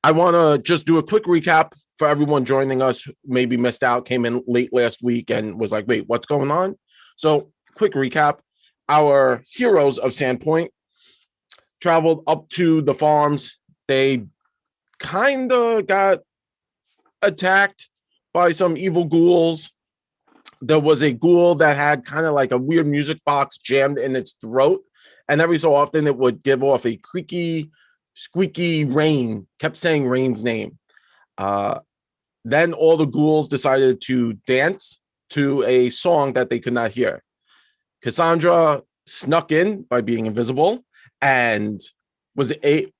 I want to just do a quick recap for everyone joining us, maybe missed out, came in late last week and was like, wait, what's going on? So, quick recap. Our heroes of Sandpoint traveled up to the farms. They kind of got attacked by some evil ghouls. There was a ghoul that had kind of like a weird music box jammed in its throat. And every so often it would give off a creaky, squeaky Rain, kept saying Rain's name. Uh, then all the ghouls decided to dance to a song that they could not hear. Cassandra snuck in by being invisible and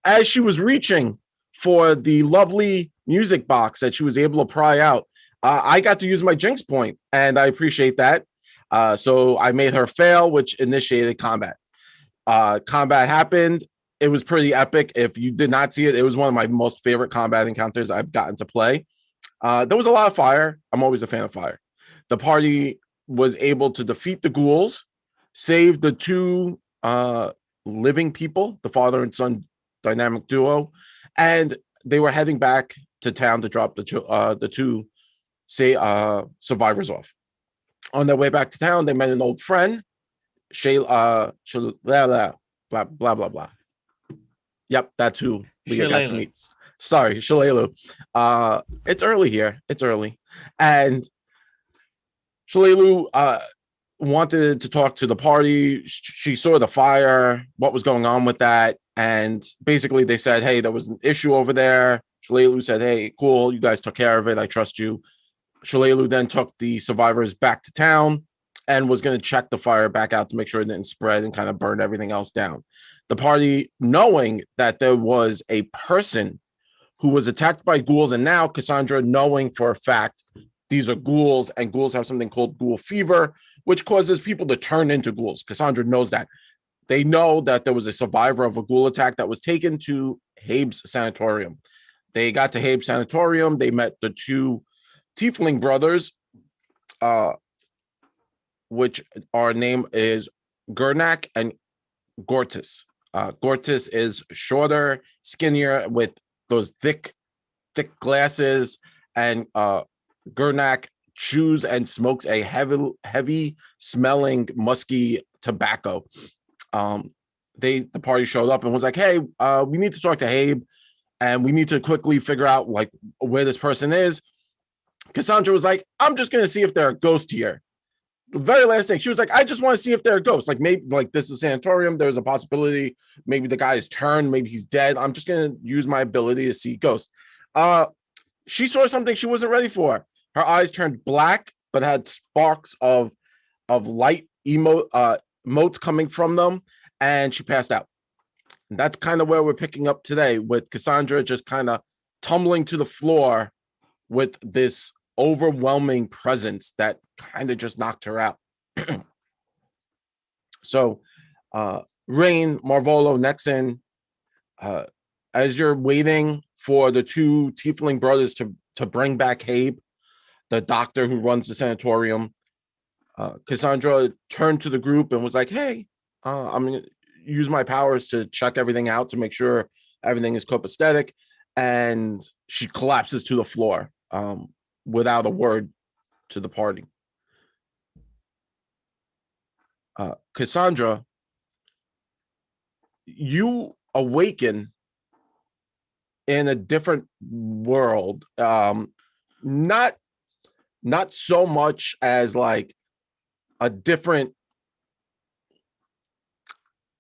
as she was reaching for the lovely music box that she was able to pry out, I got to use my jinx point, and I appreciate that. So I made her fail, which initiated combat. Combat happened. It was pretty epic. If you did not see it, it was one of my most favorite combat encounters I've gotten to play. There was a lot of fire. I'm always a fan of fire. The party was able to defeat the ghouls, save the two living people, the father and son dynamic duo, and they were heading back to town to drop the two survivors off. On their way back to town, they met an old friend, blah, blah, blah, blah, blah. Yep, that's who we got to meet. Sorry, Shalelu. It's early here. It's early. And Shalelu wanted to talk to the party. She saw the fire, what was going on with that. And basically they said, hey, there was an issue over there. Shalelu said, hey, cool, you guys took care of it. I trust you. Shalelu then took the survivors back to town and was going to check the fire back out to make sure it didn't spread and kind of burn everything else down. The party, knowing that there was a person who was attacked by ghouls, and now Cassandra knowing for a fact these are ghouls, and ghouls have something called ghoul fever, which causes people to turn into ghouls. Cassandra knows that. They know that there was a survivor of a ghoul attack that was taken to Habe's sanatorium. They got to Habe's sanatorium. They met the two Tiefling brothers, which our name is Gurnak and Gortis. Gortis is shorter, skinnier, with those thick glasses, and Gurnak chews and smokes a heavy smelling musky tobacco. The party showed up and was like, hey, we need to talk to Habe, and we need to quickly figure out like where this person is. Cassandra was like, I'm just gonna see if there are ghosts here. The very last thing, she was like, I just want to see if there are ghosts. Like, maybe like this is sanatorium, there's a possibility maybe the guy is turned, maybe he's dead. I'm just gonna use my ability to see ghosts. She saw something she wasn't ready for. Her eyes turned black, but had sparks of light motes coming from them, and she passed out. And that's kind of where we're picking up today, with Cassandra just kind of tumbling to the floor with this overwhelming presence that kind of just knocked her out. So Rain, Marvolo, Nexon, as you're waiting for the two Tiefling brothers to bring back Habe, the doctor who runs the sanatorium, Cassandra turned to the group and was like, hey, I'm going to use my powers to check everything out to make sure everything is copacetic. And she collapses to the floor without a word to the party. Cassandra, you awaken in a different world. Not so much as like a different,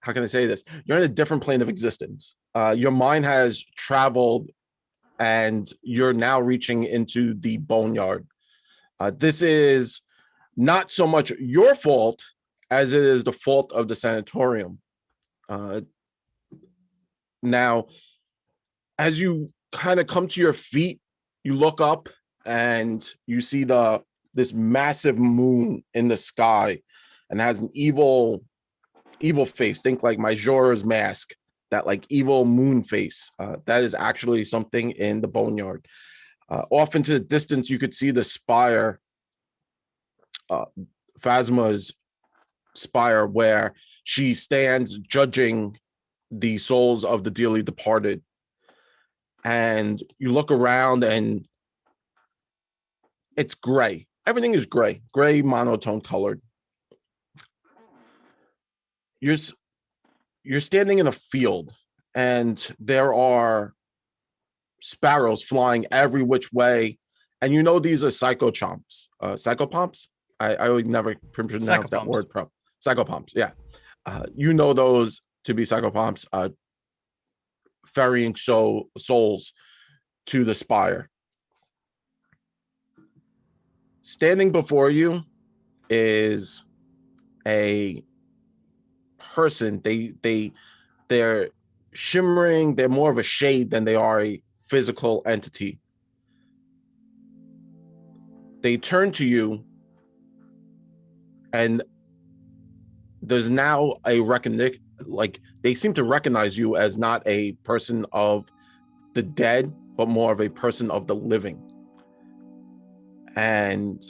how can I say this? You're in a different plane of existence. Your mind has traveled and you're now reaching into the boneyard. This is not so much your fault as it is the fault of the sanatorium. Now, as you kind of come to your feet, you look up and you see this massive moon in the sky, and has an evil face. Think like Majora's Mask, that like evil moon face. That is actually something in the boneyard. Off into the distance, you could see the spire, Phasma's spire, where she stands judging the souls of the dearly departed. and you look around and it's gray. Everything is gray, monotone colored. You're standing in a field, and there are sparrows flying every which way, and you know these are psychopomps. Psychopomps. I always never pronounce that word. Psychopomps. Yeah, you know those to be psychopomps, ferrying souls to the spire. Standing before you is a person. They're shimmering. They're more of a shade than they are a physical entity. They turn to you, and there's now a recognition. Like, they seem to recognize you as not a person of the dead, but more of a person of the living. And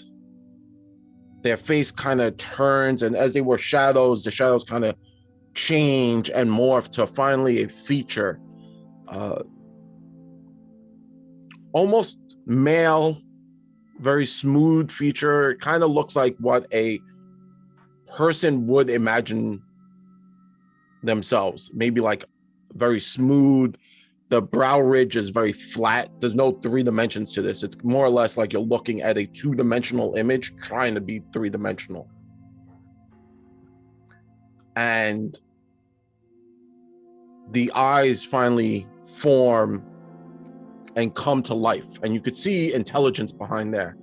their face kind of turns, and as they were shadows, the shadows kind of change and morph to finally a feature, almost male, very smooth feature. Kind of looks like what a person would imagine themselves, maybe like very smooth. The brow ridge is very flat. There's no 3 dimensions to this. It's more or less like you're looking at a 2-dimensional image trying to be 3-dimensional. And the eyes finally form and come to life, and you could see intelligence behind there.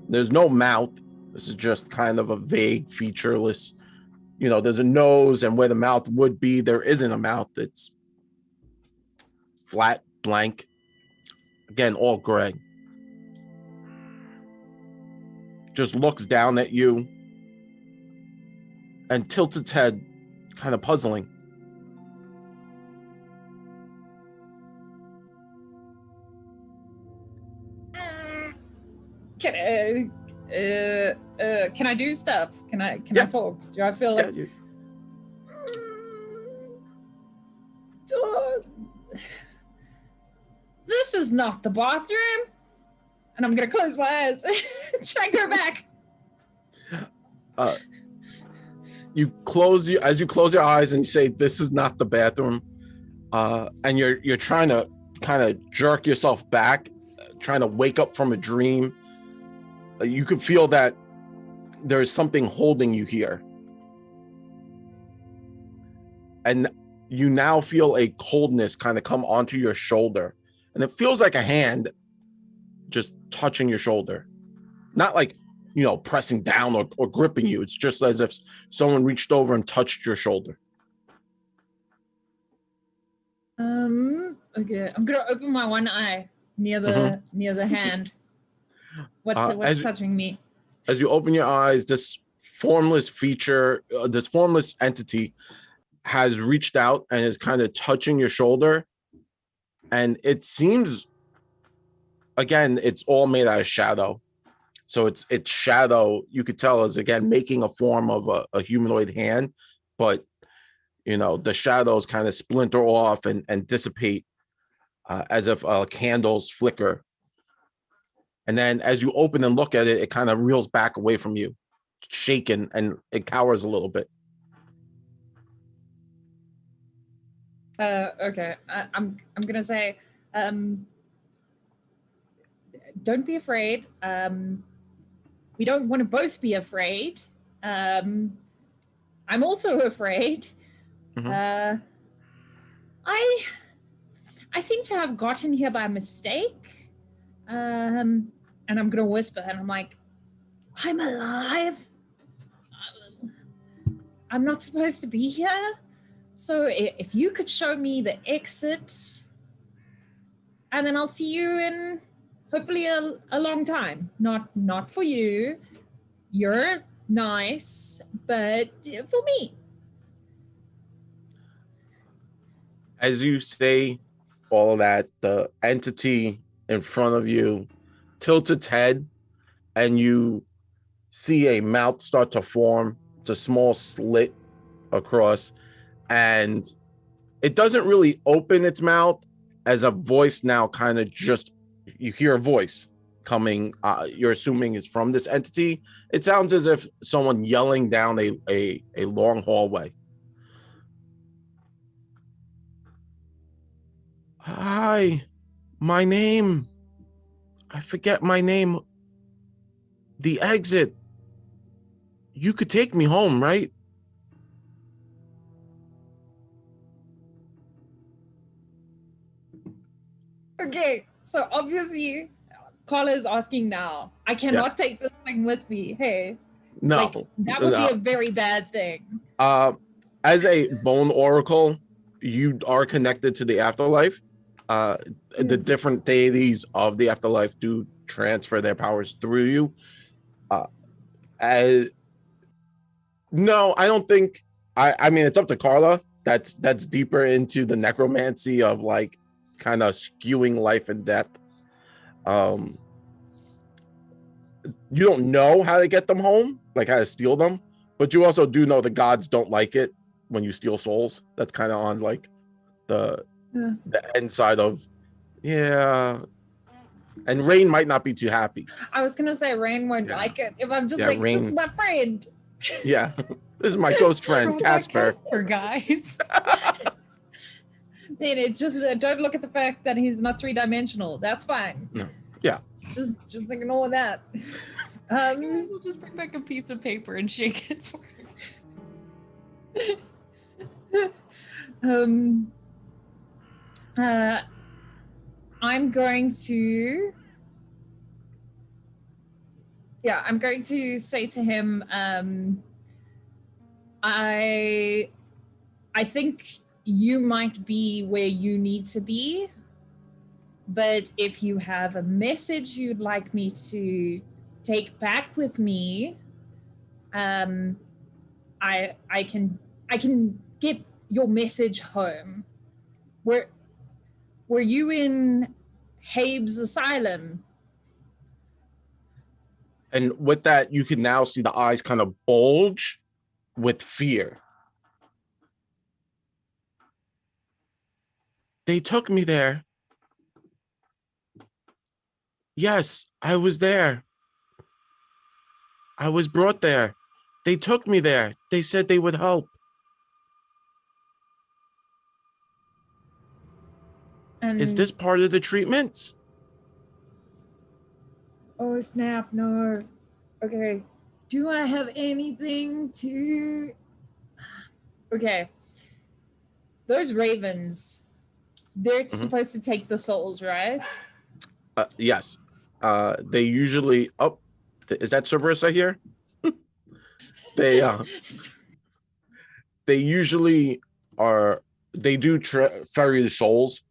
There's no mouth. This is just kind of a vague, featureless, there's a nose, and where the mouth would be, there isn't a mouth. It's flat, blank. Again, all gray. Just looks down at you and tilts its head, kind of puzzling. Can I do stuff? Can I talk? Do I feel like this is not the bathroom? And I'm gonna close my eyes. Should I go back? As you close your eyes and you say, "This is not the bathroom," and you're trying to kind of jerk yourself back, trying to wake up from a dream. You could feel that there's something holding you here, and you now feel a coldness kind of come onto your shoulder, and it feels like a hand just touching your shoulder, not like pressing down or gripping you. It's just as if someone reached over and touched your shoulder. Okay, I'm gonna open my one eye near the hand. What's touching me? As you open your eyes, this formless feature, this formless entity has reached out and is kind of touching your shoulder. And it seems, again, it's all made out of shadow. So it's shadow, you could tell, is again making a form of a humanoid hand, but the shadows kind of splinter off and dissipate as if candles flicker. And then as you open and look at it, it kind of reels back away from you, shaken, and it cowers a little bit. Okay. I'm gonna say, don't be afraid. We don't want to both be afraid. I'm also afraid. Mm-hmm. I seem to have gotten here by mistake. And I'm gonna whisper, and I'm like, I'm alive. I'm not supposed to be here. So if you could show me the exit, and then I'll see you in hopefully a long time. Not for you. You're nice, but for me. As you say all of that, the entity in front of you tilts its head, and you see a mouth start to form. It's a small slit across, and it doesn't really open its mouth. as a voice now kind of just, you hear a voice coming, you're assuming is from this entity. It sounds as if someone yelling down a long hallway. Hi, my name. I forget my name. The exit. You could take me home, right? Okay, so obviously, Carla is asking now. I cannot take this thing with me. Hey, No, like that would be a very bad thing. As a bone oracle, you are connected to the afterlife. The different deities of the afterlife do transfer their powers through you. No, I don't think. I mean, it's up to Carla. That's deeper into the necromancy of like kind of skewing life and death. You don't know how to get them home, like how to steal them, but you also do know the gods don't like it when you steal souls. That's kind of on like the end side of, yeah. And Rain might not be too happy. I was gonna say Rain won't like it if I'm just like, Rain, this is my friend. Yeah, this is my ghost friend, Casper. Guys. Then it just don't look at the fact that he's not 3-dimensional. That's fine. No. Yeah. Just ignore that. We'll just bring back a piece of paper and shake it for it. I'm going to say to him, I think you might be where you need to be, but if you have a message you'd like me to take back with me, I can get your message home. Were you in Habe's asylum? And with that, you can now see the eyes kind of bulge with fear. They took me there. Yes, I was there. I was brought there. They took me there. They said they would help. And is this part of the treatments? Oh, snap, no. Okay. Do I have anything to... Okay. Those ravens, they're supposed to take the souls, right? Yes. They usually... Oh, is that Cerberus here? They usually are... They do ferry the souls,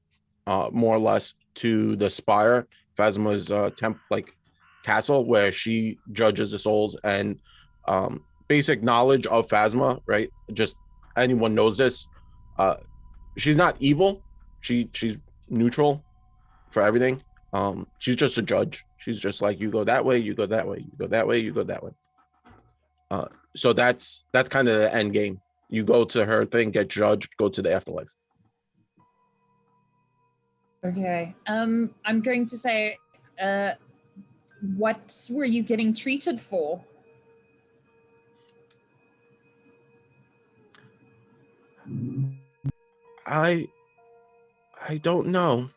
more or less, to the spire, Phasma's castle, where she judges the souls. And basic knowledge of Phasma, right? Just anyone knows this. She's not evil. She's neutral for everything. She's just a judge. She's just like, you go that way, you go that way, you go that way, you go that way. So that's kind of the end game. You go to her thing, get judged, go to the afterlife. Okay. I'm going to say, what were you getting treated for? I don't know.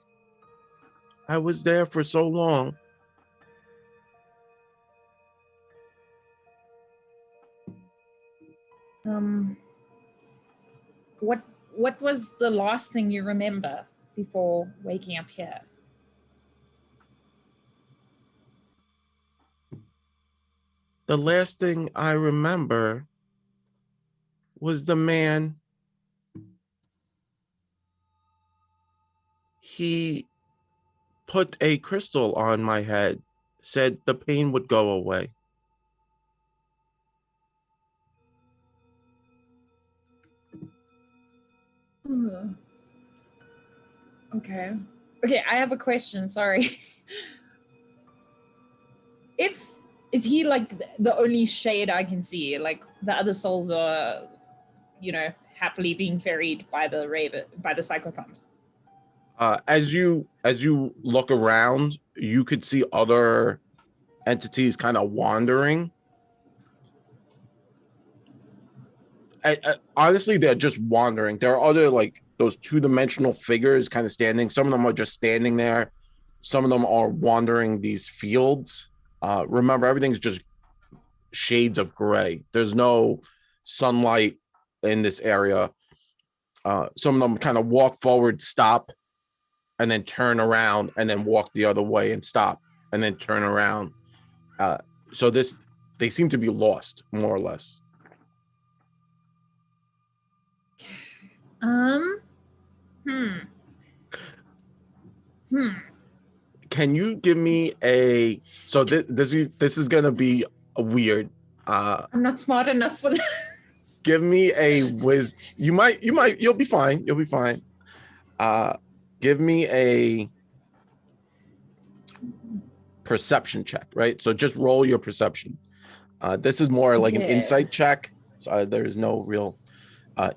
I was there for so long. What was the last thing you remember before waking up here? The last thing I remember was the man. He put a crystal on my head, said the pain would go away. Okay, I have a question, sorry. Is he like the only shade I can see? Like the other souls are, happily being ferried by the raven, by the cyclops? As you look around, you could see other entities kind of wandering. Honestly, they're just wandering. There are other like those two-dimensional figures kind of standing. Some of them are just standing there. Some of them are wandering these fields. Remember, everything's just shades of gray. There's no sunlight in this area. Some of them kind of walk forward, stop, and then turn around, and then walk the other way and stop, and then turn around. So they seem to be lost, more or less. Can you give me a? So this is gonna be a weird. I'm not smart enough for this. Give me a you'll be fine. You'll be fine. Give me a perception check, right? So just roll your perception. This is more like an insight check. So there is no real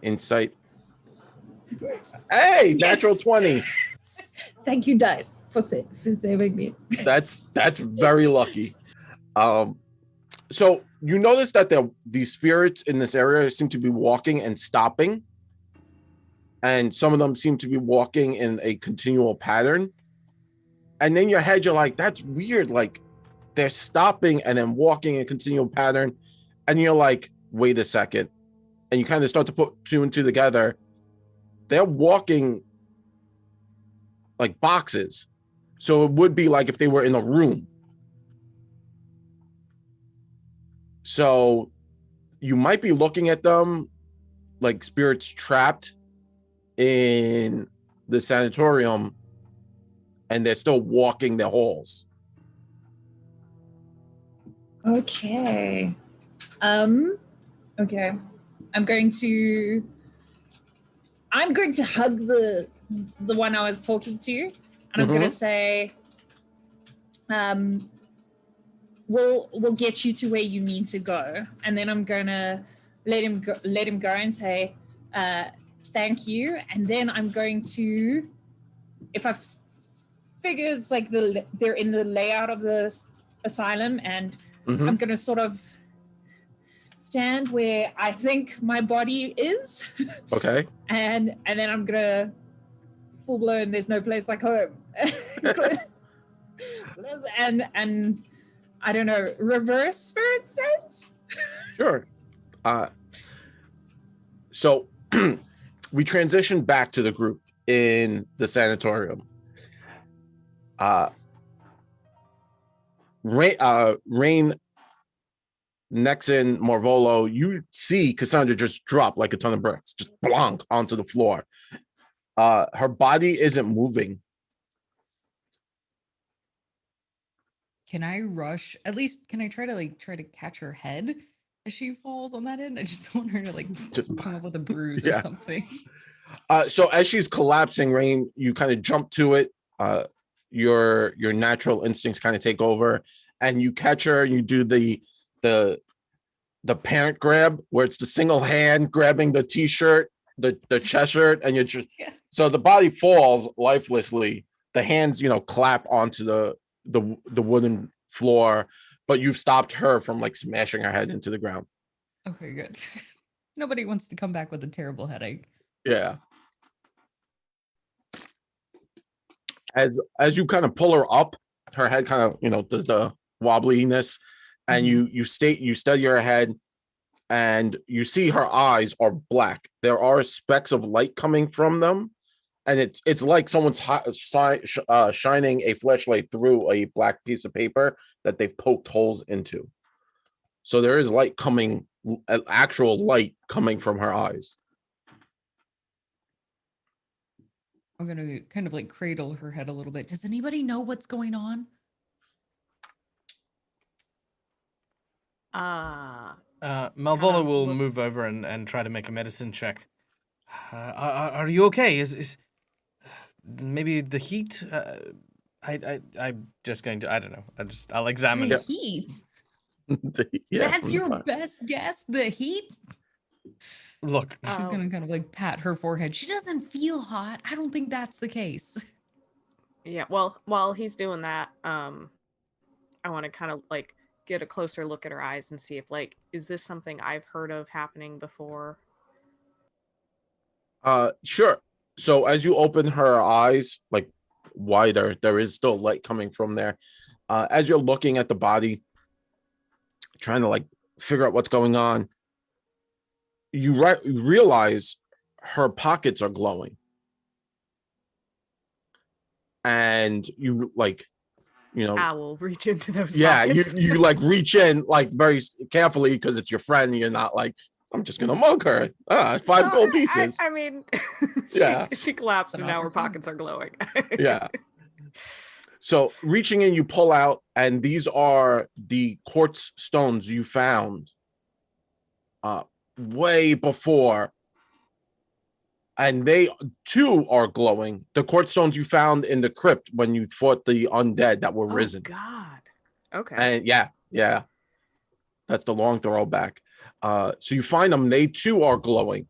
insight. Hey, yes! Natural 20. Thank you, dice, for saving me. That's very lucky. So you notice that these spirits in this area seem to be walking and stopping, and some of them seem to be walking in a continual pattern. And then your head, you're like, that's weird. Like they're stopping and then walking in a continual pattern, and you're like, wait a second, and you kind of start to put two and two together. They're walking like boxes. So it would be like if they were in a room. So you might be looking at them like spirits trapped in the sanatorium, and they're still walking the halls. Okay. Okay. I'm going to hug the one I was talking to, and I'm going to say, we'll get you to where you need to go, and then I'm going to let him go and say, thank you, and then I'm going to, if I figure it's like they're in the layout of the asylum, and I'm going to sort of stand where I think my body is. Okay. and then I'm gonna full blown. There's no place like home. and I don't know, reverse spirit sense. Sure. So we transitioned back to the group in the sanatorium. Rain, Nexon, Marvolo, you see Cassandra just drop like a ton of bricks, just blonk onto the floor. Her body isn't moving. Can I rush? At least, can I try to catch her head as she falls on that end? I just want her to just come up with a bruise or something. So as she's collapsing, Rain, you kind of jump to it. Your natural instincts kind of take over, and you catch her. You do the parent grab, where it's the single hand grabbing the t-shirt, the chest shirt, and you're just so the body falls lifelessly. The hands, clap onto the wooden floor, but you've stopped her from smashing her head into the ground. Okay, good. Nobody wants to come back with a terrible headache. Yeah. As you kind of pull her up, her head kind of does the wobbliness, and you study her head, and you see her eyes are black. There are specks of light coming from them, and it's like someone's shining a flashlight through a black piece of paper that they've poked holes into. So there is light coming, actual light coming from her eyes. I'm gonna kind of cradle her head a little bit. Does anybody know what's going on? Malvola will move over and try to make a medicine check. Are you okay? Is maybe the heat? I'm just going to, I don't know. I'll examine the it. Heat. Yeah, That's your best guess. The heat. Look, She's gonna kind of like pat her forehead. She doesn't feel hot. I don't think that's the case. Yeah, well, while he's doing that, I want to kind of like get a closer look at her eyes and see if like, is this something I've heard of happening before? Sure. So as you open her eyes, like wider, there is still light coming from there. As you're looking at the body, trying to like figure out what's going on, you realize her pockets are glowing. And you like, I will reach into those yeah, pockets. you like reach in like very carefully because it's your friend. And you're not like, I'm just gonna mug her. 5 gold pieces. I mean, Yeah. she collapsed An and now her opportunity. pockets are glowing. Yeah. So reaching in, you pull out, and these are the quartz stones you found way before. And they too are glowing. The quartz stones you found in the crypt when you fought the undead that were risen. Oh God. Okay. And yeah. That's the long throwback. So you find them, they too are glowing.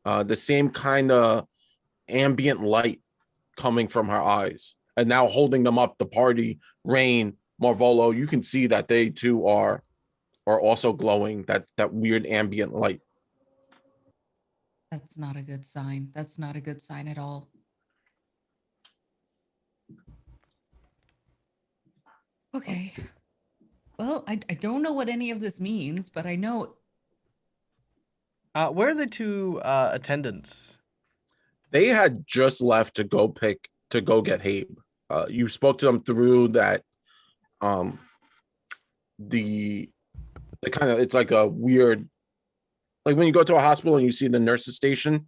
The same kind of ambient light coming from her eyes. And now holding them up, the party, Rain, Marvolo, you can see that they too are also glowing, that weird ambient light. That's not a good sign. That's not a good sign at all. Okay. Well, I don't know what any of this means, but I know. where are the 2 attendants? They had just left to go get Habe. You spoke to them through that the kind of, it's like a weird, like when you go to a hospital and you see the nurses station,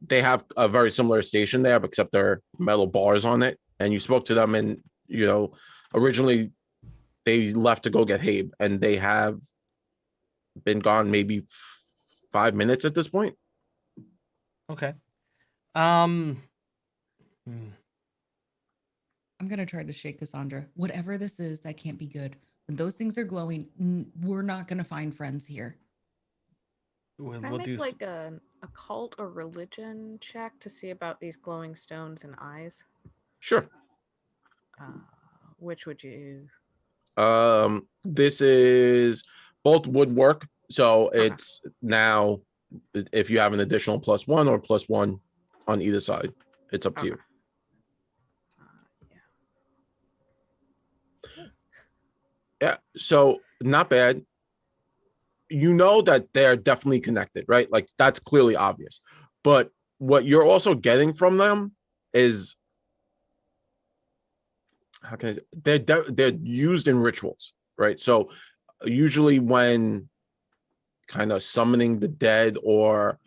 they have a very similar station there, except there are metal bars on it. And you spoke to them, and originally they left to go get Habe, and they have been gone maybe 5 minutes at this point. Okay. I'm gonna try to shake Cassandra. Whatever this is, that can't be good. When those things are glowing, we're not gonna find friends here. Can I We'll make do like an occult or religion check to see about these glowing stones and eyes? Sure. Which would you? This is both woodwork, so it's now if you have an additional +1 or +1 on either side, it's up to you. Yeah, so not bad. You know that they're definitely connected, right? Like that's clearly obvious. But what you're also getting from them is, how can I say, they're used in rituals, right? So usually when kind of summoning the dead or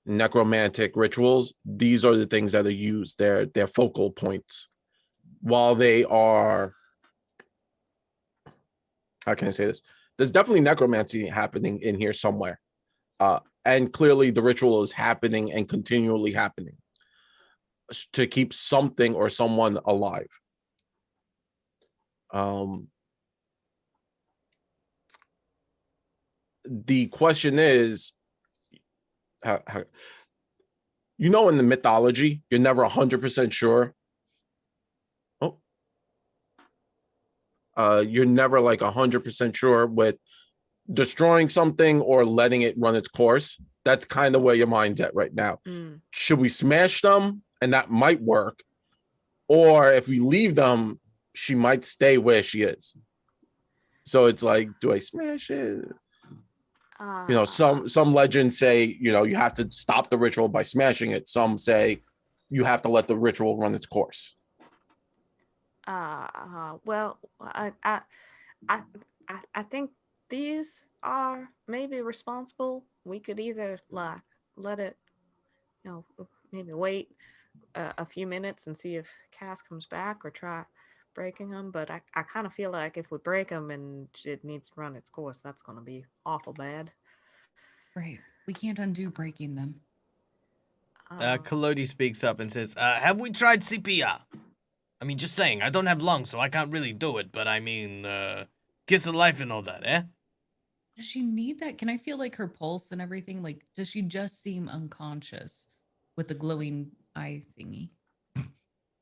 necromantic rituals, these are the things that are used. They're focal points. While they are, how can I say this? There's definitely necromancy happening in here somewhere. And clearly the ritual is happening and continually happening to keep something or someone alive. The question is, how, in the mythology, you're never 100% sure. You're never like 100% sure with destroying something or letting it run its course. That's kind of where your mind's at right now. Should we smash them? And that might work. Or if we leave them, she might stay where she is. So it's like, do I smash it? Some legends say, you have to stop the ritual by smashing it. Some say you have to let the ritual run its course. Well, I think these are maybe responsible. We could either like let it, maybe wait a few minutes and see if Cass comes back, or try breaking them. But I kind of feel like if we break them and it needs to run its course, that's going to be awful bad. Right. We can't undo breaking them. Kalodi speaks up and says, have we tried CPR? I mean, just saying, I don't have lungs, so I can't really do it, but I mean, kiss of life and all that, eh? Does she need that? Can I feel like her pulse and everything? Like, does she just seem unconscious with the glowing eye thingy?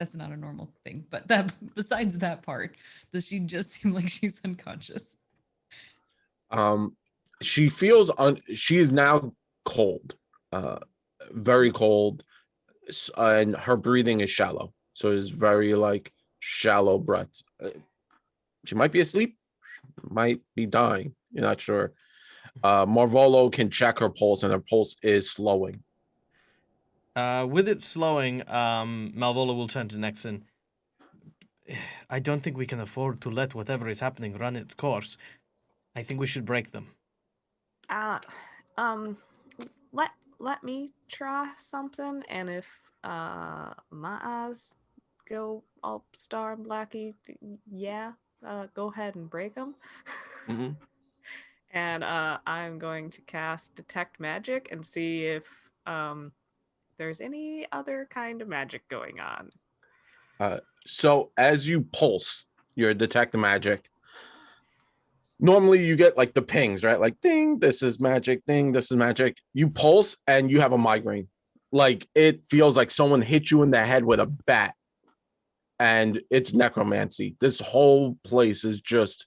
That's not a normal thing, but that besides that part, does she just seem like she's unconscious? She feels she is now cold, very cold, and her breathing is shallow. So it's very like shallow breaths. She might be asleep, might be dying. You're not sure. Marvolo can check her pulse, and her pulse is slowing. With it slowing, Malvola will turn to Nexon. I don't think we can afford to let whatever is happening run its course. I think we should break them. Let me try something, and if my eyes go all star and blacky, yeah, go ahead and break them. Mm-hmm. And I'm going to cast Detect Magic and see if there's any other kind of magic going on. So as you pulse your Detect Magic, normally you get like the pings, right? Like ding, this is magic, ding, this is magic. You pulse and you have a migraine. Like it feels like someone hit you in the head with a bat. And it's necromancy. This whole place is just,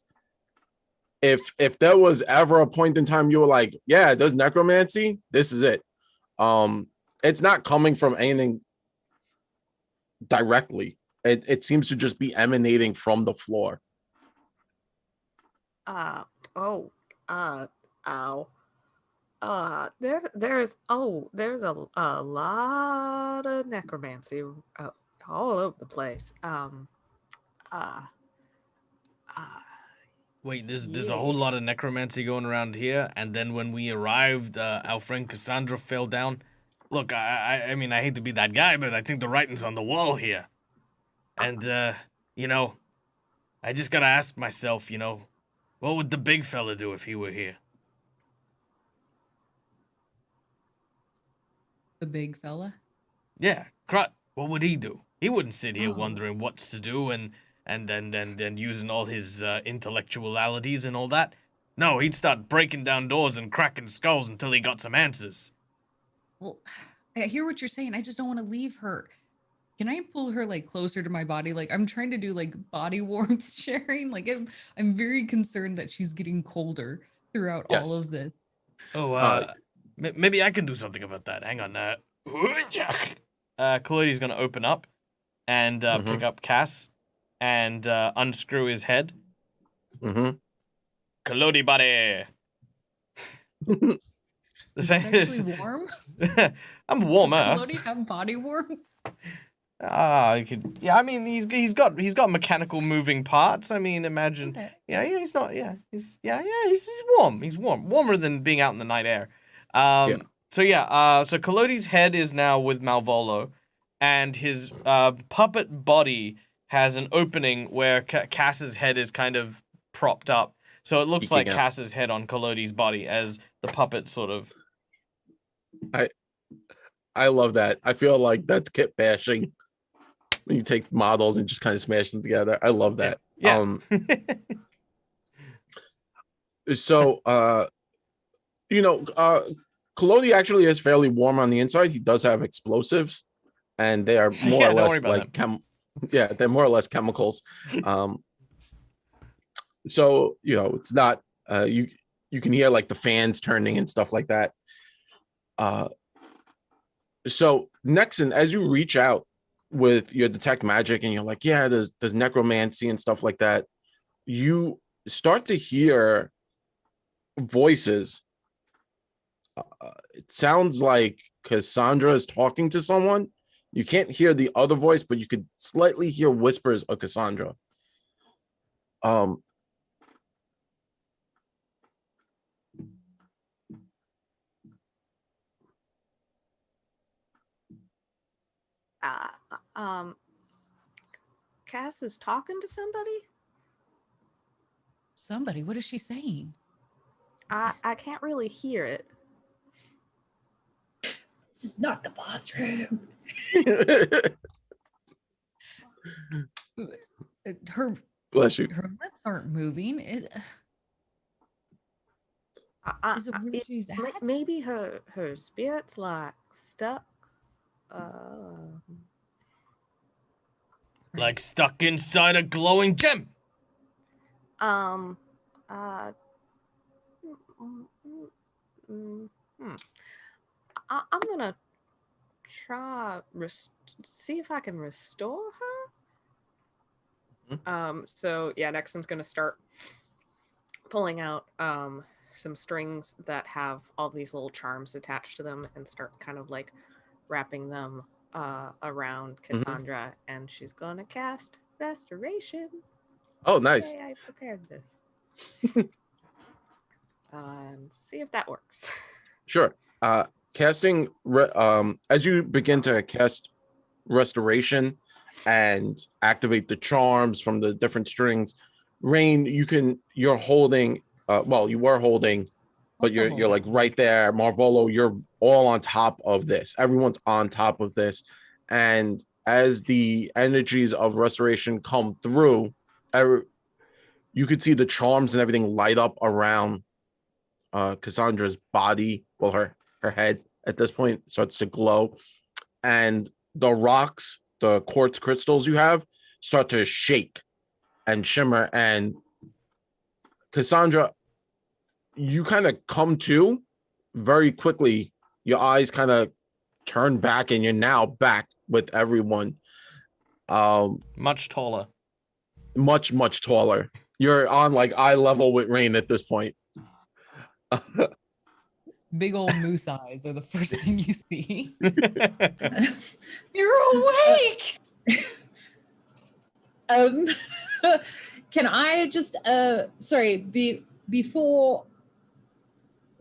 if there was ever a point in time you were like, yeah, there's necromancy, this is it. It's not coming from anything directly. It seems to just be emanating from the floor. Ow. There's a lot of necromancy all over the place. Wait, there's a whole lot of necromancy going around here, and then when we arrived, our friend Cassandra fell down. Look, I mean, I hate to be that guy, but I think the writing's on the wall here. And, you know, I just gotta ask myself, what would the big fella do if he were here? The big fella? Yeah, Crut, what would he do? He wouldn't sit here Oh. wondering what's to do and using all his intellectualities and all that. No, he'd start breaking down doors and cracking skulls until he got some answers. Well, I hear what you're saying. I just don't want to leave her. Can I pull her like closer to my body? Like I'm trying to do like body warmth sharing. Like I'm very concerned that she's getting colder throughout all of this. Oh, maybe I can do something about that. Hang on. Chloe's gonna open up and pick up Cass and unscrew his head. Mm-hmm. Collodi body. Is it actually warm? I'm warmer. Does Collodi have body warmth? I could. Yeah, I mean, he's got mechanical moving parts. I mean, imagine. Okay. Yeah, he's not. Yeah, he's warm. He's warmer than being out in the night air. So Collodi's head is now with Malvolo, and his puppet body has an opening where Cass's head is kind of propped up. So it looks like Cass's head on Collodi's body as the puppet sort of. I love that. I feel like that's kit bashing. When you take models and just kind of smash them together. I love that. Yeah. So Collodi actually is fairly warm on the inside. He does have explosives, and they are more or less like they're more or less chemicals. So it's not you can hear like the fans turning and stuff like that. So Nexon, as you reach out with your detect magic and you're like, yeah, there's necromancy and stuff like that, you start to hear voices. It sounds like Cassandra is talking to someone. You can't hear the other voice, but you could slightly hear whispers of Cassandra. Cass is talking to somebody? Somebody? What is she saying? I can't really hear it. This is not the bathroom. Her Bless you. Her lips aren't moving. Is it where she's at? Maybe her spirit's like stuck. Like stuck inside a glowing gem. Um. Uh. mm, mm, mm, hmm. I'm gonna try see if I can restore her. So yeah, Nexon's gonna start pulling out some strings that have all these little charms attached to them and start kind of like wrapping them around Cassandra, and she's gonna cast restoration. Oh, nice. Yay, I prepared this. And see if that works. Sure. Casting as you begin to cast restoration and activate the charms from the different strings, Rain, you're holding you were holding, but you're like right there. Marvolo, you're all on top of this. Everyone's on top of this. And as the energies of restoration come through, you could see the charms and everything light up around Cassandra's body. Well, her head at this point starts to glow, and the rocks, the quartz crystals you have, start to shake and shimmer. And Cassandra, you kind of come to very quickly. Your eyes kind of turn back, and you're now back with everyone. Much taller. Much taller. You're on like eye level with Rain at this point. Big old moose eyes are the first thing you see. You're awake. Can I just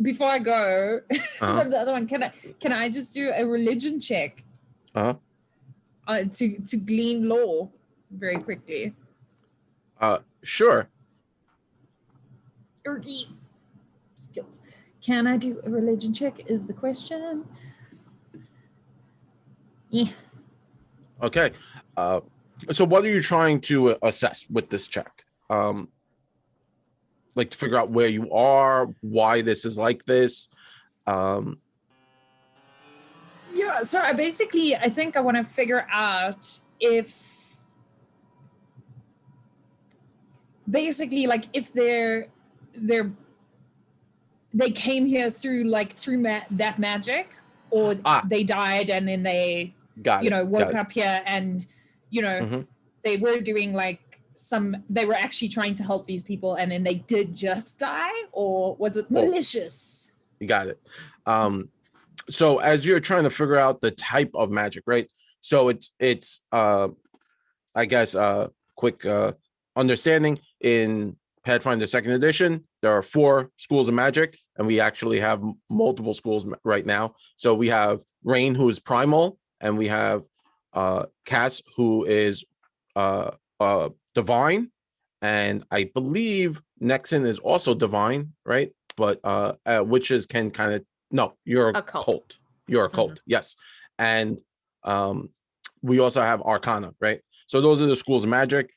before I go from the other one, can I just do a religion check? To glean lore very quickly. Sure. Skills. Can I do a religion check is the question. Yeah. Okay. So what are you trying to assess with this check? Like to figure out where you are, why this is like this. Yeah, so I think I want to figure out if basically like if they came here through that magic, or they died and then they woke up here and they were doing they were actually trying to help these people and then they did just die, or was it malicious? You got it. So as you're trying to figure out the type of magic, right? So it's I guess quick understanding in Pathfinder 2nd edition, there are 4 schools of magic, and we actually have multiple schools right now. So we have Rain, who is primal, and we have Cass, who is divine, and I believe Nexon is also divine, right? But witches can kind of you're a cult. You're a cult, yes. And we also have Arcana, right? So those are the schools of magic.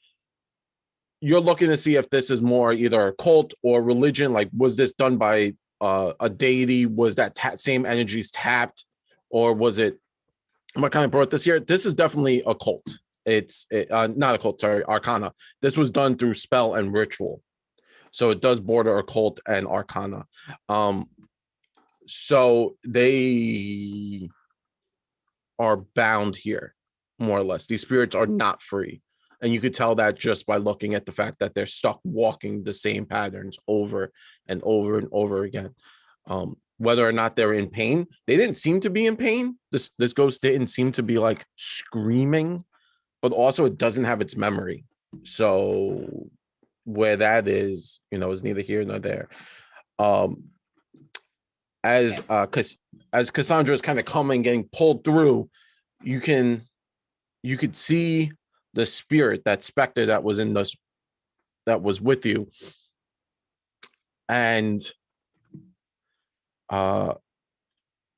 You're looking to see if this is more either a cult or religion. Like, was this done by a deity? Was that same energies tapped, or was it? What kind of brought this here? This is definitely a cult. It's not a cult, sorry, Arcana. This was done through spell and ritual, so it does border occult and Arcana. So they are bound here, more or less. These spirits are not free. And you could tell that just by looking at the fact that they're stuck walking the same patterns over and over and over again. Whether or not they're in pain, they didn't seem to be in pain. This ghost didn't seem to be like screaming, but also it doesn't have its memory. So where that is, is neither here nor there. As Cassandra is kind of coming, getting pulled through, you could see the spirit, that specter that was that was with you, and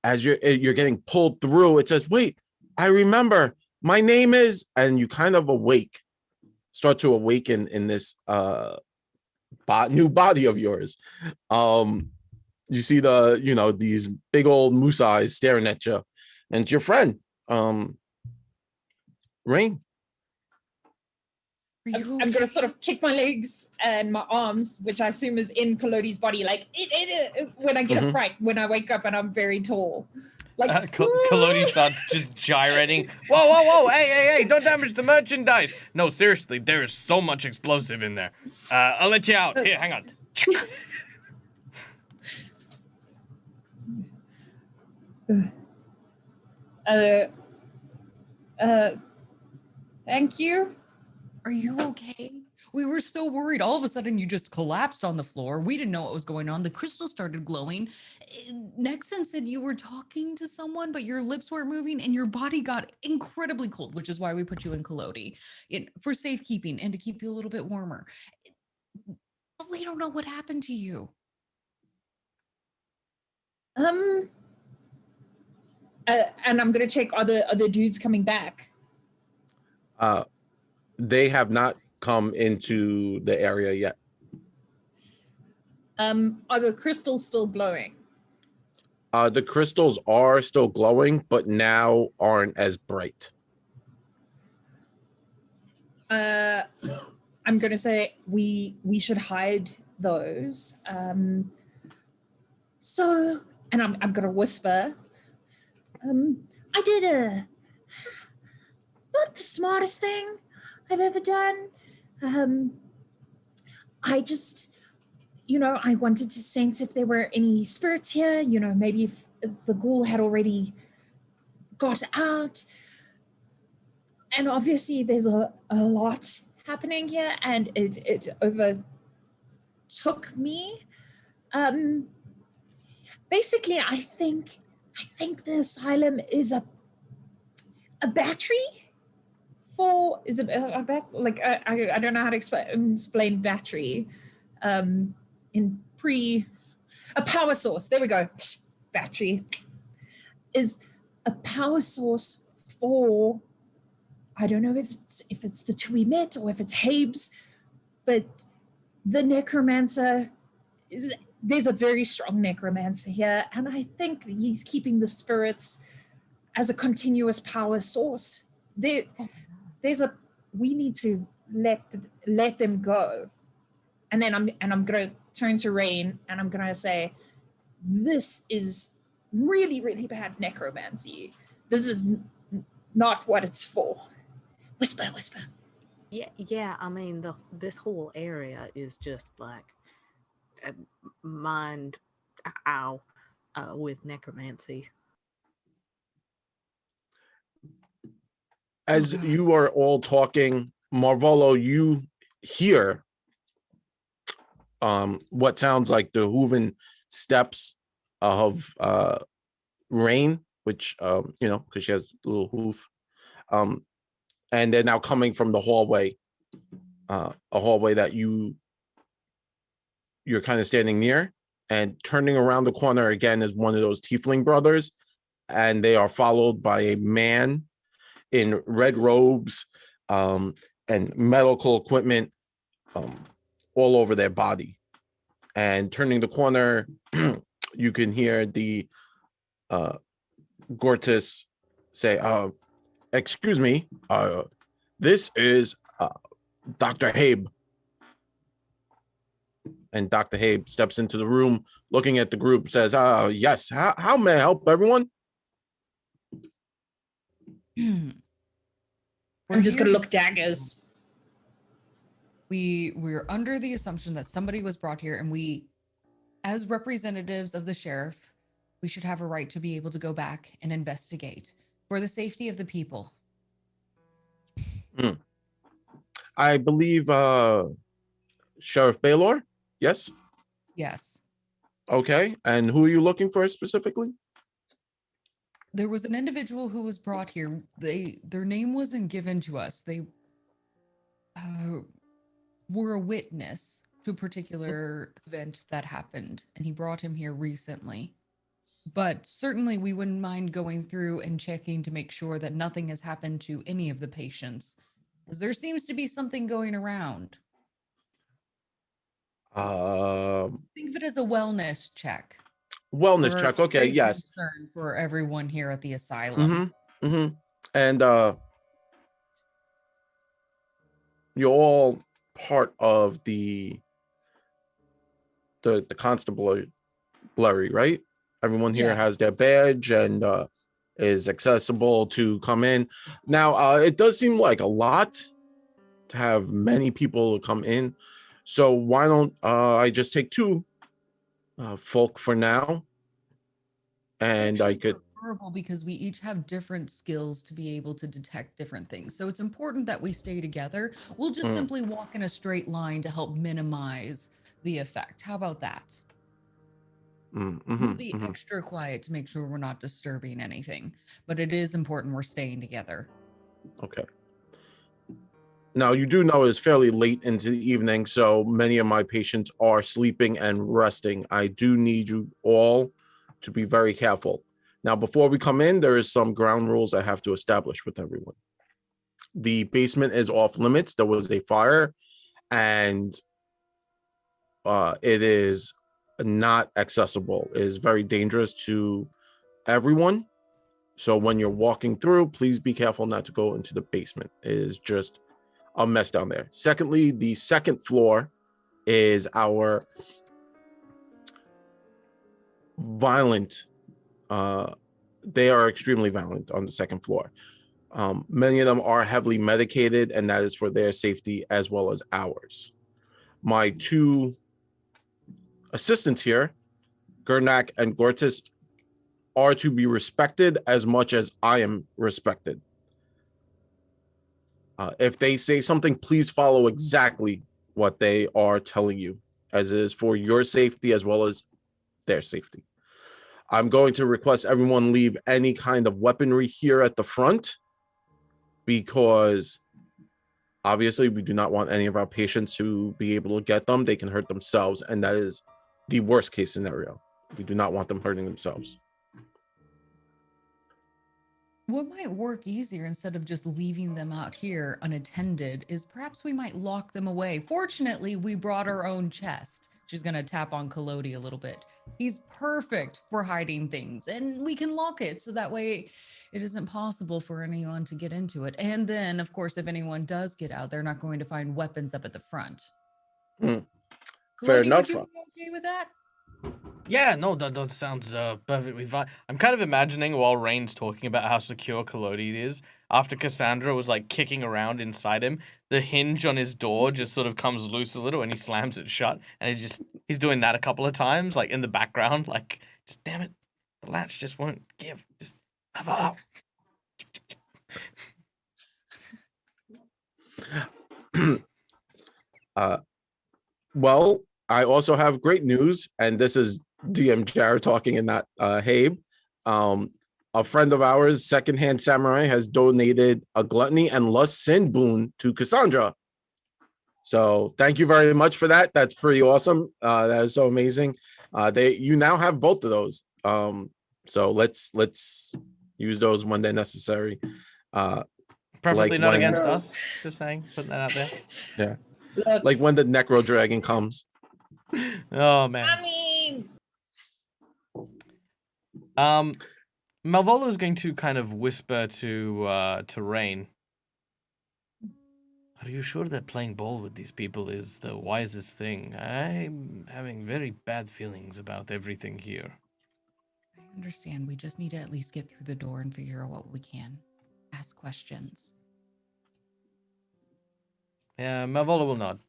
as you're getting pulled through, it says, "Wait, I remember. My name is," and you kind of start to awaken in this new body of yours. you see these big old moose eyes staring at you, and it's your friend, Rain. Are you I'm gonna okay? sort of kick my legs and my arms, which I assume is in Kalodi's body, like when I get a Mhm. fright, when I wake up and I'm very tall. Like Kalodi starts just gyrating. Whoa, whoa, whoa! Hey! Don't damage the merchandise. No, seriously, there is so much explosive in there. I'll let you out. Here, hang on. Thank you. Are you okay? We were so worried. All of a sudden, you just collapsed on the floor. We didn't know what was going on. The crystal started glowing. Nexon said you were talking to someone, but your lips weren't moving and your body got incredibly cold, which is why we put you in Kalodi for safekeeping and to keep you a little bit warmer. But we don't know what happened to you. And I'm gonna check other dudes coming back. They have not come into the area yet. Are the crystals still glowing? The crystals are still glowing, but now aren't as bright. I'm gonna say we should hide those. So, and I'm gonna whisper. I did not the smartest thing I've ever done. I just, I wanted to sense if there were any spirits here. Maybe if the ghoul had already got out. And obviously, there's a lot happening here, and it overtook me. Basically, I think the asylum is a battery for is a like I don't know how to explain battery in a power source. There we go. Battery is a power source for, I don't know if it's the two we met or if it's Habes, but the necromancer there's a very strong necromancer here, and I think he's keeping the spirits as a continuous power source. We need to let them go. And then I'm gonna turn to Rain and I'm gonna say, this is really, really bad necromancy. This is not what it's for. Whisper. Yeah. I mean, this whole area is just like mind, with necromancy. As you are all talking, Marvolo, you hear what sounds like the hooven steps of Rain, which because she has a little hoof, and they're now coming from the hallway, a hallway that you're kind of standing near, and turning around the corner again is one of those tiefling brothers, and they are followed by a man in red robes and medical equipment all over their body. And turning the corner, you can hear the Gortys say, excuse me, this is Dr. Habe. And Dr. Habe steps into the room, looking at the group, says, yes, how may I help everyone? I'm just gonna look daggers. We're under the assumption that somebody was brought here, and we, as representatives of the sheriff, we should have a right to be able to go back and investigate for the safety of the people. I believe Sheriff Baylor. Yes. Yes. Okay. And who are you looking for specifically? There was an individual who was brought here. Their name wasn't given to us. They were a witness to a particular event that happened, and he brought him here recently. But certainly we wouldn't mind going through and checking to make sure that nothing has happened to any of the patients, as there seems to be something going around. Think of it as a wellness check. Wellness We're check. Okay, very yes. concerned for everyone here at the asylum. And you're all part of the constabulary, right? Everyone here Yeah. has their badge and is accessible to come in. Now, it does seem like a lot to have many people come in. So why don't I just take two folk for now? And I Actually could preferable because we each have different skills to be able to detect different things. So it's important that we stay together. We'll just simply walk in a straight line to help minimize the effect. How about that? We'll be extra quiet to make sure we're not disturbing anything, but it is important we're staying together. Okay. Now, you do know it's fairly late into the evening, so many of my patients are sleeping and resting. I do need you all to be very careful. Now, before we come in, there is some ground rules I have to establish with everyone. The basement is off limits. There was a fire, and it is not accessible. It is very dangerous to everyone. So when you're walking through, please be careful not to go into the basement. It is just a mess down there. Secondly, the second floor is our violent. They are extremely violent on the second floor. Many of them are heavily medicated, and that is for their safety as well as ours. My two assistants here, Gurnak and Gortis, are to be respected as much as I am respected. If they say something, please follow exactly what they are telling you, as it is for your safety as well as their safety. I'm going to request everyone leave any kind of weaponry here at the front, because obviously we do not want any of our patients to be able to get them. They can hurt themselves, and that is the worst case scenario. We do not want them hurting themselves. What might work easier instead of just leaving them out here unattended is perhaps we might lock them away. Fortunately, we brought our own chest. She's going to tap on Kalodi a little bit. He's perfect for hiding things, and we can lock it so that way it isn't possible for anyone to get into it. And then, of course, if anyone does get out, they're not going to find weapons up at the front. Fair Kalodi, enough. would you be okay with that? Yeah, no, that sounds perfectly fine. I'm kind of imagining while Rain's talking about how secure Kalodi is, after Cassandra was like kicking around inside him, the hinge on his door just sort of comes loose a little and he slams it shut. And he's doing that a couple of times, like in the background, like, just damn it, the latch just won't give. Just Well, I also have great news, and this is DM Jared talking and not Habe. A friend of ours, Secondhand Samurai, has donated a gluttony and lust sin boon to Cassandra. So thank you very much for that. That's pretty awesome. That is so amazing. You now have both of those. So let's use those when they're necessary. preferably like not when- against us. Just saying, putting that out there. Yeah. Look, Like when the Necro Dragon comes. Oh man. I mean, Malvolo is going to kind of whisper to Rain. Are you sure that playing ball with these people is the wisest thing? I'm having very bad feelings about everything here. I understand. We just need to at least get through the door and figure out what we can. Ask questions. Yeah, Malvolo will nod.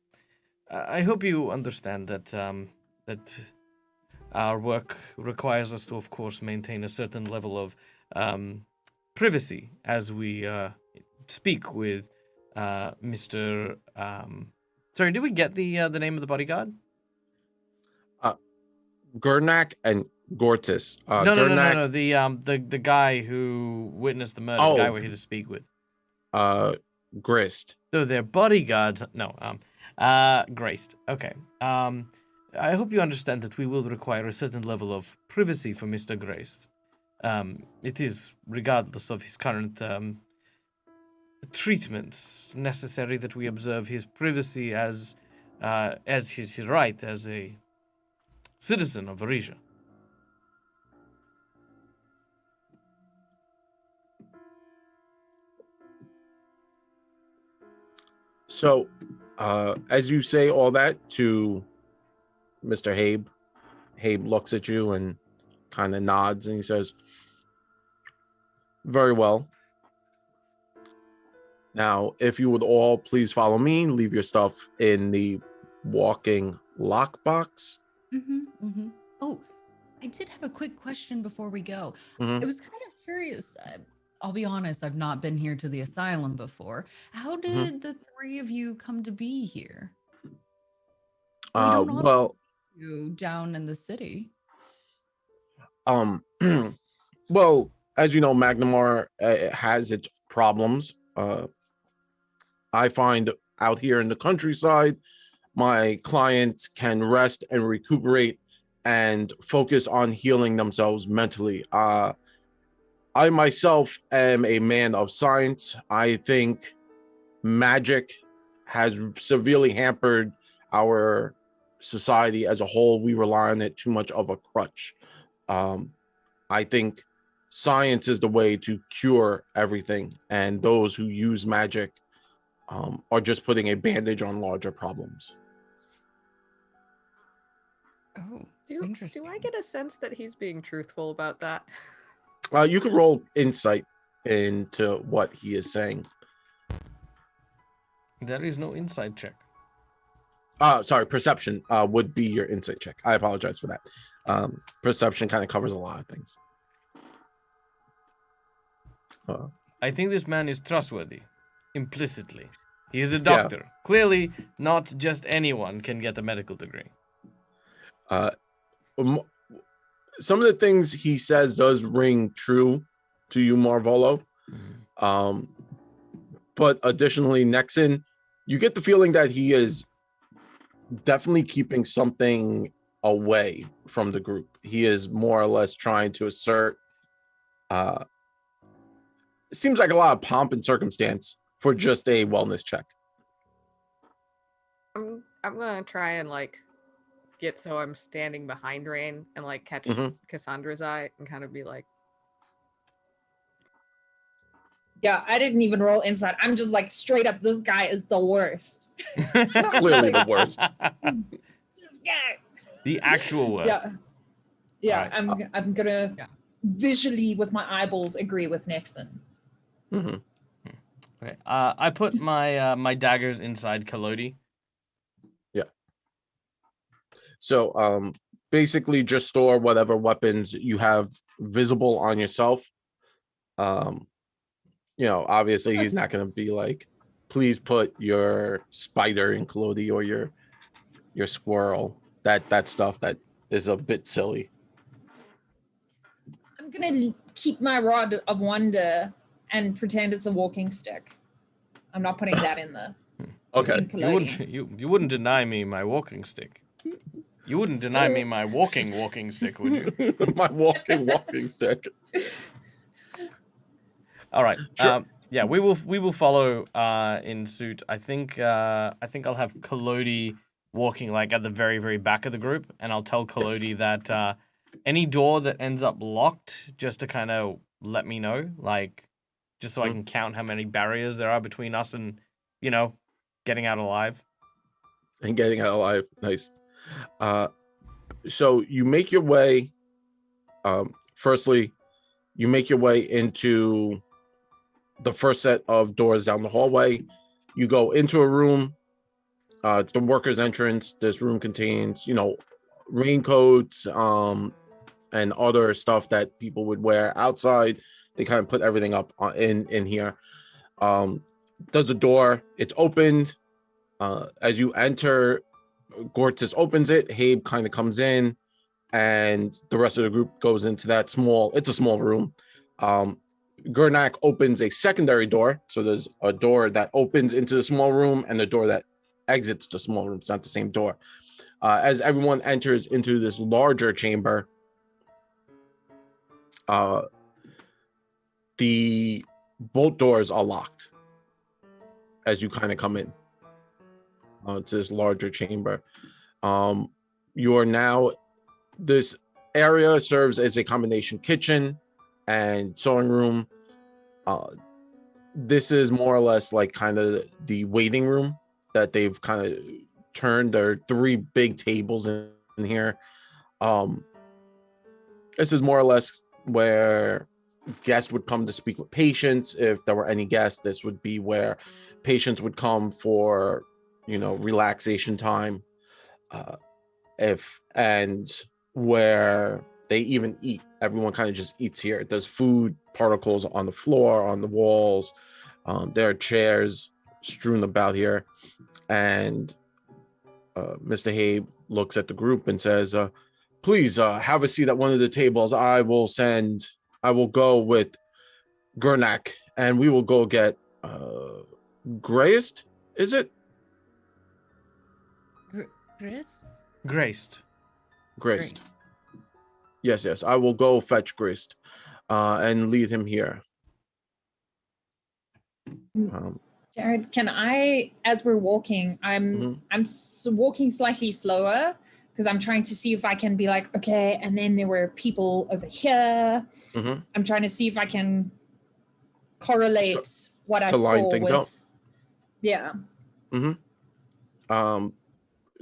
I hope you understand that that our work requires us to, of course, maintain a certain level of privacy as we speak with Mr. Sorry, did we get the name of the bodyguard? Gurnak and Gortis. No. The guy who witnessed the murder. The guy Oh. we're here to speak with. Grist. So they're bodyguards. No, graced. Okay. I hope you understand that we will require a certain level of privacy for Mr. Grace. It is, regardless of his current treatments, necessary that we observe his privacy as his right as a citizen of Arisia. So, as you say all that to Mr. Habe looks at you and kind of nods and he says, "Very well. Now, if you would all please follow me, leave your stuff in the walking lockbox." Oh, I did have a quick question before we go. Mhm. I was kind of curious. I'll be honest, I've not been here to the asylum before. How did the three of you come to be here? We don't often Well, see you down in the city. well, as you know, Magnamar has its problems. I find out here in the countryside, my clients can rest and recuperate and focus on healing themselves mentally. I myself am a man of science. I think magic has severely hampered our society as a whole. We rely on it too much of a crutch. I think science is the way to cure everything, and those who use magic are just putting a bandage on larger problems. Oh, Do interesting. I get a sense that he's being truthful about that? You could roll insight into what he is saying. There is no inside check. Sorry, perception would be your insight check. I apologize for that. Perception kind of covers a lot of things. I think this man is trustworthy, implicitly. He is a doctor. Yeah. Clearly, not just anyone can get a medical degree. Some of the things he says does ring true to you, Marvolo. But additionally, Nexon, you get the feeling that he is definitely keeping something away from the group. He is more or less trying to assert it seems like a lot of pomp and circumstance for just a wellness check. I'm gonna try and like get so I'm standing behind Rain and like catch Cassandra's eye and kind of be like, yeah, I didn't even roll inside. I'm just like straight up, this guy is the worst. Clearly the worst. This guy. The actual worst. Yeah. Right. I'm gonna visually with my eyeballs agree with Nexon. Okay. I put my my daggers inside Kalodi. Yeah. So basically just store whatever weapons you have visible on yourself. You know, obviously he's not gonna be like, please put your spider in Kalodi or your squirrel. That stuff that is a bit silly. I'm gonna keep my rod of wonder and pretend it's a walking stick. I'm not putting that in the okay. You wouldn't deny me my walking stick. You wouldn't deny me my walking stick, would you? My walking stick. All right. Sure. Yeah, we will follow in suit. I think I'll have Kalodi walking like at the very, very back of the group, and I'll tell Kalodi that any door that ends up locked, just to kind of let me know, like just so I can count how many barriers there are between us and, you know, getting out alive. And getting out alive. Nice. So you make your way, firstly, you make your way into the first set of doors down the hallway. You go into a room. It's the workers' entrance. This room contains, you know, raincoats, and other stuff that people would wear outside. They kind of put everything up in here. There's a door. It's opened. As you enter, Gortys opens it. Habe kind of comes in, and the rest of the group goes into that small. It's a small room. Gurnak opens a secondary door. So there's a door that opens into the small room and a door that exits the small room. It's not the same door. As everyone enters into this larger chamber, the both doors are locked as you kind of come in to this larger chamber. You are now, this area serves as a combination kitchen and sewing room. This is more or less like kind of the waiting room that they've kind of turned. There are 3 big tables in here. This is more or less where guests would come to speak with patients. If there were any guests, this would be where patients would come for, relaxation time. And where they even eat. Everyone kind of just eats here. There's food particles on the floor, on the walls. There are chairs strewn about here. And Mr. Habe looks at the group and says, please have a seat at one of the tables. I will go with Gurnak, and we will go get Grayest, is it? Chris? Graced. Graced. Yes. I will go fetch Graced and lead him here. Jared, can I, as we're walking, I'm walking slightly slower because I'm trying to see if I can be like, okay, and then there were people over here. I'm trying to see if I can correlate what I line saw things with. up. Yeah.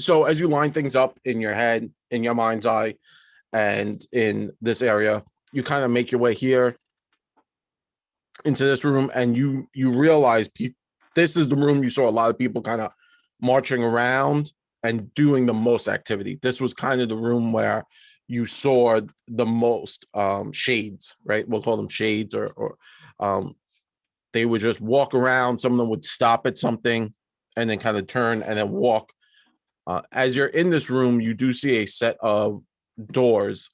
So as you line things up in your head, in your mind's eye, and in this area, you kind of make your way here into this room, and you realize this is the room you saw a lot of people kind of marching around and doing the most activity. This was kind of the room where you saw the most shades, right? We'll call them shades, or they would just walk around. Some of them would stop at something and then kind of turn and then walk. As you're in this room, you do see a set of doors,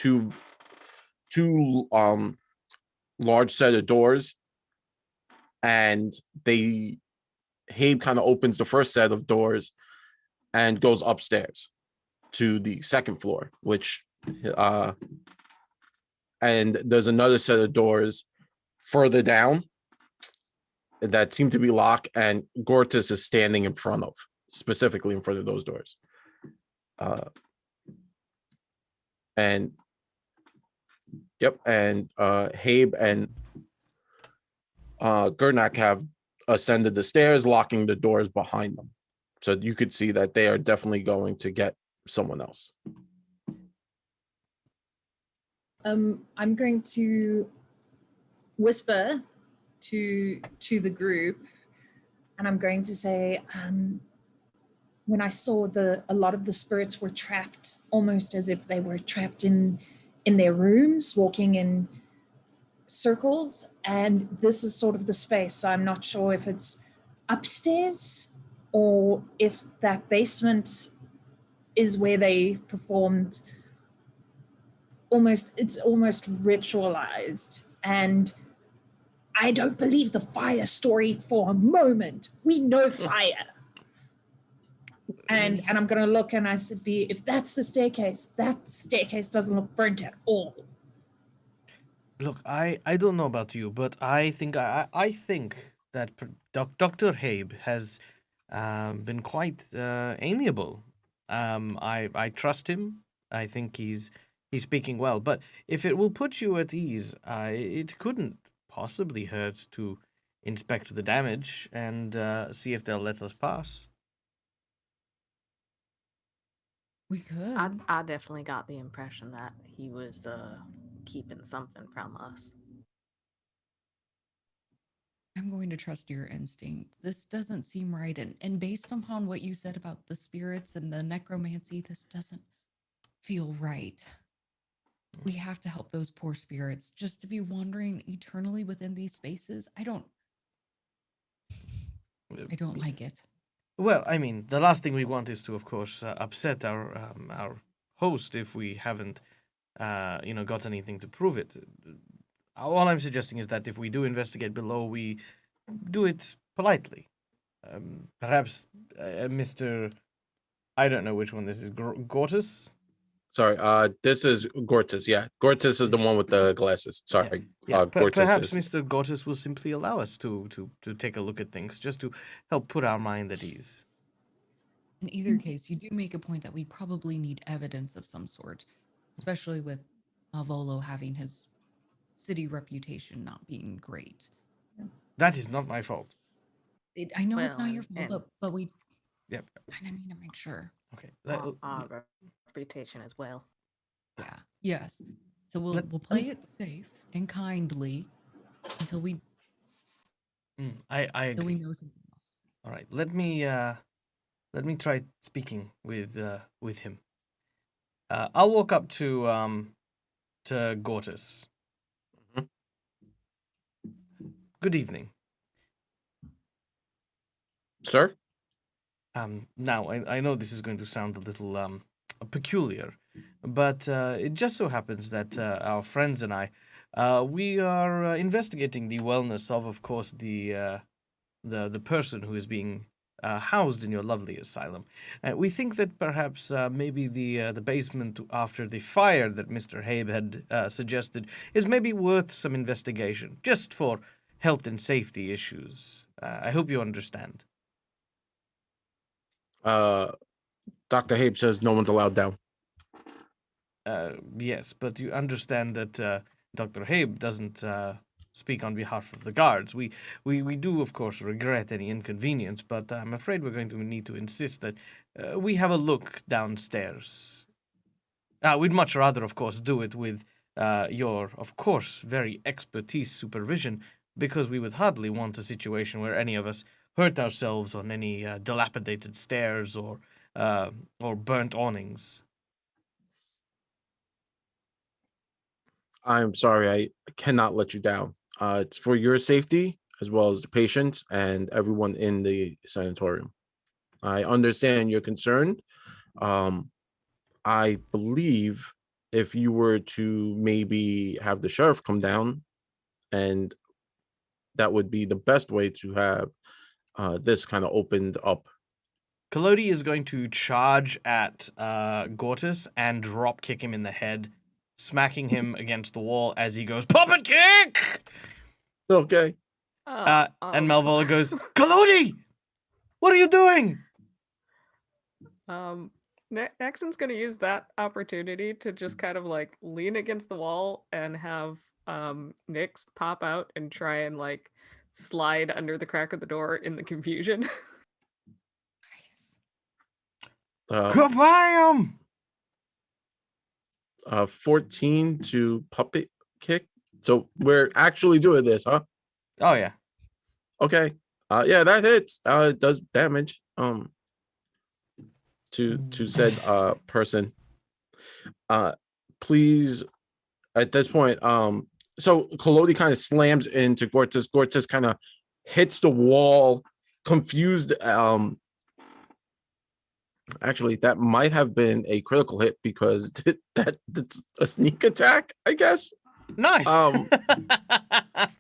two large set of doors, and Habe kind of opens the first set of doors and goes upstairs to the second floor, which and there's another set of doors further down that seem to be locked, and Gortys is standing specifically in front of those doors. And Habe and Gurnak have ascended the stairs, locking the doors behind them. So you could see that they are definitely going to get someone else. I'm going to whisper to the group, and I'm going to say, when I saw a lot of the spirits were trapped, almost as if they were trapped in their rooms, walking in circles, and this is sort of the space. So I'm not sure if it's upstairs or if that basement is where they performed. It's almost ritualized, and I don't believe the fire story for a moment. We know fire. And I'm going to look, and I said, if that's the staircase, that staircase doesn't look burnt at all. Look, I don't know about you, but I think that Dr. Habe has been quite amiable. I trust him. I think he's speaking well. But if it will put you at ease, it couldn't possibly hurt to inspect the damage and see if they'll let us pass. We could. I definitely got the impression that he was keeping something from us. I'm going to trust your instinct. This doesn't seem right. And based upon what you said about the spirits and the necromancy, this doesn't feel right. We have to help those poor spirits. Just to be wandering eternally within these spaces, I don't like it. Well, I mean, the last thing we want is to, of course, upset our host if we haven't, got anything to prove it. All I'm suggesting is that if we do investigate below, we do it politely. Perhaps Mr. I don't know which one this is. Gortys? Sorry, this is Gortys. Yeah, Gortys is the one with the glasses. Sorry, Yeah. Perhaps is... Mr. Gortys will simply allow us to take a look at things, just to help put our mind at ease. In either case, you do make a point that we probably need evidence of some sort, especially with Malvolo having his city reputation not being great. That is not my fault. I know it's Well, not your fault, and but we Yep. kind of need to make sure. Okay. our reputation as well. Yeah. Yes. So we'll Let- play it safe and kindly until we I until we agree. know something else. All right. Let me try speaking with him. I'll walk up to Gortys. Mhm. Good evening. Sir? Now I know this is going to sound a little peculiar, but it just so happens that our friends and I, we are investigating the wellness of course, the person who is being housed in your lovely asylum. We think that perhaps maybe the basement after the fire that Mr. Habe had suggested is maybe worth some investigation, just for health and safety issues. I hope you understand. Dr. Habe says no one's allowed down. Yes, but you understand that Dr. Habe doesn't speak on behalf of the guards. We do, of course, regret any inconvenience, but I'm afraid we're going to need to insist that we have a look downstairs. We'd much rather, of course, do it with your, of course, very expertise supervision, because we would hardly want a situation where any of us hurt ourselves on any dilapidated stairs or burnt awnings. I'm sorry, I cannot let you down. It's for your safety as well as the patients and everyone in the sanatorium. I understand your concern. I believe if you were to maybe have the sheriff come down, and that would be the best way to have this kind of opened up. Collodi is going to charge at Gortys and drop kick him in the head, smacking him against the wall as he goes, "Puppet kick!" Okay. And Malvola goes, "Collodi! What are you doing?" Nexon's gonna use that opportunity to just kind of like lean against the wall and have Nyx pop out and try and like slide under the crack of the door in the confusion. Kabam! 14 to puppet kick. So we're actually doing this, huh? Oh yeah. Okay. Yeah, that hits. It does damage. To said person. Please, at this point, so Collodi kind of slams into Gortys. Gortys kind of hits the wall, confused. Actually, that might have been a critical hit because that's a sneak attack, I guess. Nice.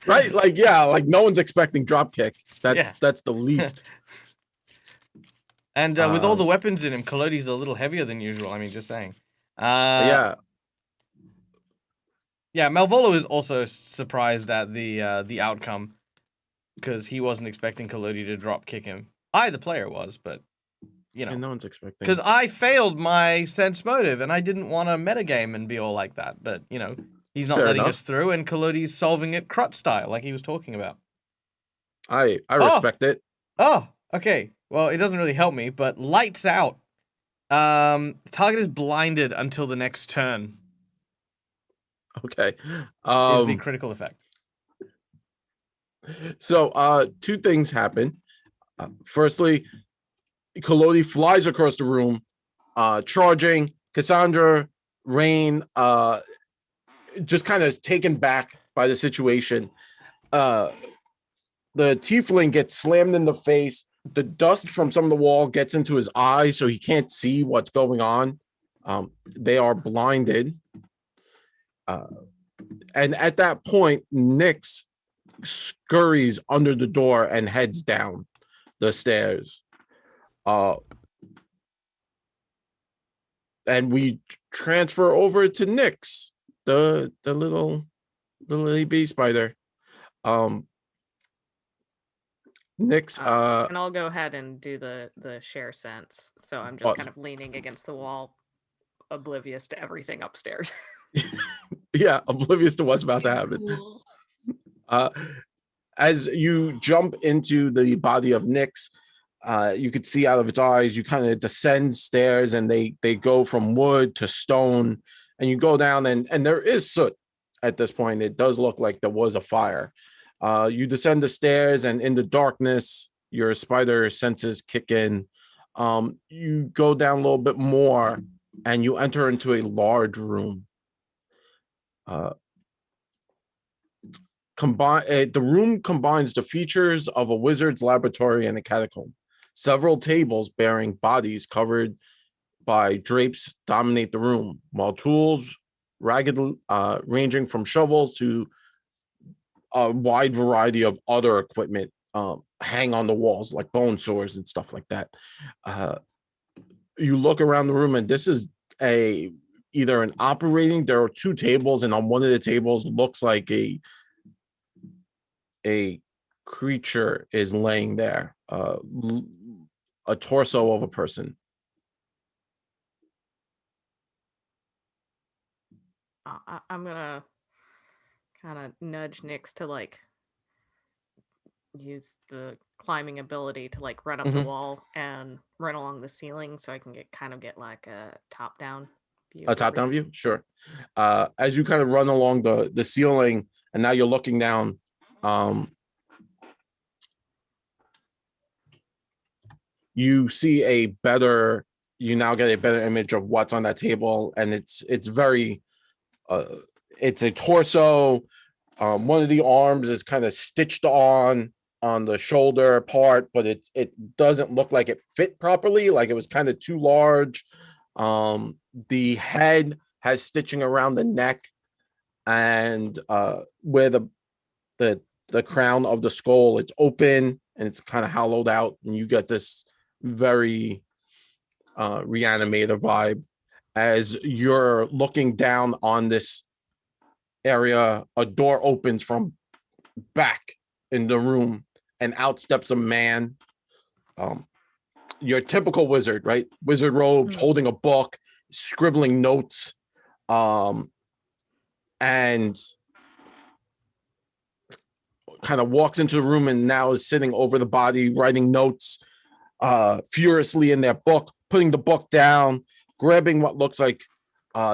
Right? Like, yeah, like no one's expecting drop kick. That's the least. And with all the weapons in him, Collodi's a little heavier than usual. I mean, just saying. Yeah. Yeah, Malvolo is also surprised at the outcome because he wasn't expecting Collodi to drop kick him. I, the player, was, but you know, And no one's expecting. Because I failed my sense motive and I didn't want to metagame and be all like that. But you know, he's not Fair letting enough. us through, and Collodi's solving it crut style, like he was talking about. I respect it. Oh, okay. Well, it doesn't really help me, but lights out. Target is blinded until the next turn. Okay. Is the critical effect. So two things happen. Firstly, Collodi flies across the room, charging. Cassandra, Rain, just kind of taken back by the situation. The tiefling gets slammed in the face. The dust from some of the wall gets into his eyes, so he can't see what's going on. They are blinded. And at that point, Nyx scurries under the door and heads down the stairs. And we transfer over to Nyx, the little bee spider. Nyx, and I'll go ahead and do the share sense. So I'm just kind of leaning against the wall, oblivious to everything upstairs. yeah, oblivious to what's about to happen. Cool. as you jump into the body of Nyx, you could see out of its eyes. You kind of descend stairs, and they go from wood to stone, and you go down, and there is soot at this point. It does look like there was a fire. You descend the stairs, and in the darkness, your spider senses kick in. You go down a little bit more, and you enter into a large room. The room combines the features of a wizard's laboratory and a catacomb. Several tables bearing bodies covered by drapes dominate the room, while tools, ranging from shovels to a wide variety of other equipment, hang on the walls, like bone saws and stuff like that. You look around the room, and this is either an operating. There are two tables, and on one of the tables looks like a creature is laying there, a torso of a person. I'm gonna kind of nudge Nyx to like use the climbing ability to like run up the wall and run along the ceiling, so I can get like a top down view. A top down view, sure. As you kind of run along the ceiling, and now you're looking down. You see you now get a better image of what's on that table, and it's very it's a torso. One of the arms is kind of stitched on the shoulder part, but it doesn't look like it fit properly, like it was kind of too large. The head has stitching around the neck, and where the crown of the skull, it's open and it's kind of hollowed out, and you get this very reanimator vibe. As you're looking down on this area, a door opens from back in the room, and out steps a man. Your typical wizard, right? Wizard robes, holding a book, scribbling notes, and kind of walks into the room, and now is sitting over the body, writing notes furiously in their book, putting the book down, grabbing what looks like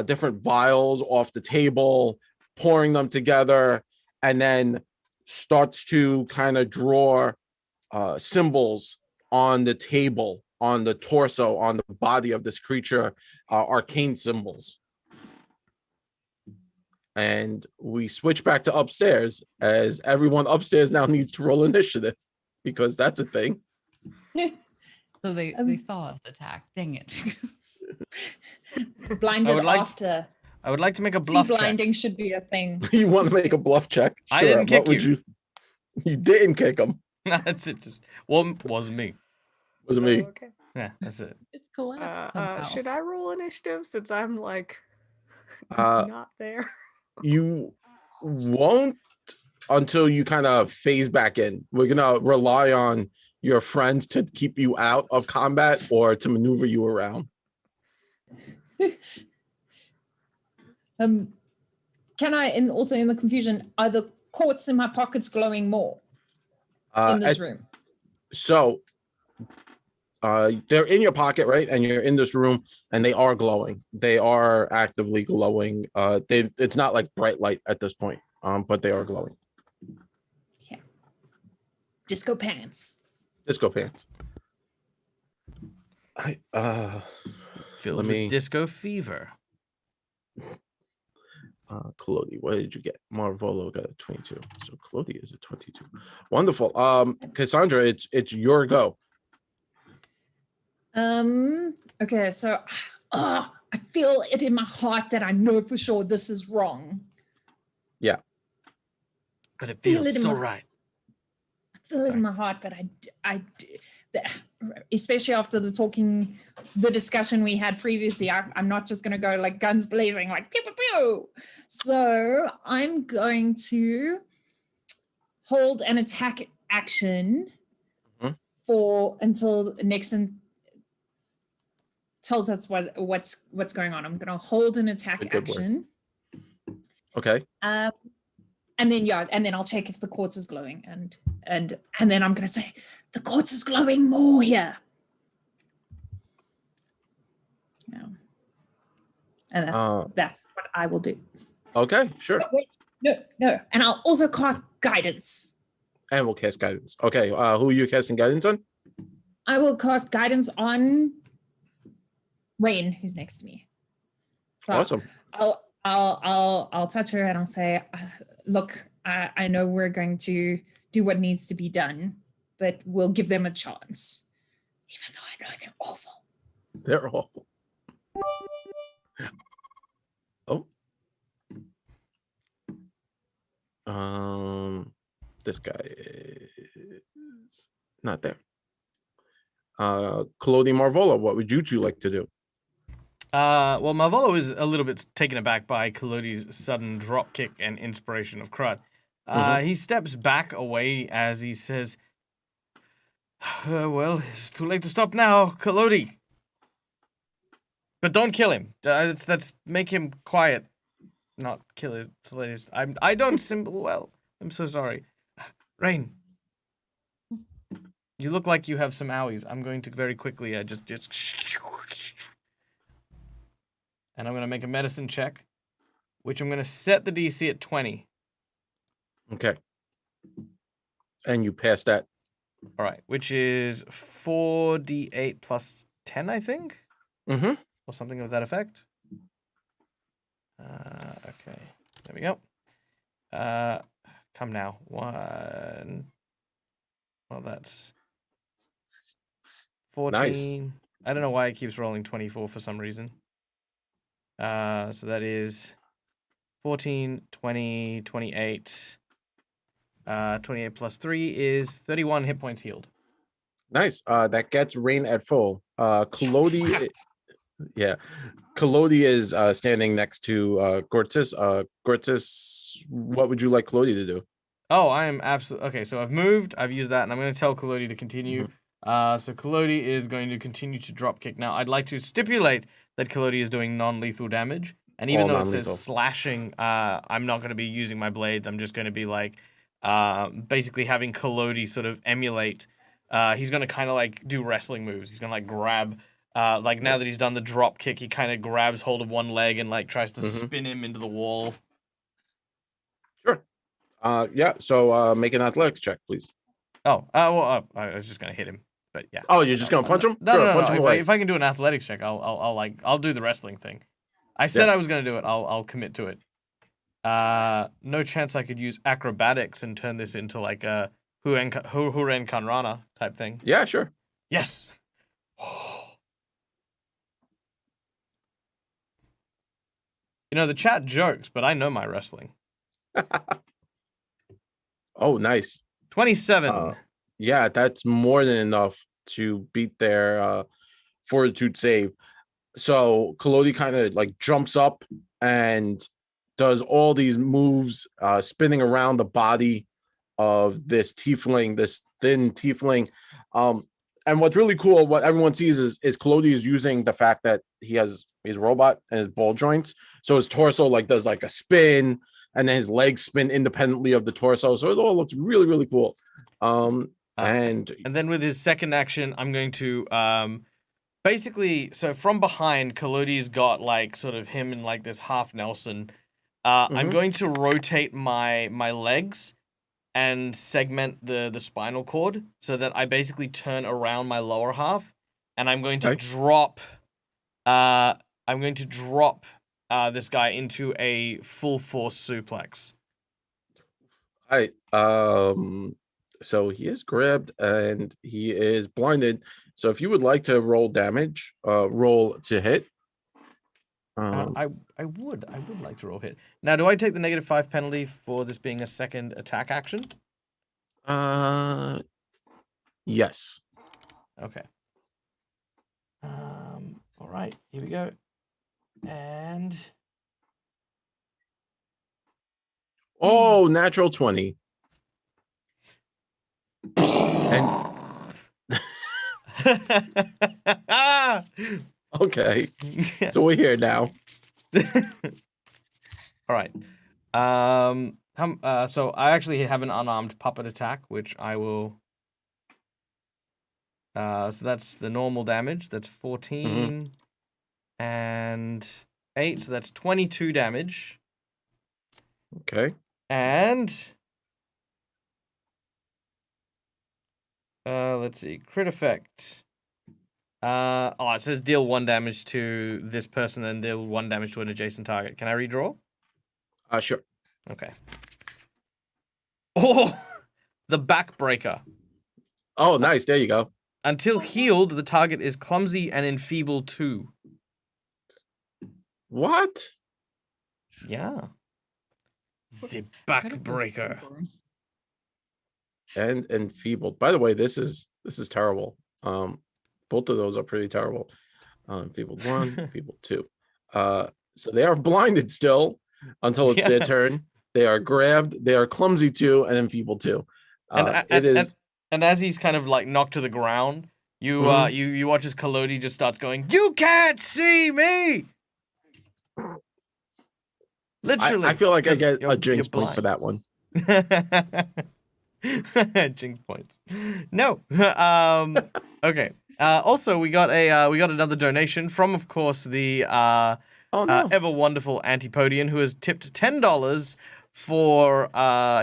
different vials off the table, pouring them together, and then starts to kind of draw symbols on the table, on the torso, on the body of this creature, arcane symbols. And we switch back to upstairs, as everyone upstairs now needs to roll initiative, because that's a thing. So they saw us attack. Dang it. Blinded after. I would like to make a bluff check. Blinding should be a thing. You want to make a bluff check? Sure. I didn't kick you. You didn't kick him. That's it. Just wasn't me. Wasn't me. Okay. Yeah, that's it. It's collapsed somehow. Should I roll initiative since I'm like not there? You won't until you kind of phase back in. We're gonna rely on your friends to keep you out of combat or to maneuver you around. Can I, also in the confusion, are the quartz in my pockets glowing more in this room? So they're in your pocket, right? And you're in this room, and they are glowing. They are actively glowing. It's not like bright light at this point, but they are glowing. Yeah. Disco pants. Disco pants. Filled with disco fever. Clody, what did you get? Marvolo got a 22. So Clody is a 22. Wonderful. Cassandra, it's your go. Okay, so I feel it in my heart that I know for sure this is wrong. Yeah. But it feels so right. I feel it in my heart, but I especially after the discussion we had previously, I'm not just going to go like guns blazing, like pew, pew, pew. So I'm going to hold an attack action until Nixon tells us what's going on. I'm going to hold an attack action. Okay. And And then I'll check if the quartz is glowing, and then I'm gonna say the quartz is glowing more here. Yeah. And that's what I will do. Okay, sure. Oh, wait, no. And I'll also cast guidance. And we'll cast guidance. Okay, who are you casting guidance on? I will cast guidance on Rain, who's next to me. So Awesome. I'll touch her and I'll say, look, I know we're going to do what needs to be done, but we'll give them a chance, even though I know they're awful. They're awful. Oh. This guy is not there. Claudie Marvola, what would you two like to do? Well, Marvolo is a little bit taken aback by Collodi's sudden drop kick and inspiration of Crud. He steps back away as he says, well, it's too late to stop now, Collodi. But don't kill him. That's make him quiet. Not kill it. I don't symbol well. I'm so sorry. Rain. You look like you have some owies. I'm going to very quickly just and I'm going to make a medicine check, which I'm going to set the DC at 20. Okay. And you pass that. All right, which is 4d8 plus 10, I think? Mm-hmm. Or something of that effect. Okay, there we go. Come now. 1. Well, that's 14. Nice. I don't know why it keeps rolling 24 for some reason. So that is 14, 20, 28. 28 plus 3 is 31 hit points healed. Nice. That gets Rain at full. Collodi, yeah. Collodi is standing next to Gortys. Gortys, what would you like Collodi to do? Oh, I am absolutely... Okay, so I've moved. I've used that, and I'm going to tell Collodi to continue. So Collodi is going to continue to drop kick. Now, I'd like to stipulate that Collodi is doing non-lethal damage. And even though it says slashing, I'm not going to be using my blades. I'm just going to be like... basically having Collodi sort of emulate. He's going to kind of like do wrestling moves. He's going to like grab... like now that he's done the drop kick, he kind of grabs hold of one leg and like tries to spin him into the wall. Sure. Yeah. So make an athletics check, please. Oh, well, I was just gonna hit him, but yeah. Oh, you're just gonna punch him? No, Sure, no, punch him away. if I can do an athletics check, I'll do the wrestling thing. I said I was gonna do it. I'll commit to it. No chance I could use acrobatics and turn this into like a Huren Kanrana type thing. Yeah, sure. Yes. You know, the chat jokes, but I know my wrestling. Oh, nice. 27. Yeah, that's more than enough to beat their fortitude save. So Collodi kind of like jumps up and does all these moves, spinning around the body of this tiefling, this thin tiefling. And what's really cool, what everyone sees is Collodi is using the fact that he's a robot and his ball joints. So his torso like does like a spin, and then his legs spin independently of the torso. So it all looks really, really cool. And then with his second action, I'm going to basically, so from behind, Collodi's got like sort of him in like this half Nelson. I'm going to rotate my legs and segment the spinal cord so that I basically turn around my lower half, and I'm going to drop this guy into a full force suplex. All right. So he is grabbed and he is blinded. So if you would like to roll damage, roll to hit. I would like to roll hit. Now, do I take the -5 penalty for this being a second attack action? Yes. Okay. All right, here we go. And oh, natural 20. And okay. So we're here now. All right. How So I actually have an unarmed puppet attack, which I will. So that's the normal damage. That's 14 and 8. So that's 22 damage. Okay. And let's see, crit effect. It says deal 1 damage to this person, and deal 1 damage to an adjacent target. Can I redraw? Sure. Okay. Oh, the backbreaker. Oh, nice. There you go. Until healed, the target is clumsy and enfeebled 2. What? Yeah. The I gotta go backbreaker. for him. And enfeebled. By the way, this is terrible. Both of those are pretty terrible. Enfeebled 1, enfeebled 2. So they are blinded still until it's their Yeah. turn. They are grabbed. They are clumsy 2 and enfeebled 2. And as he's kind of like knocked to the ground, you you watch as Kalodi just starts going, "You can't see me!" Literally. I feel like I 'cause get you're a jinx point for that one. Jinx points. No. Okay. Also, we got another donation from, of course, the Oh no. ever wonderful Antipodian, who has tipped $10 for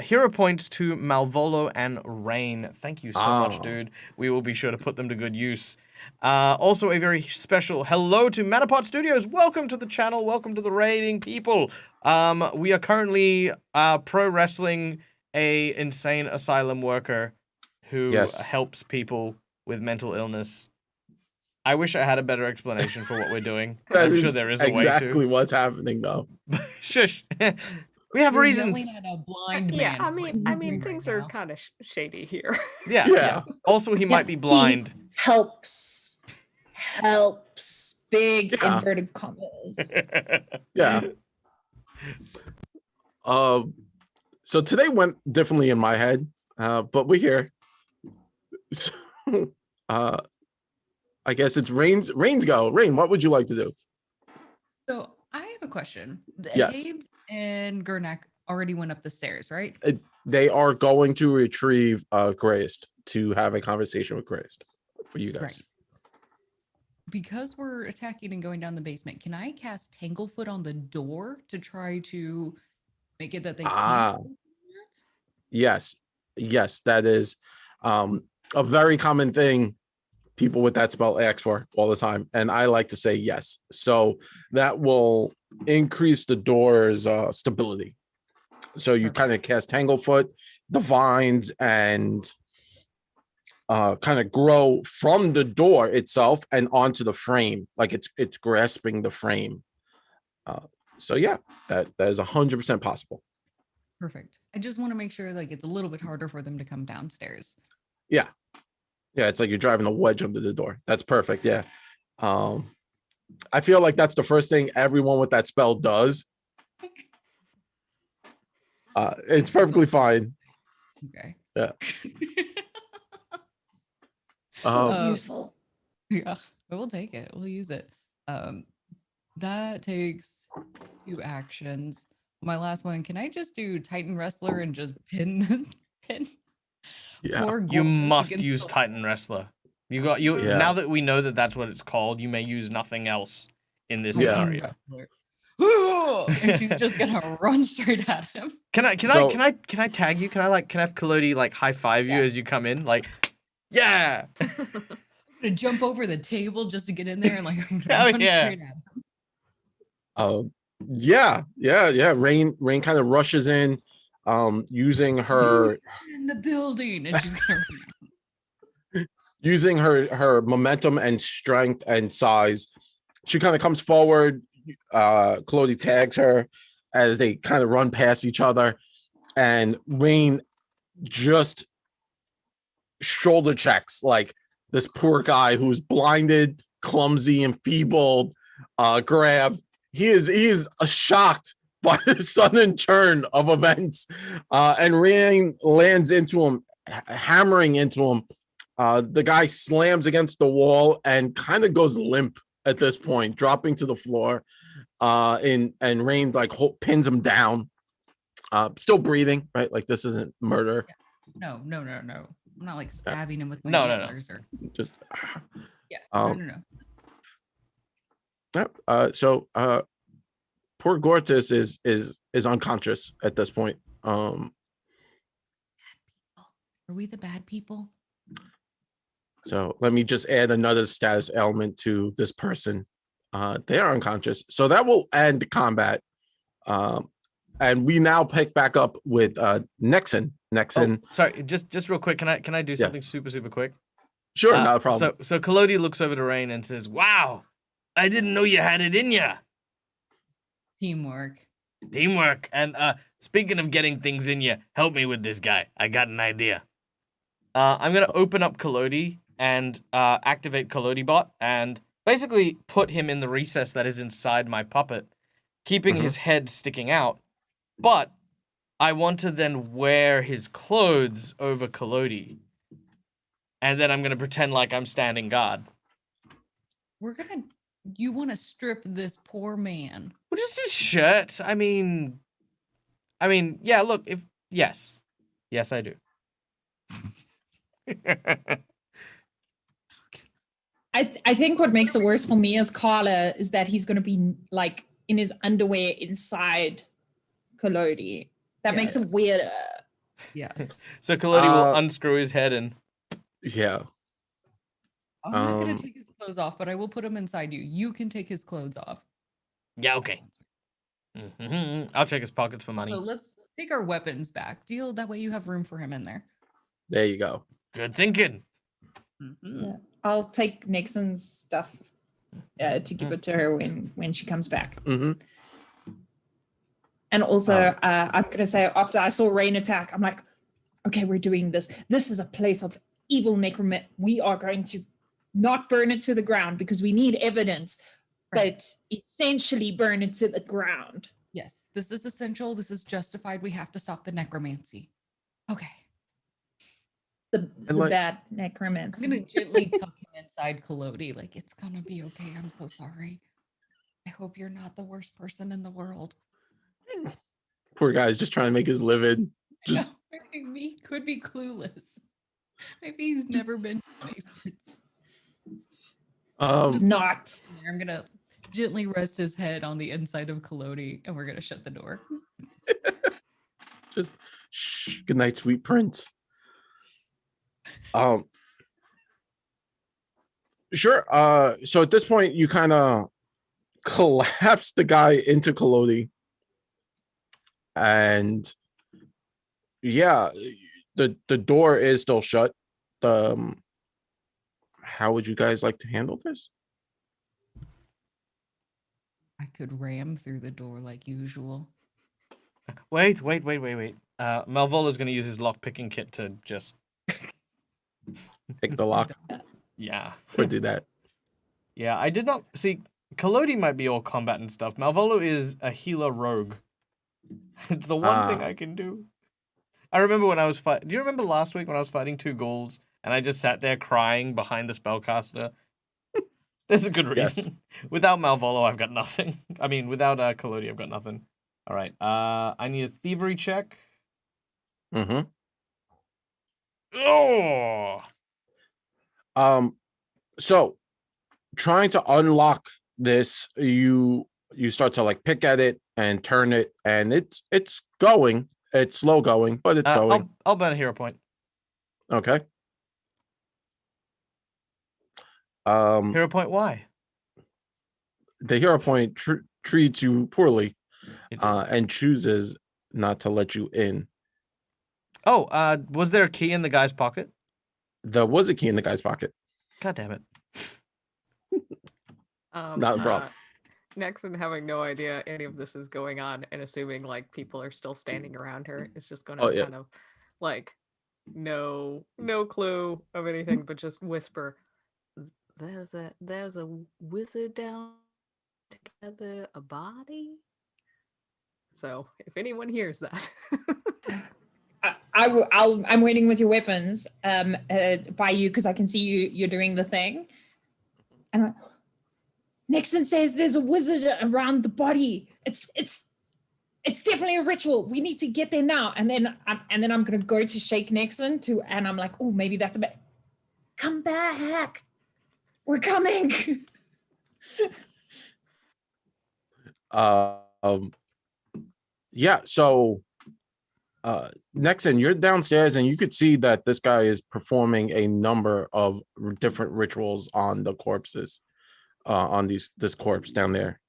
hero points to Malvolo and Rain. Thank you so much, Oh. dude. We will be sure to put them to good use. Also, a very special hello to Manapot Studios. Welcome to the channel. Welcome to the raiding people. We are currently pro wrestling a insane asylum worker who Yes. helps people with mental illness. I wish I had a better explanation for what we're doing. I'm sure there is a way to. Exactly what's happening though. Shush. We have We're reasons. yelling at a blind Yeah, man. I is what mean, you're doing things right are now. kind of shady here. Yeah, Yeah. yeah. Also, he might be he blind. Helps. Big Yeah. inverted commas. Yeah. So today went differently in my head, but we're here. So, I guess it's Rain's go. Rain, what would you like to do? So I have a question. The Yes. Habes and Gurnak already went up the stairs, right? They are going to retrieve Grayst to have a conversation with Grayst for you guys. Right. Because we're attacking and going down the basement, can I cast Tanglefoot on the door to try to make it that they Ah. can't open it? Yes, that is a very common thing people with that spell ask for all the time, and I like to say yes. So that will increase the door's stability. So you kind of cast Tanglefoot, the vines, and kind of grow from the door itself and onto the frame, like it's grasping the frame. So yeah, that is 100% possible. Perfect. I just want to make sure like it's a little bit harder for them to come downstairs. Yeah, it's like you're driving a wedge under the door. That's perfect. Yeah. I feel like that's the first thing everyone with that spell does. It's perfectly fine. Okay. Yeah. So useful. Yeah, but we'll take it. We'll use it. That takes 2 actions. My last one, can I just do Titan Wrestler and just pin Yeah. poor You Gorgus must against use the Titan Wrestler. You Yeah. Now that we know that that's what it's called, you may use nothing else in this Yeah. Titan scenario. Wrestler. And she's just gonna run straight at him. Can I tag you? Can I have Kalodi like high five you Yeah. as you come in? Like, yeah. I'm gonna jump over the table just to get in there and like I'm gonna Hell run yeah. straight at him. Yeah. Rain kind of rushes in, using her Who's in the building? And she's gonna using her momentum and strength and size. She kind of comes forward. Claudie tags her as they kind of run past each other, and Rain just shoulder checks like this poor guy who's blinded, clumsy, enfeebled, grabbed. He is shocked by the sudden turn of events, and Rain lands into him, hammering into him. The guy slams against the wall and kind of goes limp at this point, dropping to the floor. And Rain like pins him down. Still breathing, right? Like this isn't murder. No. I'm not like stabbing him with my No. antlers or Just yeah. Um, No. yep. So poor Gortis is unconscious at this point. Are we the bad people? So let me just add another status element to this person. They are unconscious, so that will end combat. And we now pick back up with Nexon. Nexon, Sorry, just real quick. Can I do Yes. something super quick? sure, not a problem. So Collodi looks over to Rain and says, "Wow, I didn't know you had it in ya." Teamwork. Teamwork. And speaking of getting things in ya, help me with this guy. I got an idea. I'm gonna open up Collodi and activate Collodi bot and basically put him in the recess that is inside my puppet, keeping his head sticking out. But I want to then wear his clothes over Collodi. And then I'm gonna pretend like I'm standing guard. You want to strip this poor man? Well, just his shirt. I mean, yeah. Look, yes, I do. I think what makes it worse for me as Carla is that he's going to be like in his underwear inside Collodi. That makes it Yes. weirder. Yes. So Collodi will Uh, unscrew his head and. Yeah. I'm not Um, gonna take his clothes off, but I will put him inside you. You can take his clothes off. Yeah, okay. I'll check his pockets for money. So let's take our weapons back. Deal that way you have room for him in there. There you go. Good thinking. Yeah. I'll take Nixon's stuff to give it to her when she comes back. Hmm. And also, I'm going to say, after I saw Rain attack, I'm like, okay, we're doing this. This is a place of evil necromancy. We are going to not burn it to the ground because we need evidence, Right. but essentially burn it to the ground. Yes, this is essential. This is justified. We have to stop the necromancy. Okay. The like- bad I'm necromancy. gonna gently tuck him inside Collodi. Like, it's gonna be okay. I'm so sorry. I hope you're not the worst person in the world. Poor guy's just trying to make his living. Just- No, maybe he could be clueless. Maybe he's never been to basements. It's not. I'm gonna gently rest his head on the inside of Collodi, and we're gonna shut the door. Just shh. Good night, sweet prince. Sure. So at this point, you kind of collapse the guy into Collodi, and yeah, the door is still shut. How would you guys like to handle this? I could ram through the door like usual. Wait. Malvola's gonna use his lock picking kit to just. Pick the lock Yeah. or do that. Yeah, I did not see. Collodi might be all combat and stuff. Malvolo is a healer rogue. It's the one thing I can do. I remember when I was fighting. Do you remember last week when I was fighting 2 ghouls and I just sat there crying behind the spellcaster? There's a good reason. Yes. Without Malvolo, I've got nothing. I mean, without Collodi, I've got nothing. All right. I need a thievery check. Mm-hmm. Oh. So trying to unlock this, you start to like pick at it and turn it, and it's going. It's slow going, but it's going. I'll burn a hero point. Okay. Hero point. Why? The hero point treats you poorly, It did. and chooses not to let you in. Oh, was there a key in the guy's pocket? There was a key in the guy's pocket. God damn it. Not a problem. Nexon, having no idea any of this is going on and assuming like people are still standing around her, is just gonna Oh, yeah. kind of like no clue of anything, but just whisper, there's a wizard down together, a body. So if anyone hears that. I'm waiting with your weapons by you because I can see you're doing the thing. And Nixon says there's a wizard around the body. It's it's definitely a ritual. We need to get there now. And then I'm gonna go to shake Nixon and I'm like, oh, maybe that's a bit. Come back. We're coming. Yeah, so Nexon, you're downstairs and you could see that this guy is performing a number of different rituals on the corpses, on this corpse down there.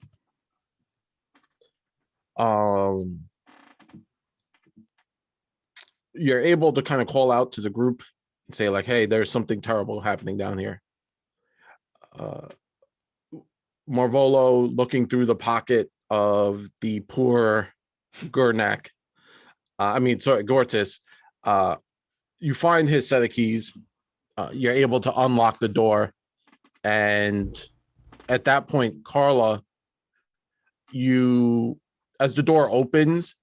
You're able to kind of call out to the group and say like, hey, there's something terrible happening down here. Marvolo, looking through the pocket of the poor Gornak, Gortys, you find his set of keys. You're able to unlock the door, and at that point, Carla, as the door opens,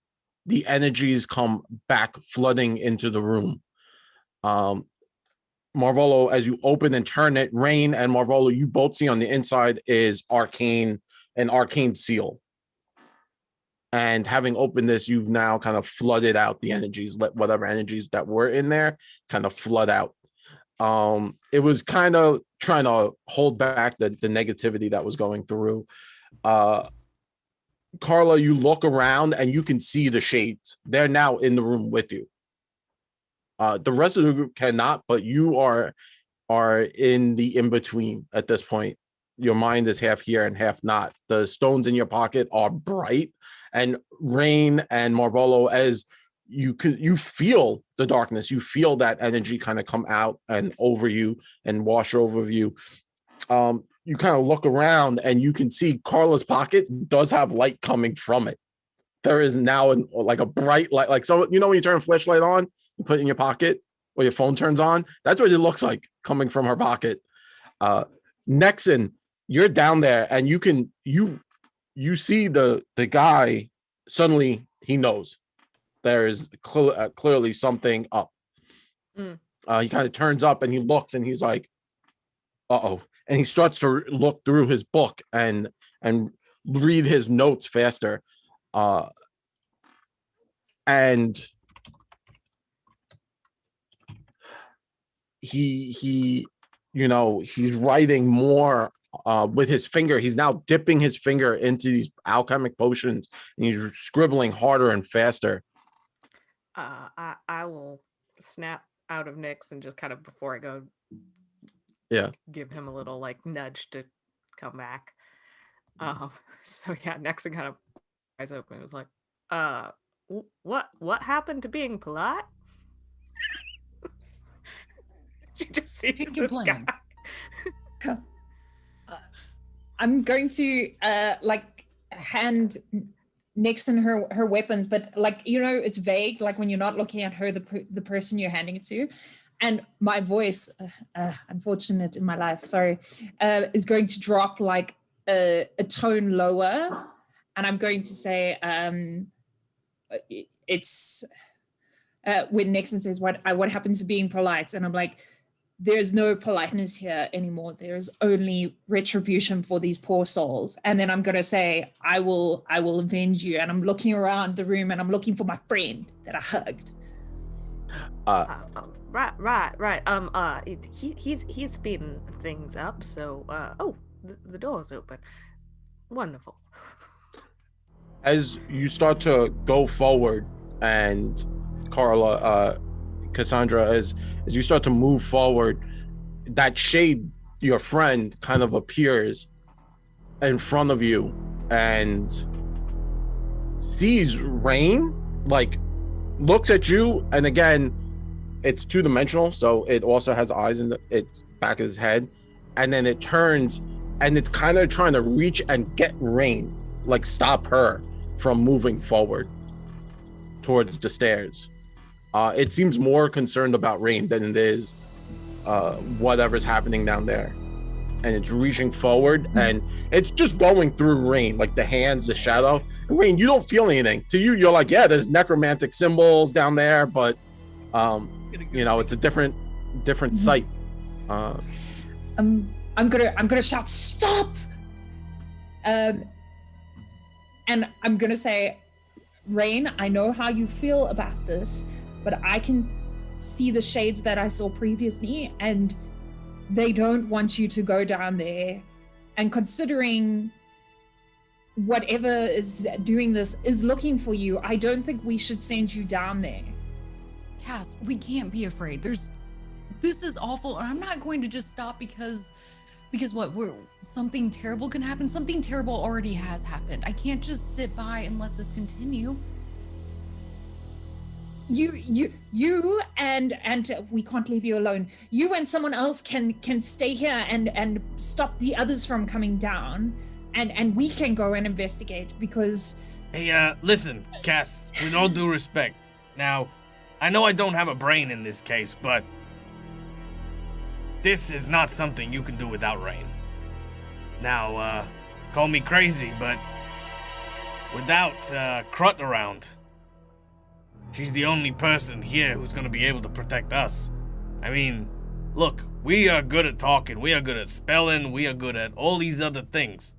the energies come back flooding into the room. Marvolo, as you open and turn it, Rain and Marvolo, you both see on the inside is an arcane seal. And having opened this, you've now kind of flooded out the energies, let whatever energies that were in there kind of flood out. It was kind of trying to hold back the negativity that was going through. Carla, you look around and you can see the shades. They're now in the room with you. The rest of the group cannot, but you are in the in-between at this point. Your mind is half here and half not. The stones in your pocket are bright, and Rain and Marvolo, as you feel the darkness, you feel that energy kind of come out and over you and wash over you. You kind of look around and you can see Carla's pocket does have light coming from it. There is now like a bright light, like so when you turn a flashlight on, you put it in your pocket or your phone turns on. That's what it looks like coming from her pocket. Nexon, you're down there and you see the guy. Suddenly he knows there is clearly something up. He kind of turns up and he looks and he's like, uh-oh. And he starts to look through his book and read his notes faster. And he's writing more with his finger. He's now dipping his finger into these alchemic potions and he's scribbling harder and faster. I will snap out of Nyx and just kind of, before I go, give him a little like nudge to come back. So yeah, Nyx kind of eyes open. It was like, what happened to being polite? She just sees this guy. I'm going to hand Nixon her weapons, but it's vague, like when you're not looking at her, the person you're handing it to. And my voice, unfortunate in my life, sorry, is going to drop like a tone lower. And I'm going to say, it's when Nixon says, what happened to being polite? And I'm like, there's no politeness here anymore. There's only retribution for these poor souls. And then I'm going to say, I will avenge you. And I'm looking around the room and I'm looking for my friend that I hugged. Right. He's speeding things up. So, the door's open. Wonderful. As you start to go forward, and Carla, Cassandra, as you start to move forward, that shade, your friend, kind of appears in front of you and sees Rain, like looks at you, and again, it's two-dimensional, so it also has eyes in its back of his head, and then it turns and it's kind of trying to reach and get Rain, like stop her from moving forward towards the stairs. It seems more concerned about Rain than it is whatever's happening down there. And it's reaching forward and it's just going through Rain, like the hands, the shadow. And Rain, you don't feel anything. To you, you're like, yeah, there's necromantic symbols down there, but it's a different sight. I'm gonna shout, stop! And I'm gonna say, Rain, I know how you feel about this, but I can see the shades that I saw previously, and they don't want you to go down there. And considering whatever is doing this is looking for you, I don't think we should send you down there. Cass, we can't be afraid. This is awful, and I'm not going to just stop because what? Something terrible can happen. Something terrible already has happened. I can't just sit by and let this continue. You and we can't leave you alone. You and someone else can stay here and stop the others from coming down, and we can go and investigate because. Hey, listen, Cass, with all due respect. Now, I know I don't have a brain in this case, but this is not something you can do without Rain. Now, call me crazy, but without Crut around, she's the only person here who's gonna be able to protect us. I mean, look, we are good at talking, we are good at spelling, we are good at all these other things.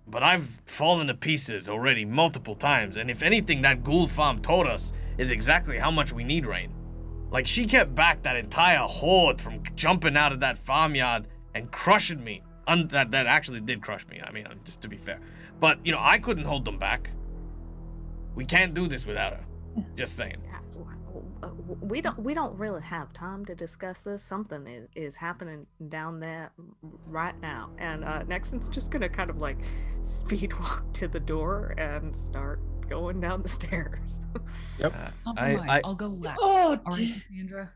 But I've fallen to pieces already multiple times, and if anything that ghoul farm taught us is exactly how much we need Rain. Like, she kept back that entire horde from jumping out of that farmyard and crushing me. That actually did crush me, I mean, to be fair. But, you know, I couldn't hold them back. We can't do this without her. Just saying. We don't really have time to discuss this. Something is happening down there right now, and Nexon's just gonna kind of like speed walk to the door and start going down the stairs. Yep. I'll go last. Oh, All right, Cassandra.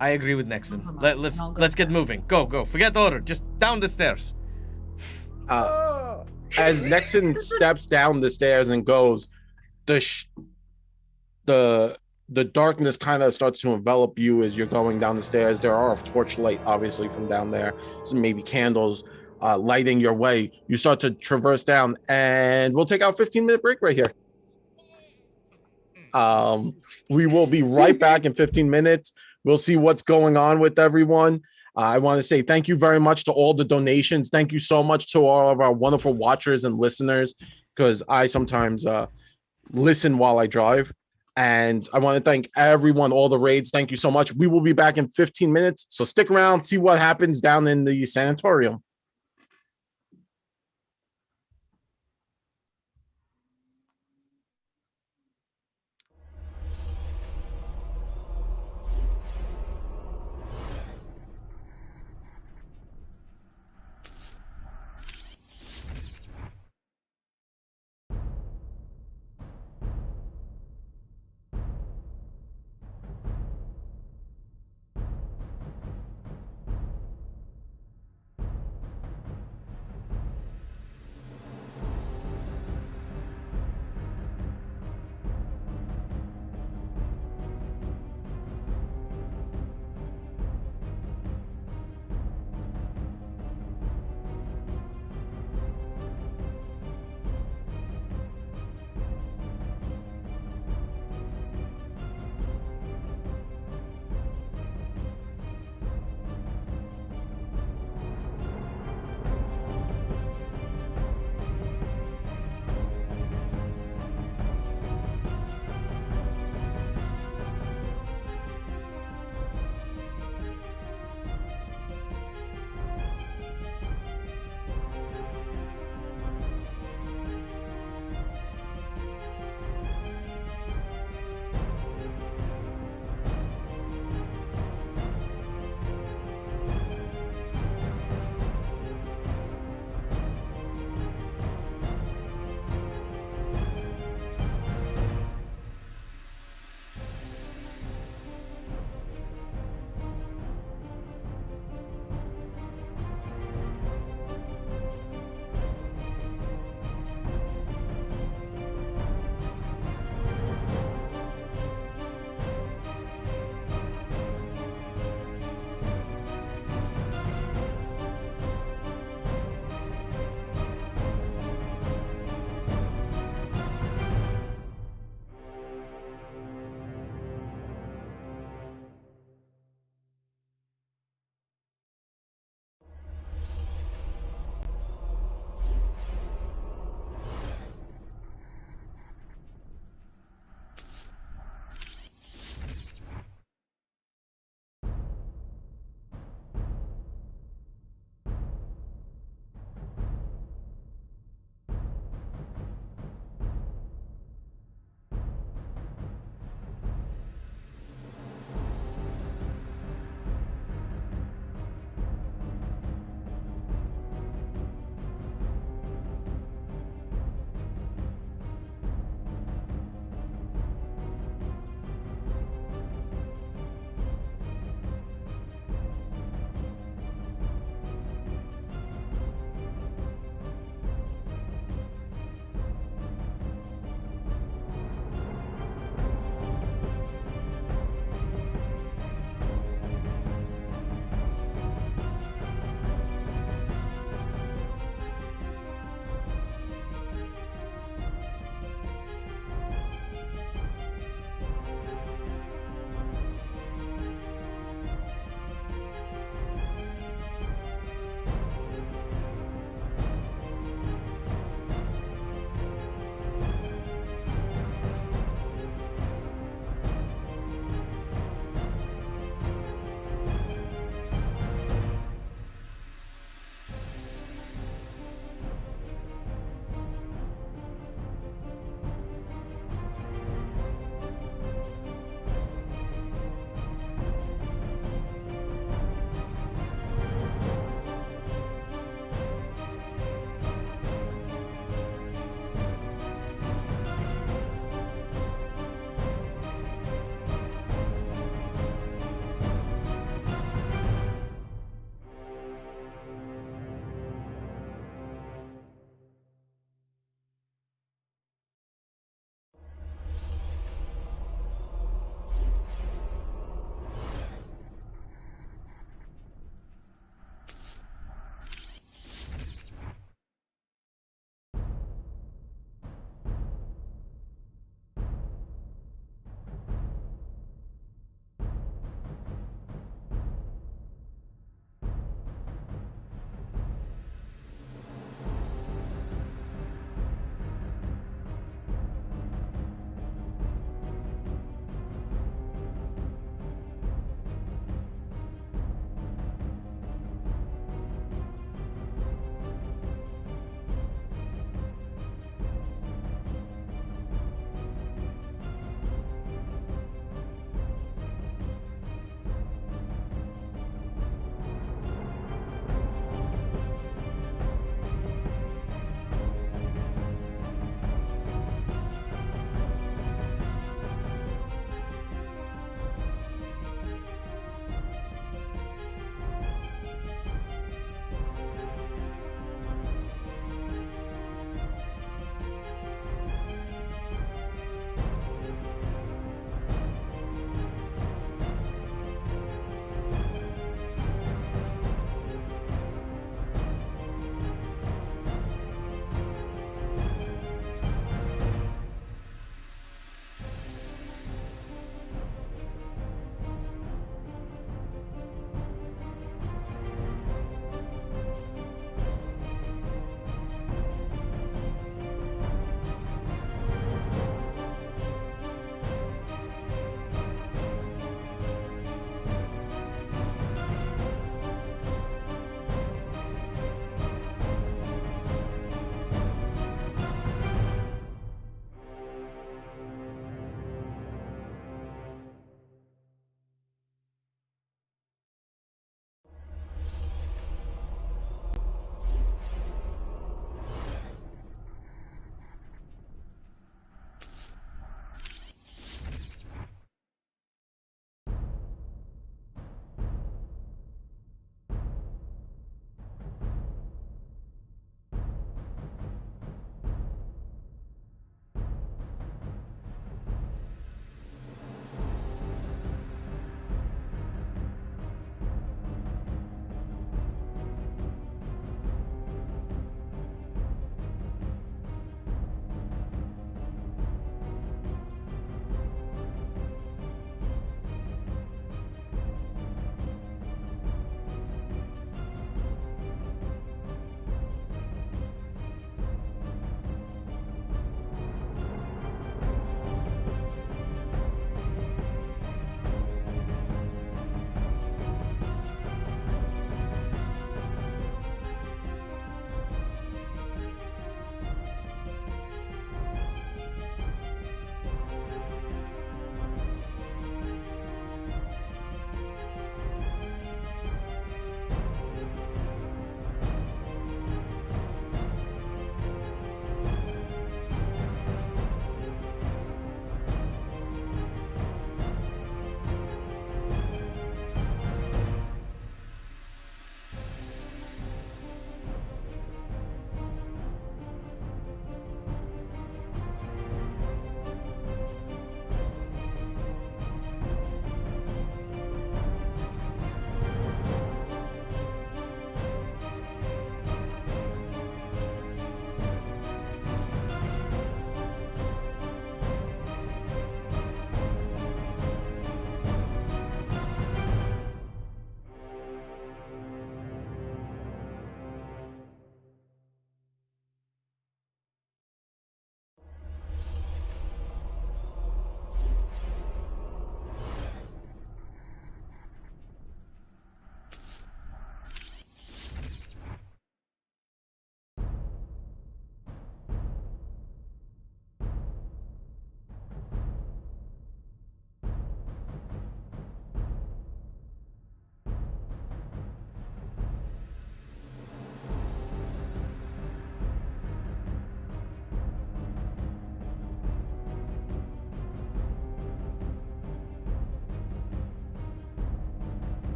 I agree with Nexon. Compromise, and I'll go Let's get first. moving. Go. Forget the order. Just down the stairs. As Nexon steps down the stairs and goes, the darkness kind of starts to envelop you as you're going down the stairs. There are a torchlight, obviously, from down there. Some maybe candles lighting your way. You start to traverse down, and we'll take our 15-minute break right here. We will be right back in 15 minutes. We'll see what's going on with everyone. I want to say thank you very much to all the donations. Thank you so much to all of our wonderful watchers and listeners, because I sometimes listen while I drive. And I want to thank everyone, all the raids. Thank you so much. We will be back in 15 minutes. So stick around, see what happens down in the sanatorium.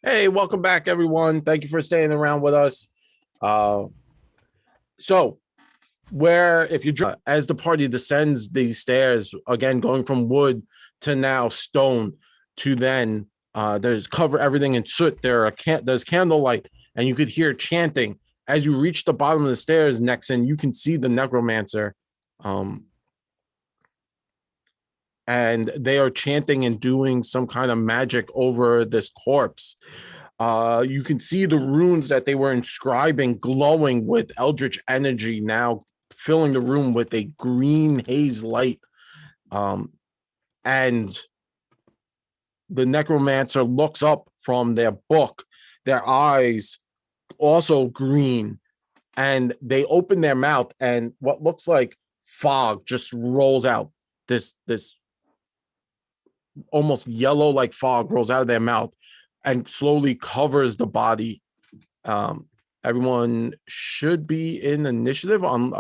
Hey, welcome back, everyone. Thank you for staying around with us. So, where if you as the party descends these stairs again, going from wood to now stone to then there's cover everything in soot. There's candlelight, and you could hear chanting as you reach the bottom of the stairs. Next, and you can see the necromancer. And they are chanting and doing some kind of magic over this corpse. You can see the runes that they were inscribing glowing with eldritch energy, now filling the room with a green haze light. And the necromancer looks up from their book, their eyes also green, and they open their mouth, and what looks like fog just rolls out. This almost yellow like fog rolls out of their mouth and slowly covers the body. Everyone should be in initiative on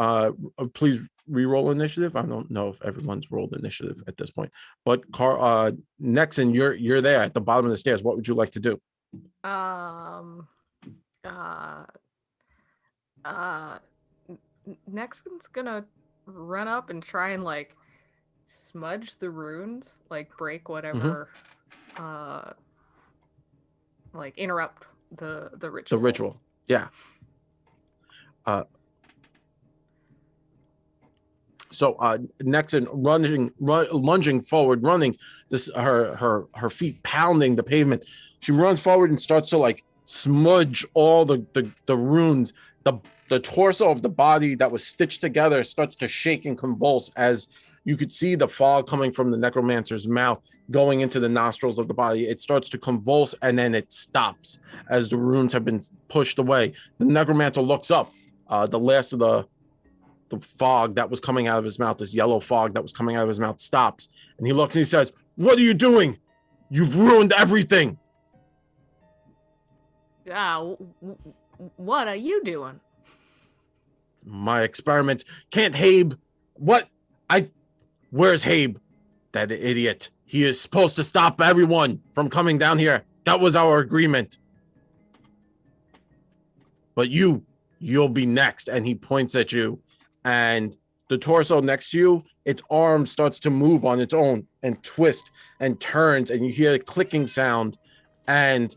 please re-roll initiative. I don't know if everyone's rolled initiative at this point, but Nexon, you're there at the bottom of the stairs. What would you like to do? Nexon's gonna run up and try and like smudge the runes, like break whatever like interrupt the ritual. The ritual. Yeah. So Nexon lunging forward, running this her feet pounding the pavement. She runs forward and starts to like smudge all the runes. The torso of the body that was stitched together starts to shake and convulse as you could see the fog coming from the necromancer's mouth going into the nostrils of the body. It starts to convulse and then it stops as the runes have been pushed away. The necromancer looks up. The last of the fog that was coming out of his mouth, this yellow fog that was coming out of his mouth, stops. And he looks and he says, "What are you doing? You've ruined everything." What are you doing? My experiment. Can't Habe? What? Where's Habe? That idiot. He is supposed to stop everyone from coming down here. That was our agreement. But you'll be next. And he points at you. And the torso next to you, its arm starts to move on its own and twist and turns. And you hear a clicking sound. And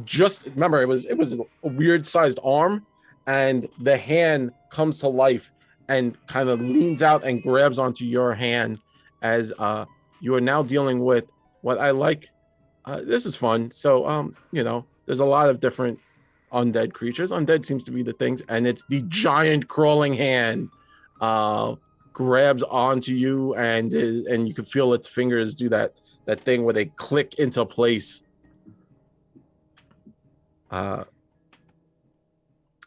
just remember, it was a weird sized arm. And the hand comes to life and kind of leans out and grabs onto your hand as you are now dealing with what I like. This is fun. So, there's a lot of different undead creatures. Undead seems to be the things. And it's the giant crawling hand grabs onto you and you can feel its fingers do that thing where they click into place.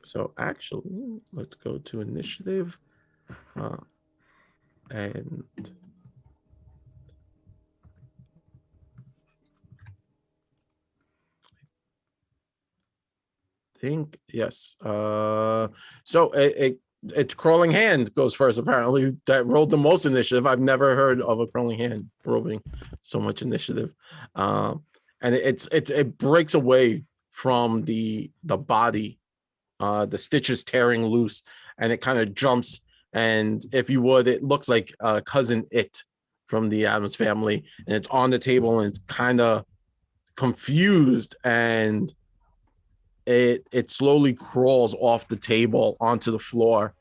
So actually, let's go to initiative. And I think yes. So its crawling hand goes first. Apparently, that rolled the most initiative. I've never heard of a crawling hand rolling so much initiative. And it breaks away from the body. The stitches tearing loose, and it kind of jumps. And if you would, it looks like cousin It from the Addams Family, and it's on the table, and it's kind of confused, and it slowly crawls off the table onto the floor,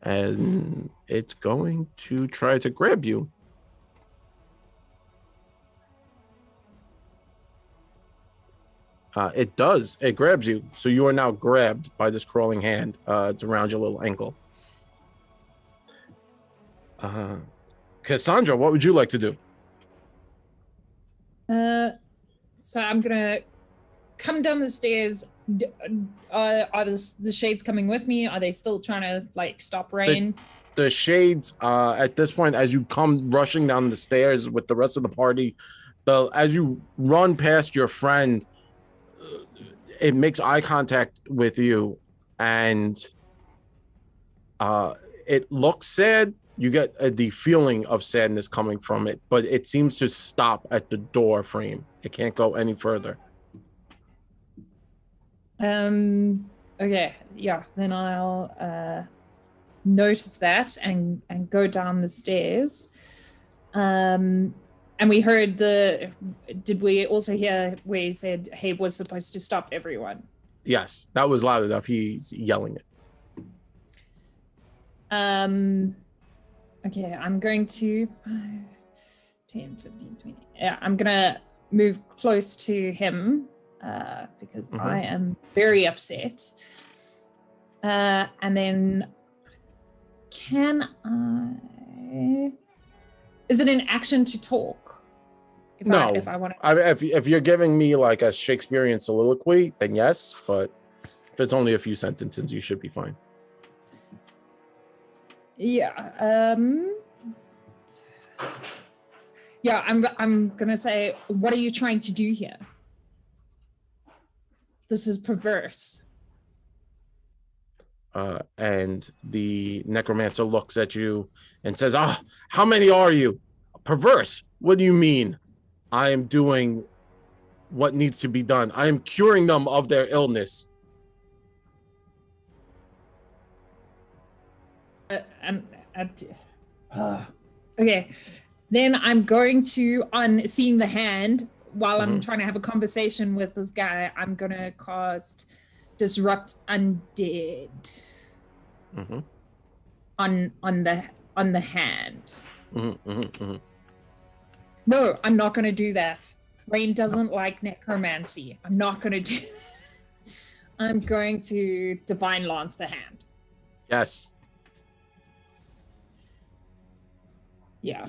and it's going to try to grab you. It does. It grabs you. So you are now grabbed by this crawling hand. It's around your little ankle. Cassandra, what would you like to do? So I'm going to come down the stairs. Are the shades coming with me? Are they still trying to stop rain? The shades, at this point, as you come rushing down the stairs with the rest of the party, as you run past your friend, it makes eye contact with you, and it looks sad. You get the feeling of sadness coming from it, but it seems to stop at the door frame. It can't go any further. Okay, yeah. Then I'll notice that and go down the stairs. And we heard did we also hear where he said he was supposed to stop everyone? Yes, that was loud enough. He's yelling it. Okay, I'm going to 10, 15, 20. Yeah, I'm gonna move close to him because I am very upset. And then can I? Is it an action to talk? No. If I want If you're giving me like a Shakespearean soliloquy, then yes. But if it's only a few sentences, you should be fine. Yeah. Yeah, I'm gonna say, what are you trying to do here? This is perverse. And the necromancer looks at you and says, how many are you? Perverse? What do you mean? I am doing what needs to be done. I am curing them of their illness. Okay. Then I'm going to, on seeing the hand, while I'm trying to have a conversation with this guy, I'm going to cast Disrupt Undead on the hand. No, I'm not going to do that. Rain doesn't like necromancy. I'm not going to do that. I'm going to Divine Lance the hand. Yes. Yeah.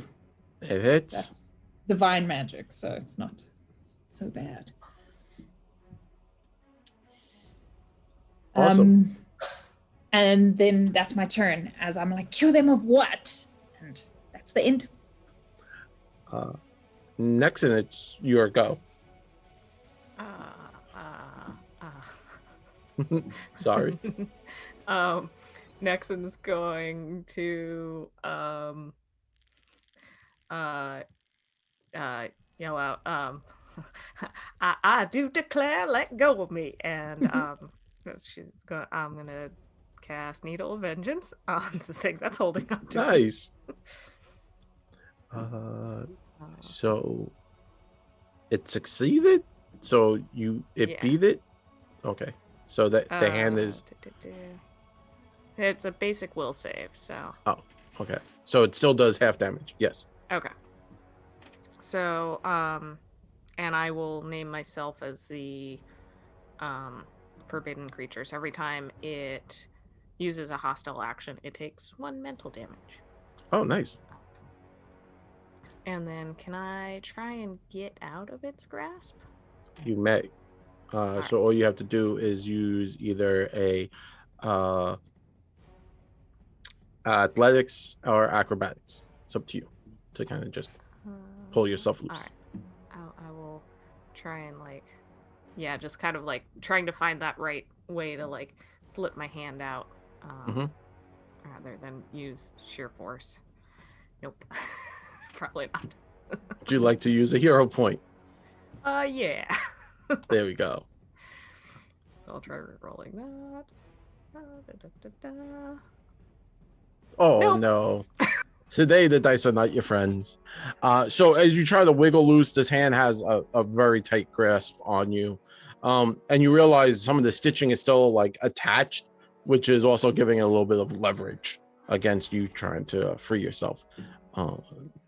It hits. That's divine magic, so it's not so bad. Awesome. And then that's my turn, as I'm like, cure them of what? And that's the end. Next, and it's your go. Sorry. Nexon's going to yell out, I do declare, let go of me. And I'm gonna cast Needle of Vengeance on the thing that's holding on to Nice. So it succeeded. So it beat it. Okay. So that the hand is. It's a basic will save. So. Oh. Okay. So it still does half damage. Yes. Okay. So and I will name myself as the forbidden creature. So every time it uses a hostile action, it takes 1 mental damage. Oh, nice. And then can I try and get out of its grasp? You may. So all you have to do is use either a athletics or acrobatics. It's up to you to kind of just pull yourself loose. All right. I will try and just kind of trying to find that right way to slip my hand out rather than use sheer force. Nope. Probably not. Would you like to use a hero point? Yeah. There we go. So I'll try re-rolling that. Oh, nope. No. Today the dice are not your friends. So as you try to wiggle loose, this hand has a very tight grasp on you. And you realize some of the stitching is still attached, which is also giving it a little bit of leverage against you trying to free yourself.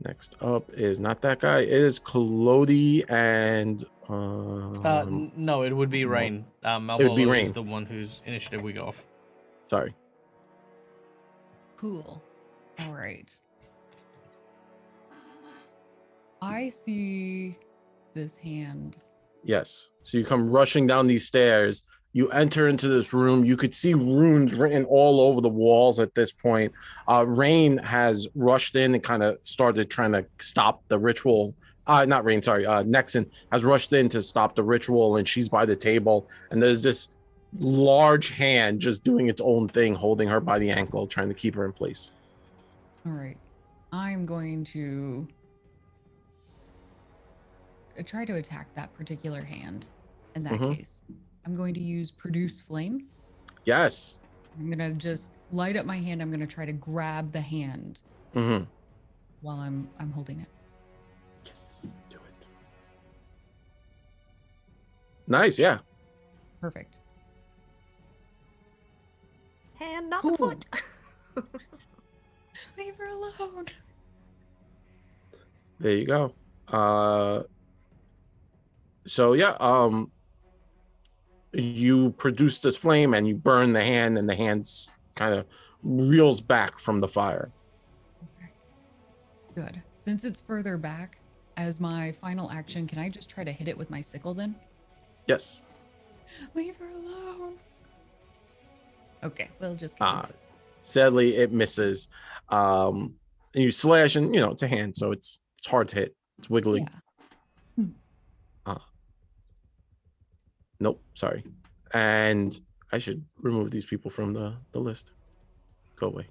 Next up is not that guy. It is Colody and no, it would be Rain. It would be Malvolo Rain. is the one whose initiative we go off. Sorry. Cool. All right. I see this hand. Yes. So you come rushing down these stairs. You enter into this room. You could see runes written all over the walls at this point. Rain has rushed in and kind of started trying to stop the ritual. Not Rain, sorry. Nexon has rushed in to stop the ritual, and she's by the table. And there's this large hand just doing its own thing, holding her by the ankle, trying to keep her in place. All right. I'm going to try to attack that particular hand in that case. I'm going to use produce flame. Yes. I'm gonna just light up my hand. I'm gonna try to grab the hand Mm-hmm. while I'm holding it. Yes. Do it. Nice. Yeah. Perfect. Hand, not Cool. the foot. Leave her alone. There you go. So yeah, you produce this flame and you burn the hand, and the hand's kind of reels back from the fire. Okay. Good. Since it's further back, as my final action, can I just try to hit it with my sickle then? Yes. Leave her alone. Okay, we'll just kidding. Sadly, it misses. And you slash, and it's a hand, so it's hard to hit. It's wiggly. Yeah. Nope, sorry. And I should remove these people from the list. Go away.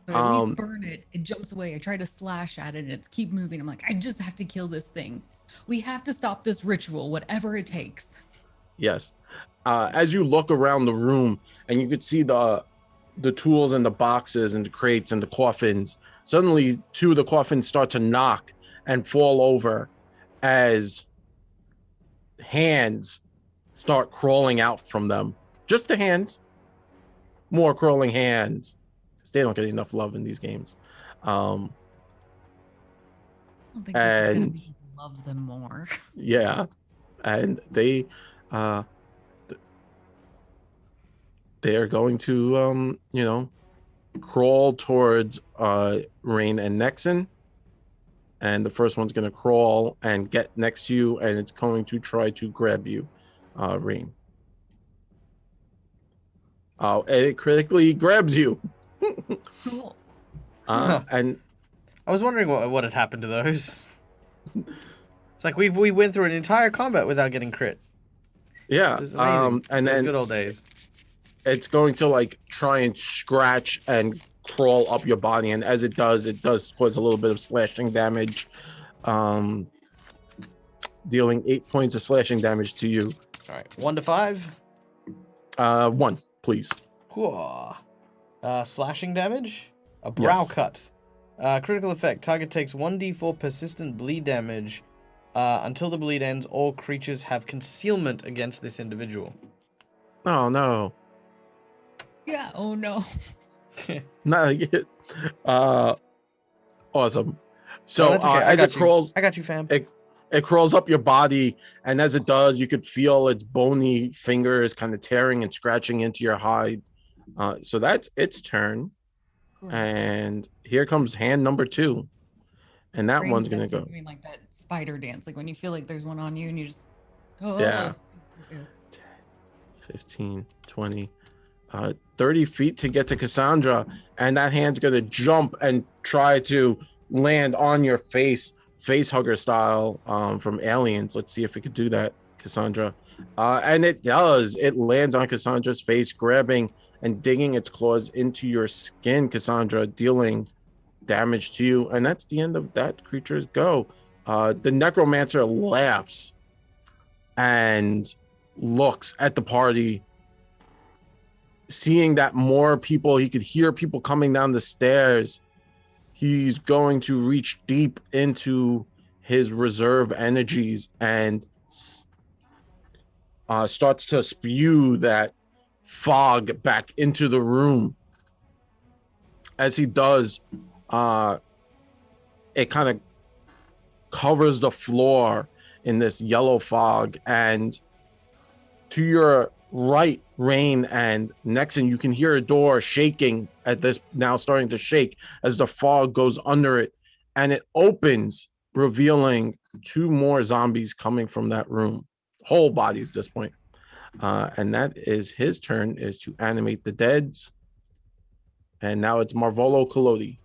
So at least burn it. It jumps away. I try to slash at it and it's keep moving. I'm like, I just have to kill this thing. We have to stop this ritual, whatever it takes. Yes. As you look around the room and you could see the tools and the boxes and the crates and the coffins, suddenly 2 of the coffins start to knock and fall over as hands start crawling out from them. Just the hands. More crawling hands. They don't get enough love in these games. I don't think this is gonna And- make me love them more. Yeah. And they are going to crawl towards Rain and Nexon. And the first one's going to crawl and get next to you, and it's going to try to grab you, Rain. Oh, it critically grabs you. Cool. And I was wondering what had happened to those. It's like we went through an entire combat without getting crit. yeah, It was amazing. and Those then good old days. it's going to like try and scratch and crawl up your body, and as it does cause a little bit of slashing damage, dealing 8 points of slashing damage to you. All right, 1 to 5. 1, please. Whoa. Slashing damage. A brow Yes. cut. Critical effect. Target takes 1d4 persistent bleed damage. Until the bleed ends, all creatures have concealment against this individual. Oh no. Yeah. Oh no. Not yet. Awesome. So No, that's okay. as it crawls, I got you, fam. it crawls up your body, and as it does, you could feel its bony fingers kind of tearing and scratching into your hide. So that's its turn, and here comes hand number 2, and that Brain's one's gonna go. doing like that spider dance, like when you feel like there's one on you and you just Yeah. 15, 20, 30 feet to get to Cassandra, and that hand's gonna jump and try to land on your face hugger style, from Aliens. Let's see if it could do that, Cassandra. And it does. It lands on Cassandra's face, grabbing and digging its claws into your skin, Cassandra, dealing damage to you. And that's the end of that creature's go. The necromancer laughs and looks at the party, seeing that more people, he could hear people coming down the stairs. He's going to reach deep into his reserve energies and starts to spew that fog back into the room. As he does, it kind of covers the floor in this yellow fog, and to your right, Rain and Nexon, you can hear a door shaking at this, now starting to shake as the fog goes under it, and it opens, revealing 2 more zombies coming from that room, whole bodies at this point. And that is his turn, is to animate the deads. And now it's Marvolo Collodi.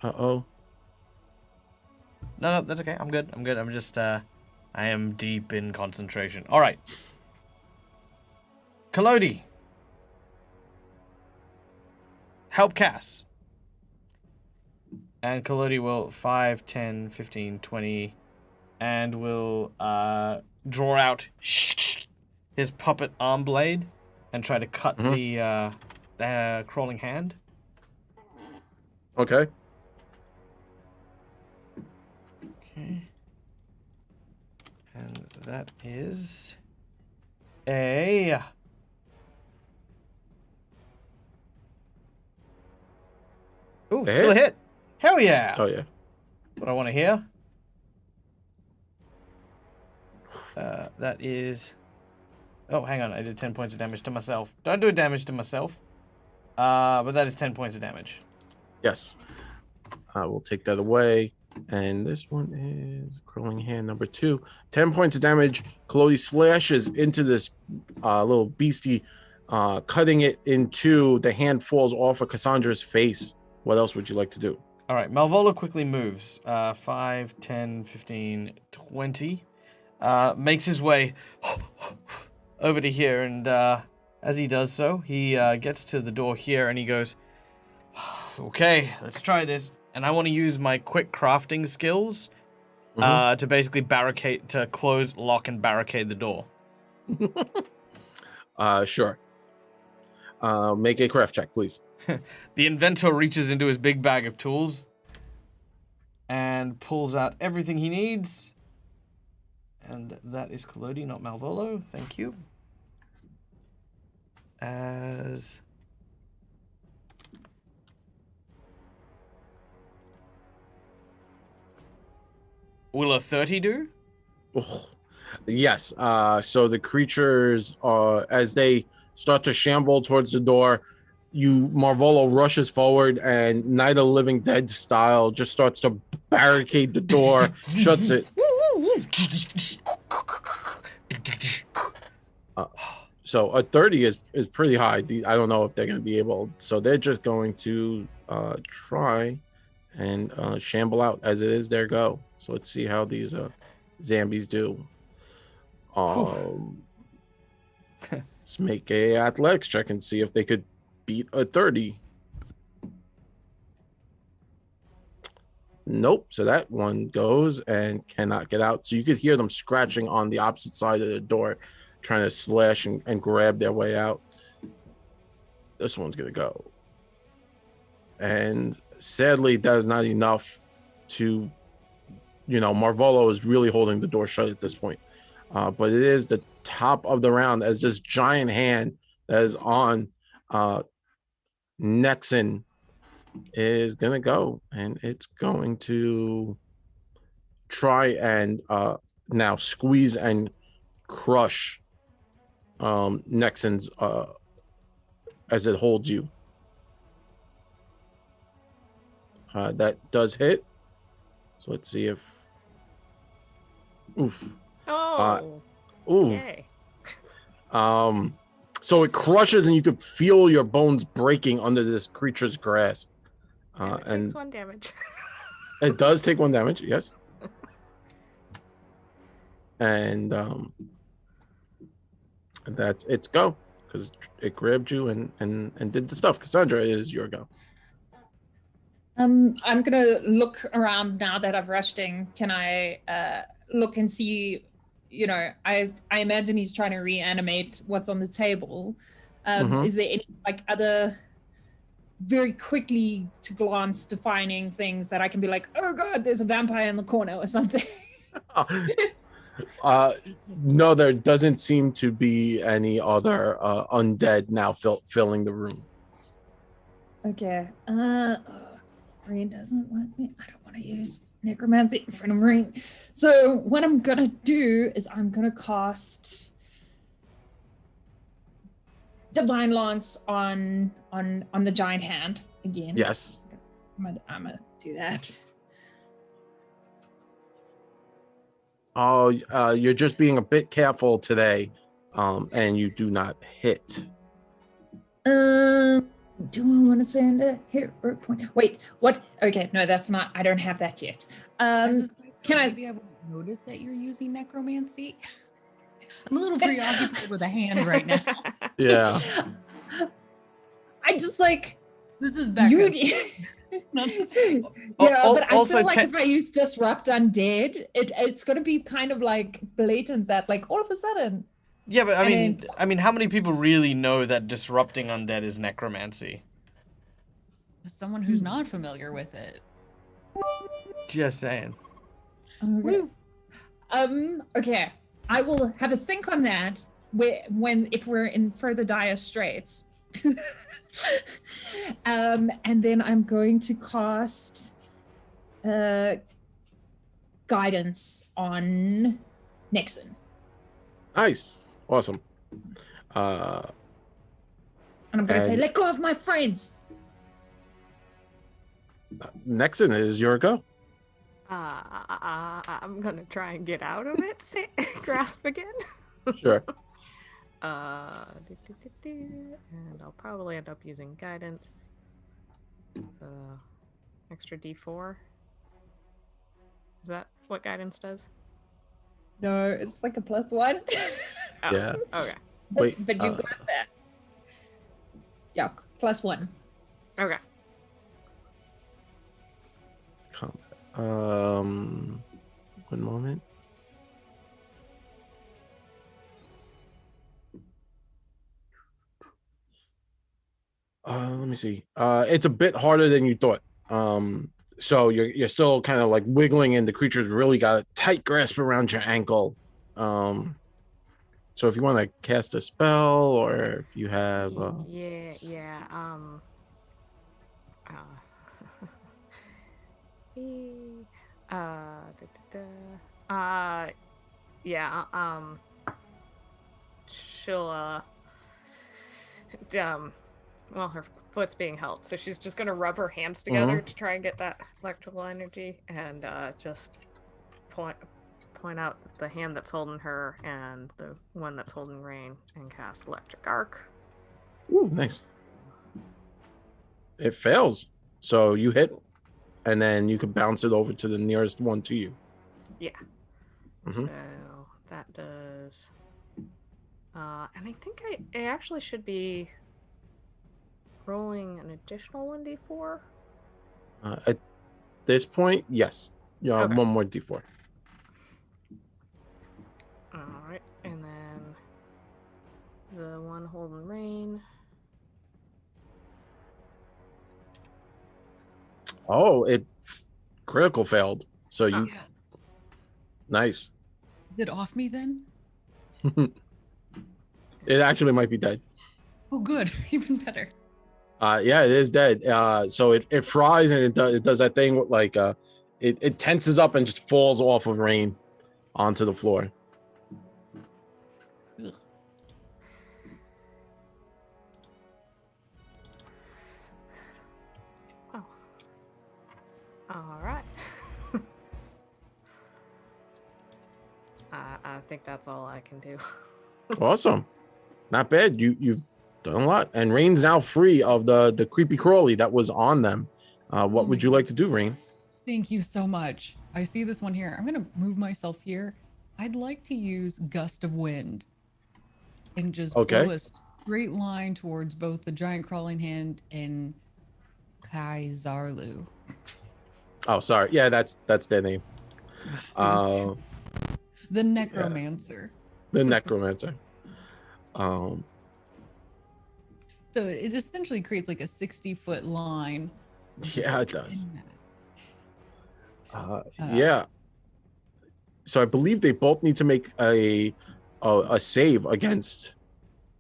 Uh-oh. No, that's okay. I'm good. I'm just, I am deep in concentration. All right. Collodi. Help Cass. And Kalodi will 5, 10, 15, 20, and will draw out his puppet arm blade and try to cut the crawling hand. Okay. Okay. And that is a... Ooh, A still a hit? hit. Hell yeah. Oh yeah. What I want to hear. That is... Oh, hang on. I did 10 points of damage to myself. Don't do damage to myself. But that is 10 points of damage. Yes. I will take that away. And this one is crawling hand number 2. 10 points of damage. Kalodi slashes into this little beastie, cutting it in two. The hand falls off of Cassandra's face. What else would you like to do? All right. Malvolo quickly moves. 5, 10, 15, 20. Makes his way over to here. And as he does so, he gets to the door here and he goes, okay, let's try this. And I want to use my quick crafting skills to basically close, lock, and barricade the door. Sure. Make a craft check, please. The inventor reaches into his big bag of tools and pulls out everything he needs. And that is Kalodi, not Malvolo. Thank you. As... Will a 30 do? Oh, yes. So the creatures, as they start to shamble towards the door, Marvolo rushes forward and Night of the Living Dead style just starts to barricade the door, shuts it. So a 30 is pretty high. I don't know if they're going to be able. So they're just going to try and shamble out as it is their go. So let's see how these zombies do. Let's make a athletics check and see if they could beat a 30. Nope. So that one goes and cannot get out. So you could hear them scratching on the opposite side of the door, trying to slash and grab their way out. This one's going to go. And sadly, that is not enough to, Marvolo is really holding the door shut at this point. But it is the top of the round as this giant hand that is on Nexon is going to go. And it's going to try and now squeeze and crush Nexon's as it holds you. That does hit. So let's see if... Oof. Oh. Ooh. Yay. So it crushes and you can feel your bones breaking under this creature's grasp. And it takes 1 damage. It does take 1 damage, yes. And that's its go, because it grabbed you and did the stuff. Cassandra, it is your go. I'm gonna look around now that I've rushed in. Can I look and see? I imagine he's trying to reanimate what's on the table. Is there any other very quickly to glance defining things that I can be like, oh god, there's a vampire in the corner or something? No, there doesn't seem to be any other undead now filling the room. Okay. Marine doesn't want me. I don't want to use necromancy in front of Marine. So what I'm gonna do is I'm gonna cast Divine Lance on the giant hand again. Yes. I'm gonna do that. Oh, you're just being a bit careful today, and you do not hit. Do I want to spend a hero point? Wait, what? Okay, no, that's not. I don't have that yet. Can I be able to notice that you're using necromancy? I'm a little preoccupied with a hand right now. Yeah. I just like this is Becca. Not this- Yeah, Al- but I also feel like te- if I use disrupt undead, it's gonna be kind of like blatant that like all of a sudden. Yeah, but And I mean, how many people really know that disrupting undead is necromancy? Someone who's not familiar with it. Just saying. Okay. Okay. I will have a think on that if we're in further dire straits. And then I'm going to cast guidance on Nixon. Nice. Awesome. And I'm gonna say, And- let go of my friends. Nexon, it is your go. I'm gonna try and get out of it. Grasp again. Sure. And I'll probably end up using guidance. So, extra D4. Is that what guidance does? No, it's like a +1. Oh, Yeah. Okay. Wait. But you got that. Yeah, +1. Okay. One moment. Let me see. It's a bit harder than you thought. So you're still kind of like wiggling, and the creature's really got a tight grasp around your ankle. So if you want to cast a spell, or if you have, Yeah. E- yeah. She'll well, her foot's being held, so she's just gonna rub her hands together to try and get that electrical energy, and just point out the hand that's holding her and the one that's holding Rain, and cast electric arc. ooh, nice. It fails, so you hit, and then you can bounce it over to the nearest one to you. Yeah. Mhm. So that does. And I think I actually should be rolling an additional 1d4. At this point, yes. Yeah, Okay. one more d4. Alright, and then the one holding Rain. Oh, it critical failed. So you Yeah. nice. Is it off me then? It actually might be dead. Oh, good. Even better. Yeah, it is dead. So it fries, and it does that thing with, like it tenses up and just falls off of Rain onto the floor. Ugh. Oh. Alright. I think that's all I can do. Awesome. Not bad. You've done a lot. And Rain's now free of the creepy crawly that was on them. What would you like to do, Rain? Thank you so much. I see this one here. I'm going to move myself here. I'd like to use Gust of Wind and just Okay. blow a straight line towards both the giant crawling hand and Kaizarlu. Oh, sorry. Yeah, that's their name. The Necromancer. The Necromancer. So it essentially creates like a 60-foot line. which is Yeah, like it does. menace. Yeah. So I believe they both need to make a save against.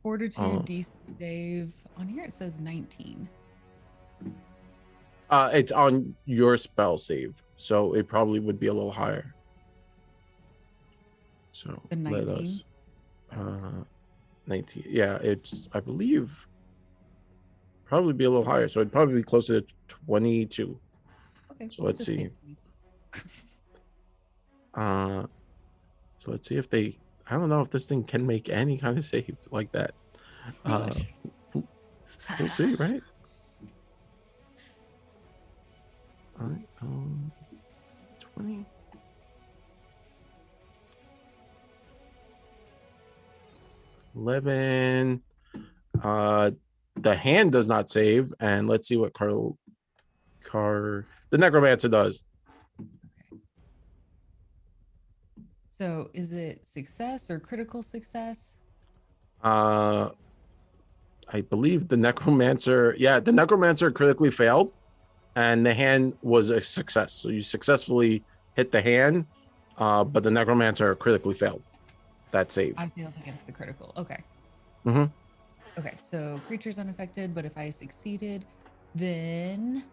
Fortitude DC save. On here it says 19. It's on your spell save, so it probably would be a little higher. So The let 19? us. 19. Yeah, it's, I believe, probably be a little higher. So it'd probably be closer to 22. Okay. So let's just see. take 20. So let's see if they. I don't know if this thing can make any kind of save like that. Good. We'll see, right? All right. 20. $11. The hand does not save, and let's see what The necromancer does. So is it success or critical success? I believe the necromancer. Yeah, the necromancer critically failed, and the hand was a success. So you successfully hit the hand, but the necromancer critically failed that save. I failed against the critical. Okay. Mm-hmm. Okay, so creature's unaffected, but if I succeeded, then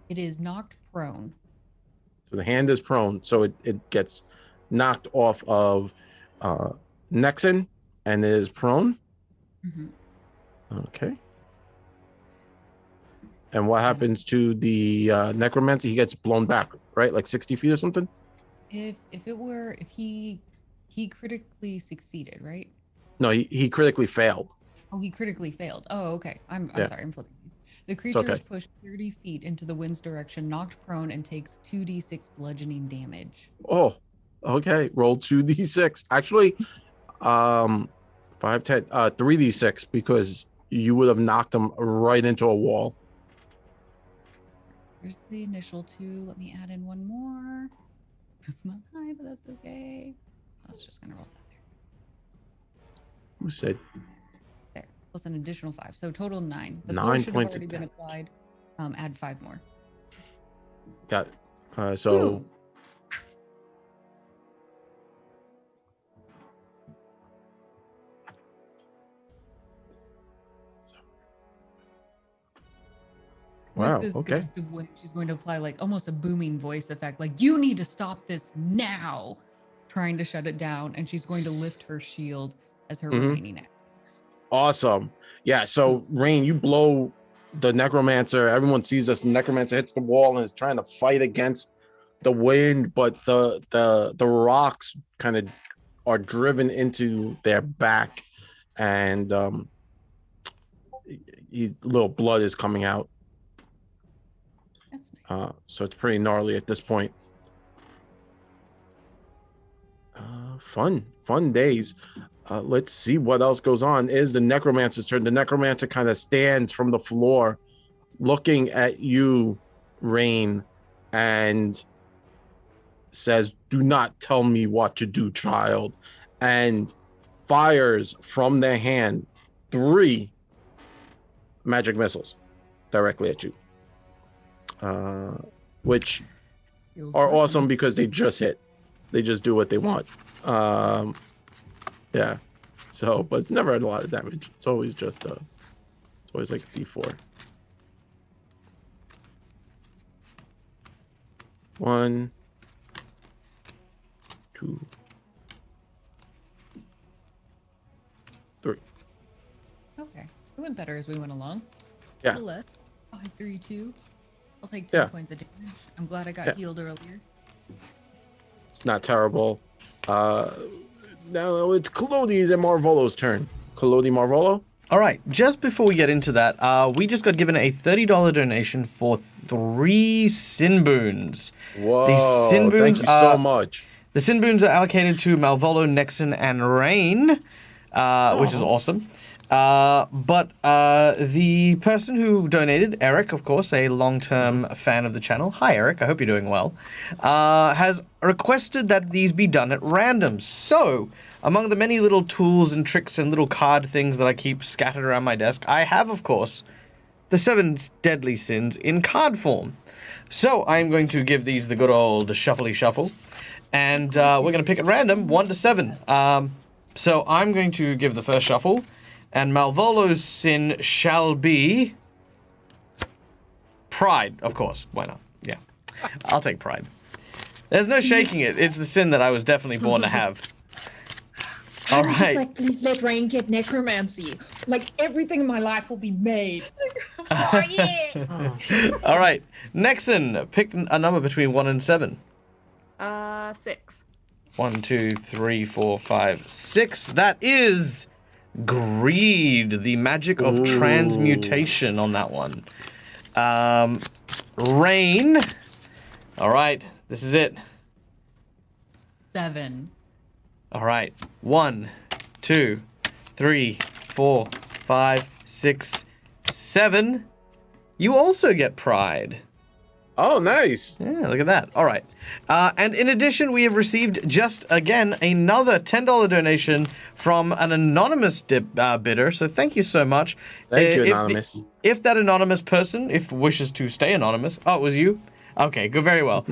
it is knocked prone. So the hand is prone, so it gets knocked off of Nexon and is prone. Mm-hmm. Okay. And what happens to the necromancer? He gets blown back, right? Like 60 feet or something? If he critically succeeded, right? No, he critically failed. Oh, he critically failed. Oh, okay. I'm Yeah. sorry, I'm flipping. The creature is okay. pushed 30 feet into the wind's direction, knocked prone, and takes 2d6 bludgeoning damage. Oh, okay. Roll 2d6. Actually, 5, 10, 3d6 because you would have knocked him right into a wall. Here's the initial 2. Let me add in one more. It's not high, but that's okay. I was just gonna roll that there. Who said There, plus an additional 5. So total 9. The 9 4 should have points of already been damage? applied. Add 5 more. Got it. So Ooh. wow. With this Okay. gust of wind, she's going to apply like almost a booming voice effect, like you need to stop this now, trying to shut it down, and she's going to lift her shield as her Mhm. remaining act. Awesome. Yeah. So Rain, you blow the necromancer. Everyone sees this. The necromancer hits the wall and is trying to fight against the wind, but the rocks kind of are driven into their back, and little blood is coming out. That's nice. So it's pretty gnarly at this point. Fun days. Let's see what else goes on. Is the necromancer's turn. The necromancer kind of stands from the floor looking at you, Rain, and says, "Do not tell me what to do, child," and fires from their hand 3 magic missiles directly at you, which are awesome because they just hit. They just do what they want. Yeah. So, but it's never a lot of damage. It's always just it's always like a D4. 1, 2, 3. Okay. It went better as we went along. Yeah. A little less. 5, 3, 2. I'll take 10 Yeah. points of damage. I'm glad I got Yeah. healed earlier. It's not terrible. Now it's Colodi's and Marvolo's turn. Colodi, Marvolo. All right, just before we get into that, we just got given a $30 donation for 3 sin boons. Whoa! sin boons Thank you so are- much. The sin boons are allocated to Malvolo, Nexon, and Rain, which is awesome. But the person who donated, Eric, of course, a long-term fan of the channel. Hi, Eric. I hope you're doing well. Has requested that these be done at random. So, among the many little tools and tricks and little card things that I keep scattered around my desk, I have, of course, the 7 deadly sins in card form. So, I'm going to give these the good old shuffly shuffle. And we're going to pick at random, 1 to 7. So, I'm going to give the first shuffle. And Malvolo's sin shall be pride, of course. Why not? Yeah. I'll take pride. There's no shaking it. It's the sin that I was definitely born to have. All I'm just right. like, please let Rain get necromancy. Like everything in my life will be made. Oh, yeah. All right. Nexon, pick a number between 1 and 7. 6. 1, 2, 3, 4, 5, 6. That is greed, the magic of transmutation on that one. Rain. All right. This is it. 7. All right. 1, 2, 3, 4, 5, 6, 7. You also get pride. Oh, nice. Yeah, look at that. All right. And in addition, we have received just again another $10 donation from an anonymous bidder. So thank you so much. Thank you, If Anonymous. if that anonymous person, if wishes to stay anonymous, oh, it was you. Okay, good, very well.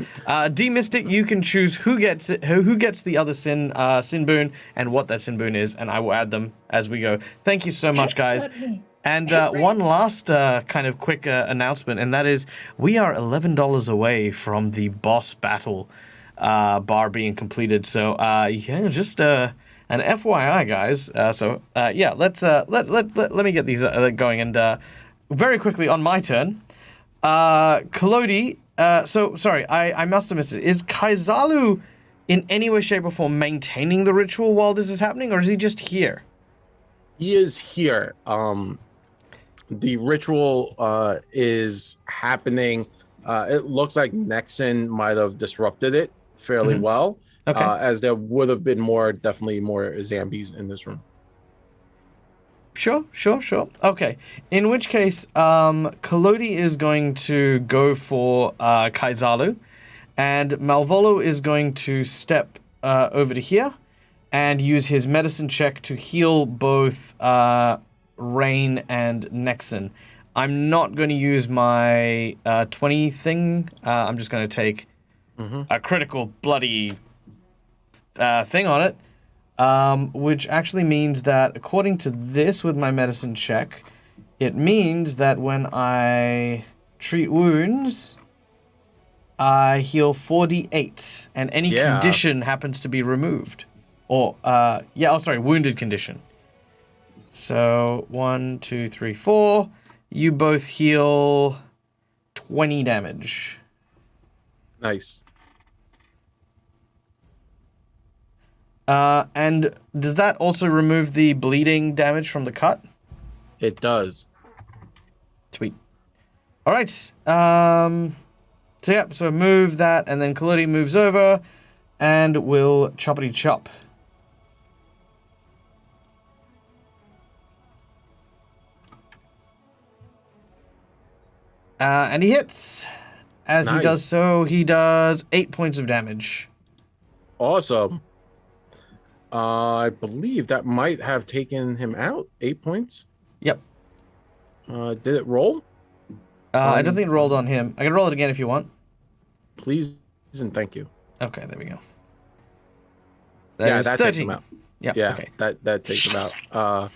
D Mystic, you can choose who gets it, who gets the other sin boon and what that sin boon is, and I will add them as we go. Thank you so much, guys. And one last kind of quick announcement, and that is we are $11 away from the boss battle bar being completed. So yeah, just an FYI, guys. Yeah, let me get these going. And very quickly on my turn, Kalodi. So sorry, I must have missed it. Is Kaizalu in any way, shape, or form maintaining the ritual while this is happening, or is he just here? He is here. The ritual is happening. It looks like Nexon might have disrupted it fairly well. Okay. As there would have been definitely more zombies in this room. Sure. Okay. In which case, Kalodi is going to go for Kaizalu, and Malvolo is going to step over to here and use his medicine check to heal both Rain and Nexon. I'm not going to use my 20 thing. I'm just going to take a critical bloody thing on it. Which actually means that, according to this with my medicine check, it means that when I treat wounds, I heal 4d8, and any condition happens to be removed. Or, wounded condition. So, 1, 2, 3, 4. You both heal 20 damage. Nice. And does that also remove the bleeding damage from the cut? It does. Sweet. All right. So move that, and then Kalodi moves over, and we'll choppity chop. And he hits. As he does so, he does 8 points of damage. Awesome. I believe that might have taken him out. 8 points. Yep. Did it roll? I don't think it rolled on him. I can roll it again if you want. Please and thank you. Okay, there we go. That 13. takes him out. Yep, Yeah, okay. that takes him out.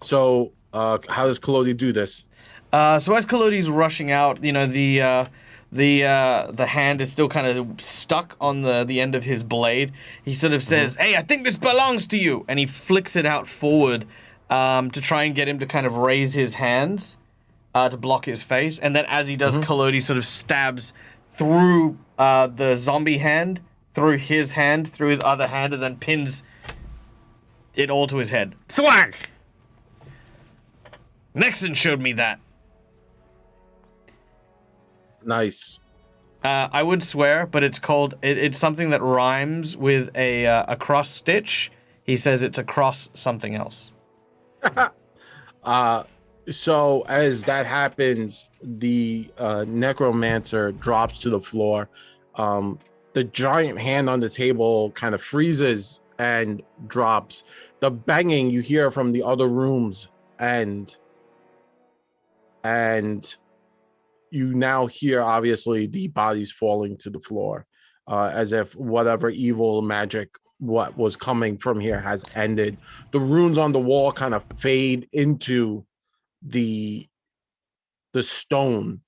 So how does Kalodi do this? So as Kalodi's rushing out, the hand is still kind of stuck on the end of his blade. He sort of says, "Hey, I think this belongs to you," and he flicks it out forward to try and get him to kind of raise his hands to block his face. And then as he does, Kalodi sort of stabs through the zombie hand, through his other hand, and then pins it all to his head. Thwack! Nexon showed me that. Nice. I would swear, but it's called. It's something that rhymes with a cross stitch. He says it's a cross something else. So as that happens, the necromancer drops to the floor. The giant hand on the table kind of freezes and drops. The banging you hear from the other rooms and you now hear, obviously, the bodies falling to the floor, as if whatever evil magic what was coming from here has ended. The runes on the wall kind of fade into the stone.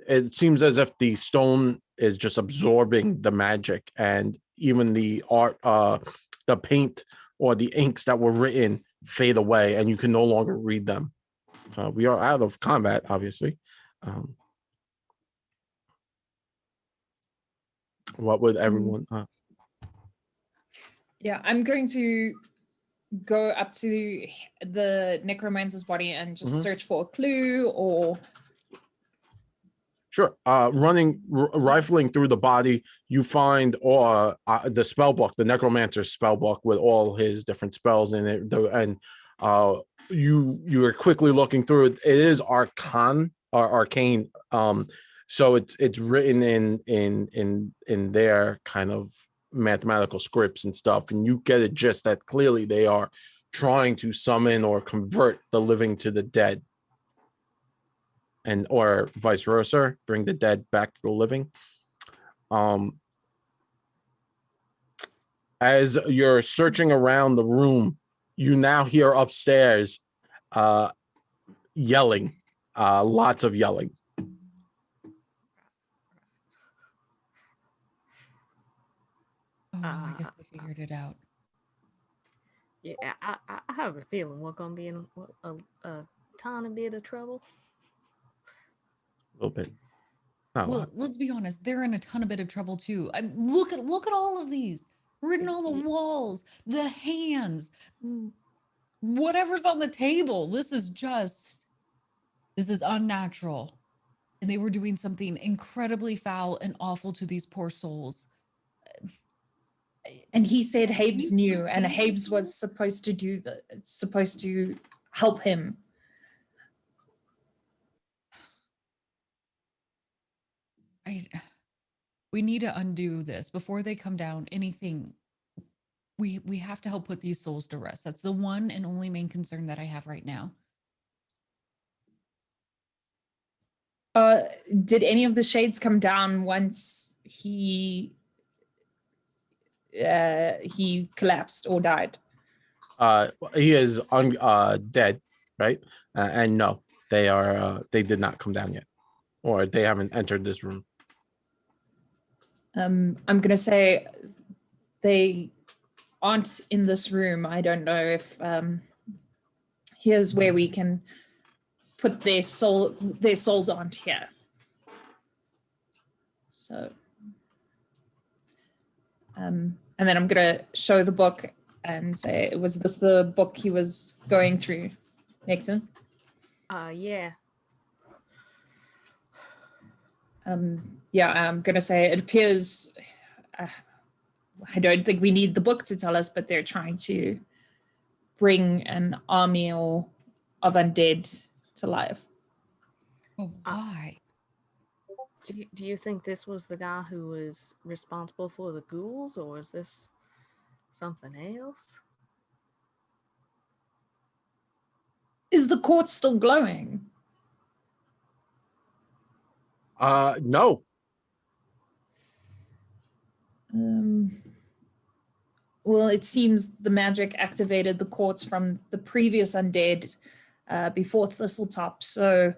It seems as if the stone is just absorbing the magic, and even the art, the paint or the inks that were written fade away, and you can no longer read them. We are out of combat, obviously. What would everyone? Yeah, I'm going to go up to the necromancer's body and just search for a clue or. Sure. Rifling through the body, you find the spell book, the necromancer's spell book with all his different spells in it, and you are quickly looking through it. It is arcane. So it's written in their kind of mathematical scripts and stuff, and you get it just that clearly they are trying to summon or convert the living to the dead, and or vice versa, bring the dead back to the living. As you're searching around the room, you now hear upstairs yelling, lots of yelling. Oh, no, I guess they figured it out. Yeah, I have a feeling we're gonna be in a tiny bit of trouble. A little bit. Not a Well, lot. let's be honest, they're in a ton of bit of trouble too. Look at all of these written on the walls, the hands, whatever's on the table. This is unnatural. And they were doing something incredibly foul and awful to these poor souls. And he said Habes These knew, were and savior Habes was souls? supposed to help him. We need to undo this before they come down. Anything. We have to help put these souls to rest. That's the one and only main concern that I have right now. Did any of the shades come down once he collapsed or died? He is dead, right? And no, they did not come down yet, or they haven't entered this room. I'm gonna say they aren't in this room. I don't know if here's where we can put their souls aren't here. So and then I'm gonna show the book and say, was this the book he was going through, Nixon? Yeah. Yeah, I'm gonna say it appears I don't think we need the book to tell us, but they're trying to bring an army of undead to life. Oh, why? Do you think this was the guy who was responsible for the ghouls, or is this something else? Is the court still glowing? No. Well, it seems the magic activated the courts from the previous undead before Thistletop, so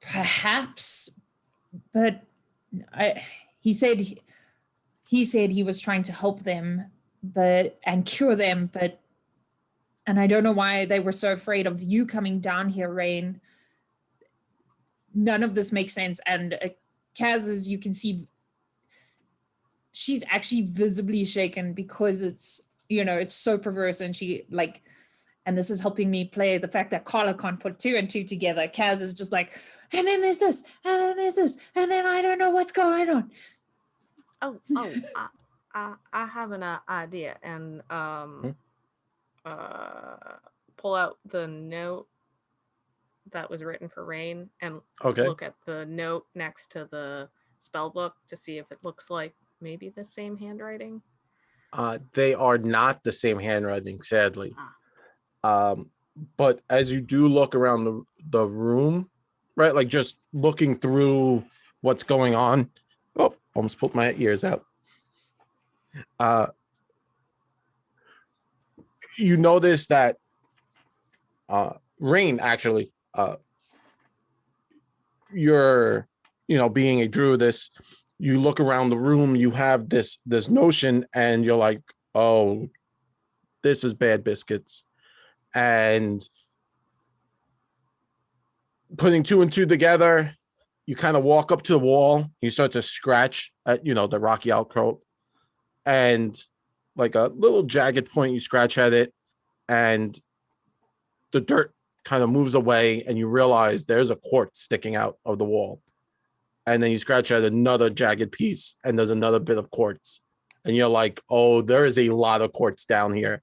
perhaps, but he said he was trying to help them and cure them, and I don't know why they were so afraid of you coming down here, Rain. None of this makes sense. And Kaz, as you can see, she's actually visibly shaken because it's so perverse, and and this is helping me play the fact that Carla can't put two and two together. Kaz is just like, and then there's this, and then there's this, and then I don't know what's going on. I have an idea, and pull out the note that was written for Rain and look at the note next to the spell book to see if it looks like maybe the same handwriting. They are not the same handwriting, sadly. But as you do look around the room, right, like just looking through what's going on. Oh, almost pulled my ears out. You notice that Rain, actually, you're, being a druidess, you look around the room, you have this notion, and you're like, oh, this is bad biscuits. And putting two and two together, you kind of walk up to the wall, you start to scratch at, the rocky alcove, and like a little jagged point, you scratch at it, and the dirt kind of moves away, and you realize there's a quartz sticking out of the wall. And then you scratch at another jagged piece, and there's another bit of quartz. And you're like, oh, there is a lot of quartz down here.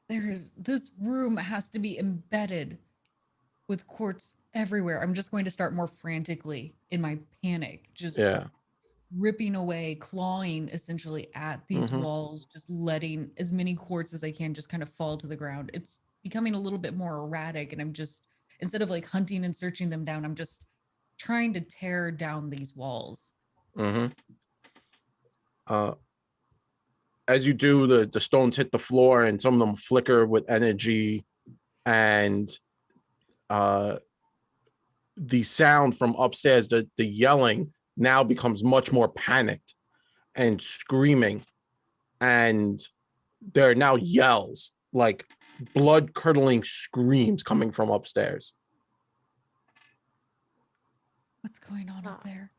This room has to be embedded with quartz everywhere, I'm just going to start more frantically in my panic, just Yeah. ripping away, clawing essentially at these Mhm. walls, just letting as many quartz as I can just kind of fall to the ground. It's becoming a little bit more erratic, and I'm just, instead of like hunting and searching them down, I'm just trying to tear down these walls. Mm-hmm. As you do, the stones hit the floor, and some of them flicker with energy, and the sound from upstairs, the yelling now becomes much more panicked and screaming, and there are now yells, like blood curdling screams coming from upstairs. What's going on up there?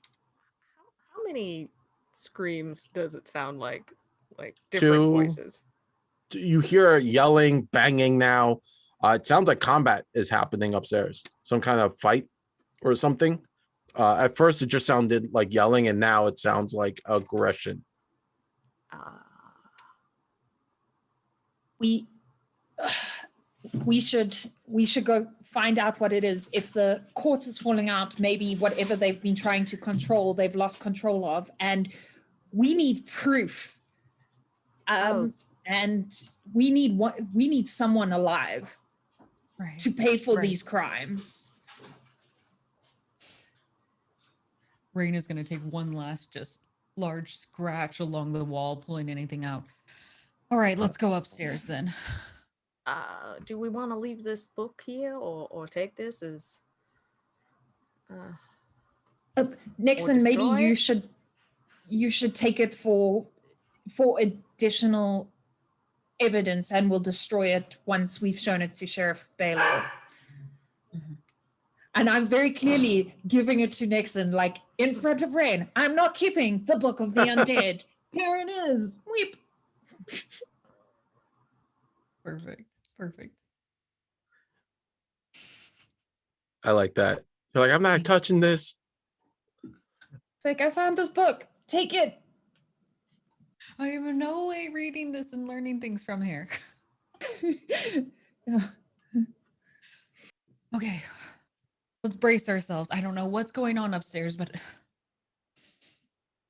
How many screams does it sound like? Like different voices? You hear yelling, banging now. It sounds like combat is happening upstairs, some kind of fight or something. At first, it just sounded like yelling, and now it sounds like aggression. We should go find out what it is. If the quartz is falling out, maybe whatever they've been trying to control, they've lost control of, and we need proof. And we need someone alive to pay for these crimes. Rain is going to take one last just large scratch along the wall, pulling anything out. All right, let's go upstairs then. Do we want to leave this book here or take this as Nixon, maybe you should take it for additional evidence, and we'll destroy it once we've shown it to Sheriff Baylor. Mm-hmm. And I'm very clearly giving it to Nixon, like in front of Rain. I'm not keeping the Book of the Undead. Here it is. Weep. Perfect. I like that. You're like, I'm not touching this. It's like, I found this book. Take it. I am in no way reading this and learning things from here. Yeah. Okay, let's brace ourselves. I don't know what's going on upstairs, but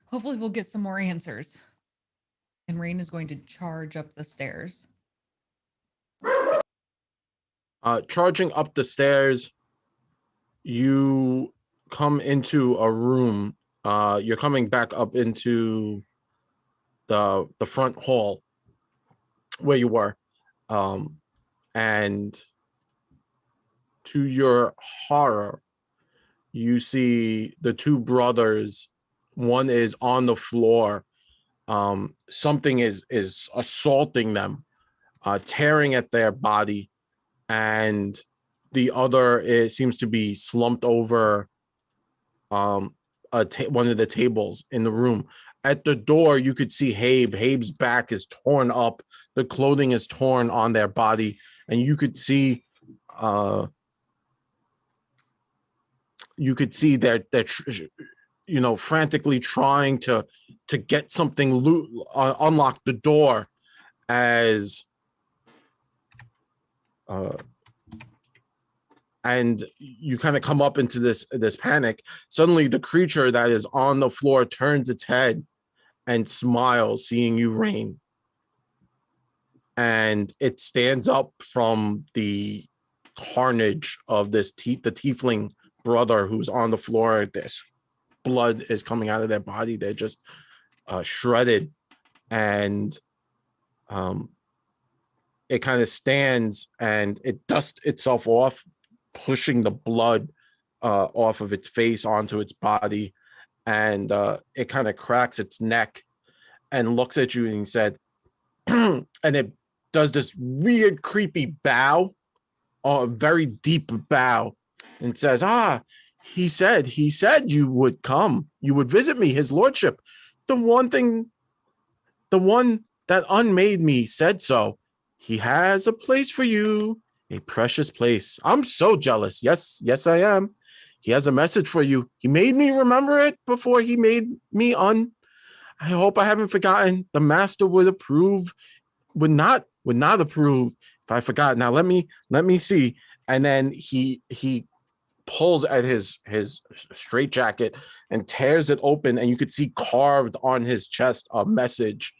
hopefully we'll get some more answers. And Rain is going to charge up the stairs. Charging up the stairs, you come into a room. You're coming back up into the front hall where you were, and to your horror, you see the two brothers. One is on the floor. Something is assaulting them, tearing at their body, and the other seems to be slumped over one of the tables in the room. At the door, you could see Habe. Habe's back is torn up. The clothing is torn on their body, and you could see they're frantically trying to get something unlock the door as and you kind of come up into this panic. Suddenly the creature that is on the floor turns its head and smiles, seeing you, Rain, and it stands up from the carnage of the tiefling brother who's on the floor. This blood is coming out of their body. They're just shredded, and it kind of stands and it dusts itself off, pushing the blood off of its face onto its body, and it kind of cracks its neck and looks at you, and he said, and it does this weird creepy bow, a very deep bow, and says, he said you would come, you would visit me, his lordship. The one that unmade me said so. He has a place for you, a precious place. I'm so jealous. Yes, I am. He has a message for you. He made me remember it before he made me I hope I haven't forgotten. The master would not approve if I forgot. Now let me see. and then he pulls at his straitjacket and tears it open, and you could see carved on his chest a message,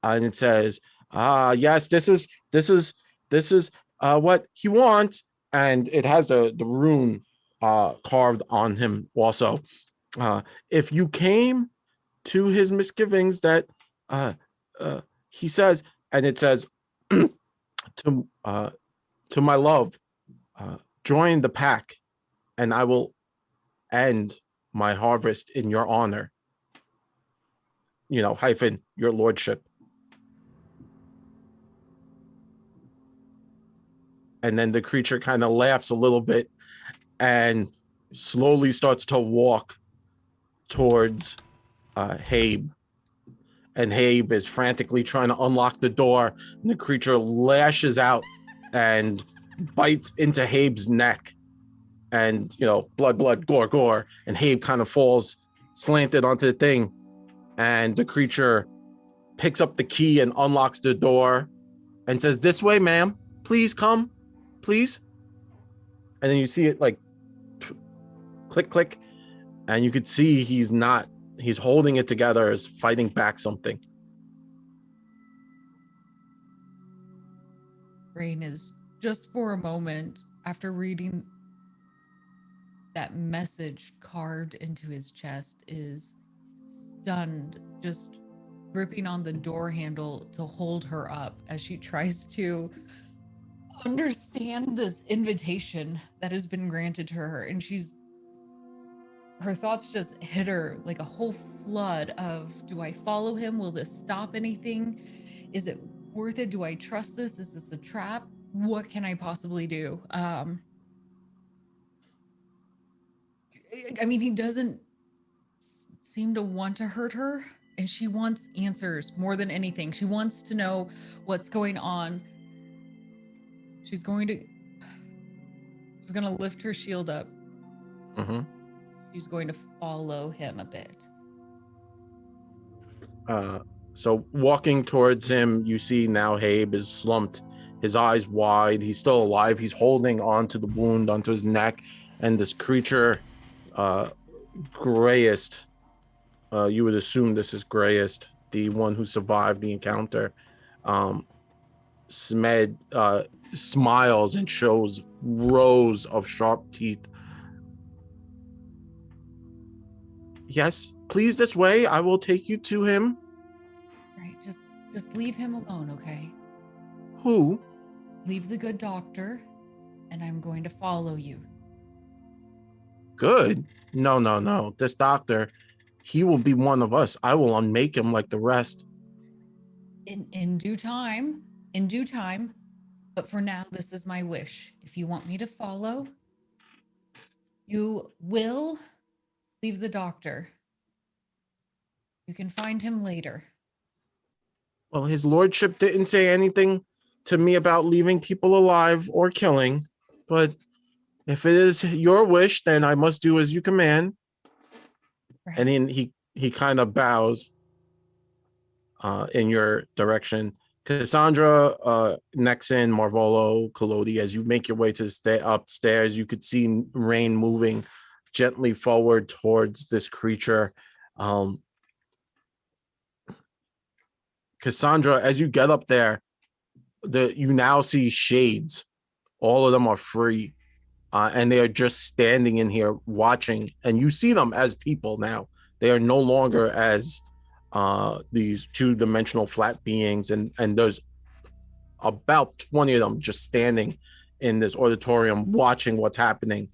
and it says, yes, this is what he wants, and it has the rune carved on him also. If you came to his misgivings, that he says, and it says, to my love, join the pack, and I will end my harvest in your honor. Hyphen your lordship. And then the creature kind of laughs a little bit and slowly starts to walk towards Habe. And Habe is frantically trying to unlock the door, and the creature lashes out and bites into Habe's neck. And, blood, gore, and Habe kind of falls slanted onto the thing. And the creature picks up the key and unlocks the door and says, "This way, ma'am. Please come, please." And then you see it like click, click. And you could see he's holding it together as fighting back something. Rain is just for a moment after reading that message carved into his chest is stunned, just gripping on the door handle to hold her up as she tries to understand this invitation that has been granted to her. And her thoughts just hit her like a whole flood of, do I follow him? Will this stop anything? Is it worth it? Do I trust this? Is this a trap? What can I possibly do? He doesn't seem to want to hurt her, and she wants answers more than anything. She wants to know what's going on. She's going to lift her shield up. Mm-hmm. She's going to follow him a bit. So walking towards him, you see now Habe is slumped, his eyes wide. He's still alive. He's holding onto the wound, onto his neck, and this creature, Grayest, you would assume this is Grayest, the one who survived the encounter, Smed smiles and shows rows of sharp teeth. "Yes, please, this way. I will take you to him." Right, just leave him alone, okay? "Who?" Leave the good doctor, and I'm going to follow you. "Good? No. This doctor, he will be one of us. I will unmake him like the rest." In due time. But for now, this is my wish. If you want me to follow, you will leave the doctor. You can find him later. "Well, his lordship didn't say anything to me about leaving people alive or killing, but if it is your wish, then I must do as you command." Right. And then he kind of bows in your direction. Cassandra, Nexon, Marvolo, Collodi, as you make your way to the upstairs, you could see Rain moving gently forward towards this creature. Cassandra, as you get up there, you now see shades. All of them are free, and they are just standing in here watching. And you see them as people now. They are no longer as these two-dimensional flat beings, and there's about 20 of them just standing in this auditorium watching what's happening.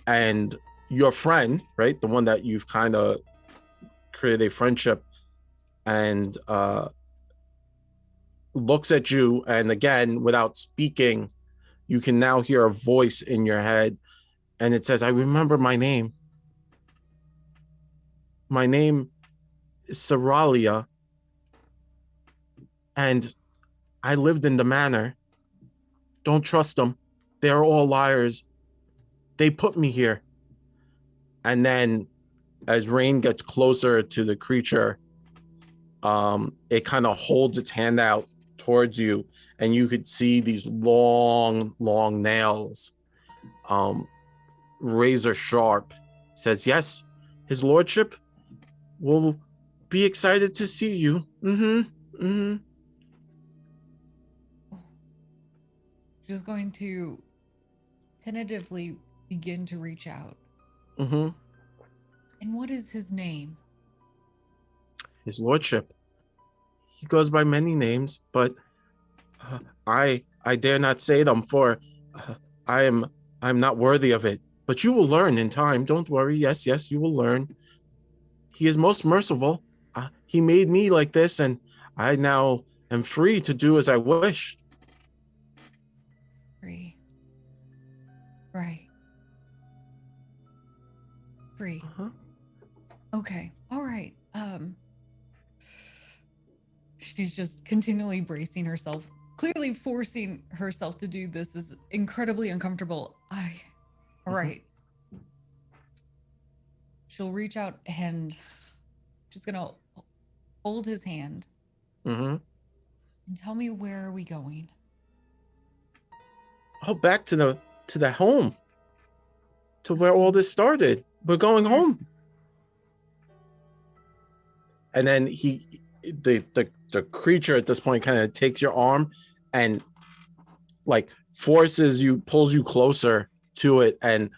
And your friend, right, the one that you've kind of created a friendship, and looks at you, and again, without speaking, you can now hear a voice in your head, and it says, "I remember my name. My name is Seralia, and I lived in the manor. Don't trust them. They're all liars. They put me here." And then as Rain gets closer to the creature, it kind of holds its hand out towards you, and you could see these long nails. razor sharp, says, "Yes, his lordship will be excited to see you." She's going to tentatively begin to reach out. And what is his name? his lordship, he goes by many names, but I dare not say them, for I'm not worthy of it. But you will learn in time. Don't worry. Yes, you will learn. He is most merciful. He made me like this, and I now am free to do as I wish. Free. Right. Free. Okay. All right. She's just continually bracing herself, clearly forcing herself to do this is incredibly uncomfortable. All right. She'll reach out and she's gonna hold his hand. And tell me, where are we going? Oh, back to the home, to where all this started. We're going home. And then the creature at this point kind of takes your arm and like pulls you closer to it and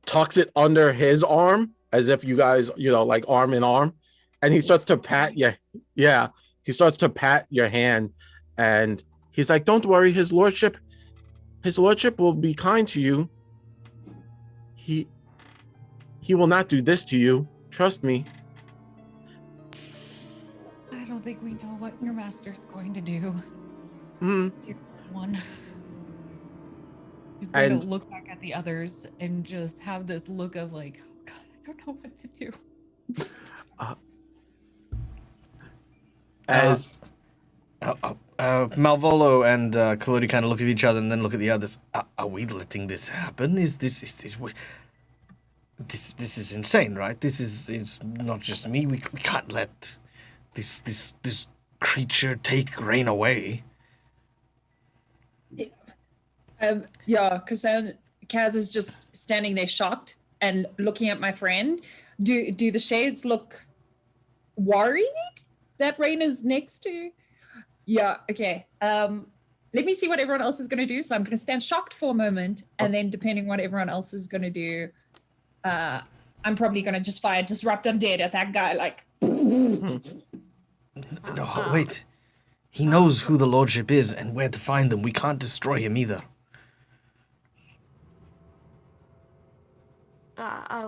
tucks it under his arm as if you guys, like arm in arm. And he starts to pat he starts to pat your hand, and he's like, "Don't worry, his lordship will be kind to you. He will not do this to you. Trust me." I don't think we know what your master's going to do. You're one. He's going to look back at the others and just have this look of like, oh God, I don't know what to do. As Malvolo and Kaludi kind of look at each other and then look at the others. Are we letting this happen? This is insane, right? It's not just me. We can't let this creature take Rain away. Yeah, because Kaz is just standing there shocked and looking at my friend. Do the shades look worried that Rain is next to? Yeah, okay. Let me see what everyone else is going to do. So I'm going to stand shocked for a moment, and then depending what everyone else is going to do, I'm probably going to just fire Disrupt Undead at that guy, like... No, wait. He knows who the Lordship is and where to find them. We can't destroy him either.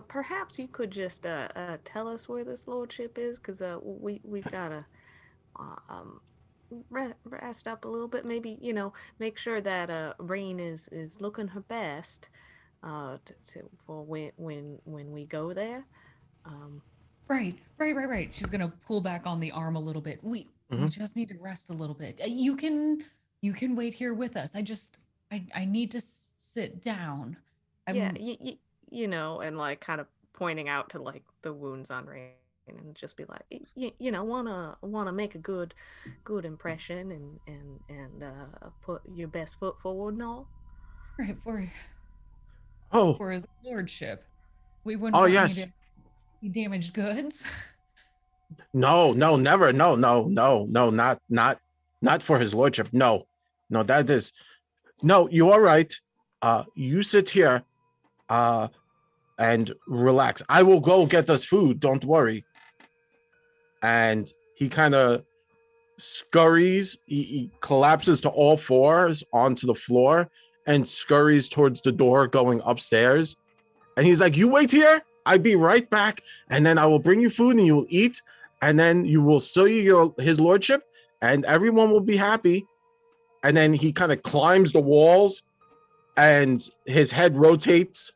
Perhaps you could just tell us where this Lordship is, because we've got to rest up a little bit. Maybe, make sure that Rain is looking her best for when we go there. Right. She's gonna pull back on the arm a little bit. We just need to rest a little bit. You can wait here with us. I need to sit down. And like kind of pointing out to like the wounds on Rain and just be like, wanna make a good impression and put your best foot forward and all. Right, for his lordship. We wouldn't want yes. any damaged goods. No, never. No, not for his lordship. No, that is... No, you are right. You sit here and relax. I will go get us food. Don't worry. And he kind of scurries. He collapses to all fours onto the floor and scurries towards the door going upstairs. And he's like, "You wait here. I'll be right back. And then I will bring you food and you will eat. And then you will see his lordship and everyone will be happy." And then he kind of climbs the walls and his head rotates.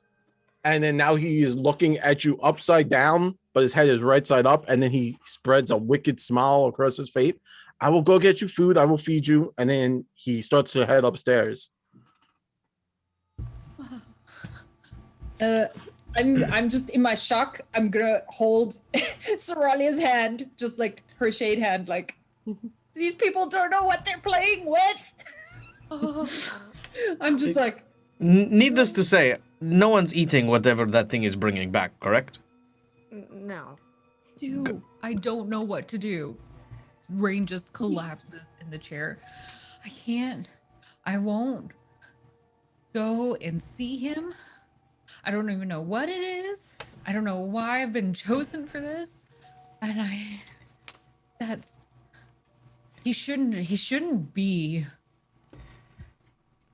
And then now he is looking at you upside down, but his head is right side up. And then he spreads a wicked smile across his face. "I will go get you food. I will feed you." And then he starts to head upstairs. I'm just in my shock. I'm gonna hold Soralia's hand, just like her shade hand, like these people don't know what they're playing with. I'm just like... Needless to say, no one's eating whatever that thing is bringing back, correct? No. I don't know what to do. Rain just collapses in the chair. I won't go and see him. I don't even know what it is. I don't know why I've been chosen for this. And he shouldn't be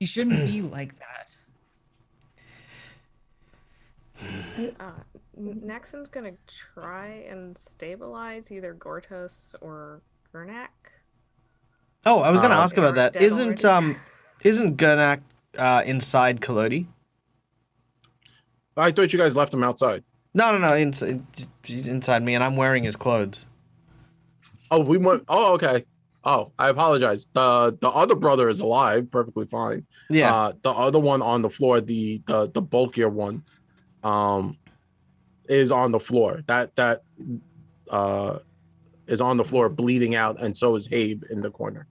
like that. Nexon's gonna try and stabilize either Gortos or Gurnak. Oh, I was going to ask They about aren't that. dead Isn't already. isn't Gurnak inside Kalodi? I thought you guys left him outside. No, he's inside me, and I'm wearing his clothes. Oh, we went. Oh, okay. Oh, I apologize. The other brother is alive, perfectly fine. Yeah. The other one on the floor, the bulkier one, is on the floor. That is on the floor, bleeding out, and so is Habe in the corner.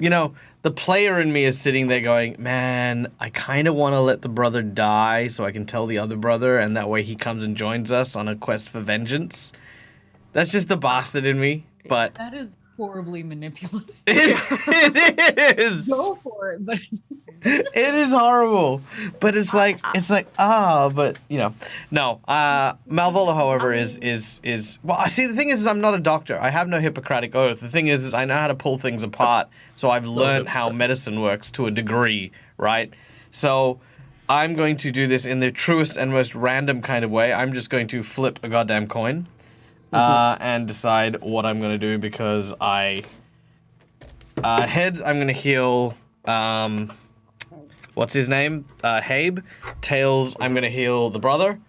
You know, the player in me is sitting there going, man, I kind of want to let the brother die so I can tell the other brother, and that way he comes and joins us on a quest for vengeance. That's just the bastard in me, but... That is horribly manipulative. It is! Go for it, but... It is horrible, but it's like, but, you know. No, Malvola, however, is well, I see, the thing is I'm not a doctor. I have no Hippocratic oath. The thing is I know how to pull things apart, so I've learned how medicine works to a degree, right? So I'm going to do this in the truest and most random kind of way. I'm just going to flip a goddamn coin and decide what I'm going to do, because heads, I'm going to heal... what's his name? Habe. Tails, I'm going to heal the brother.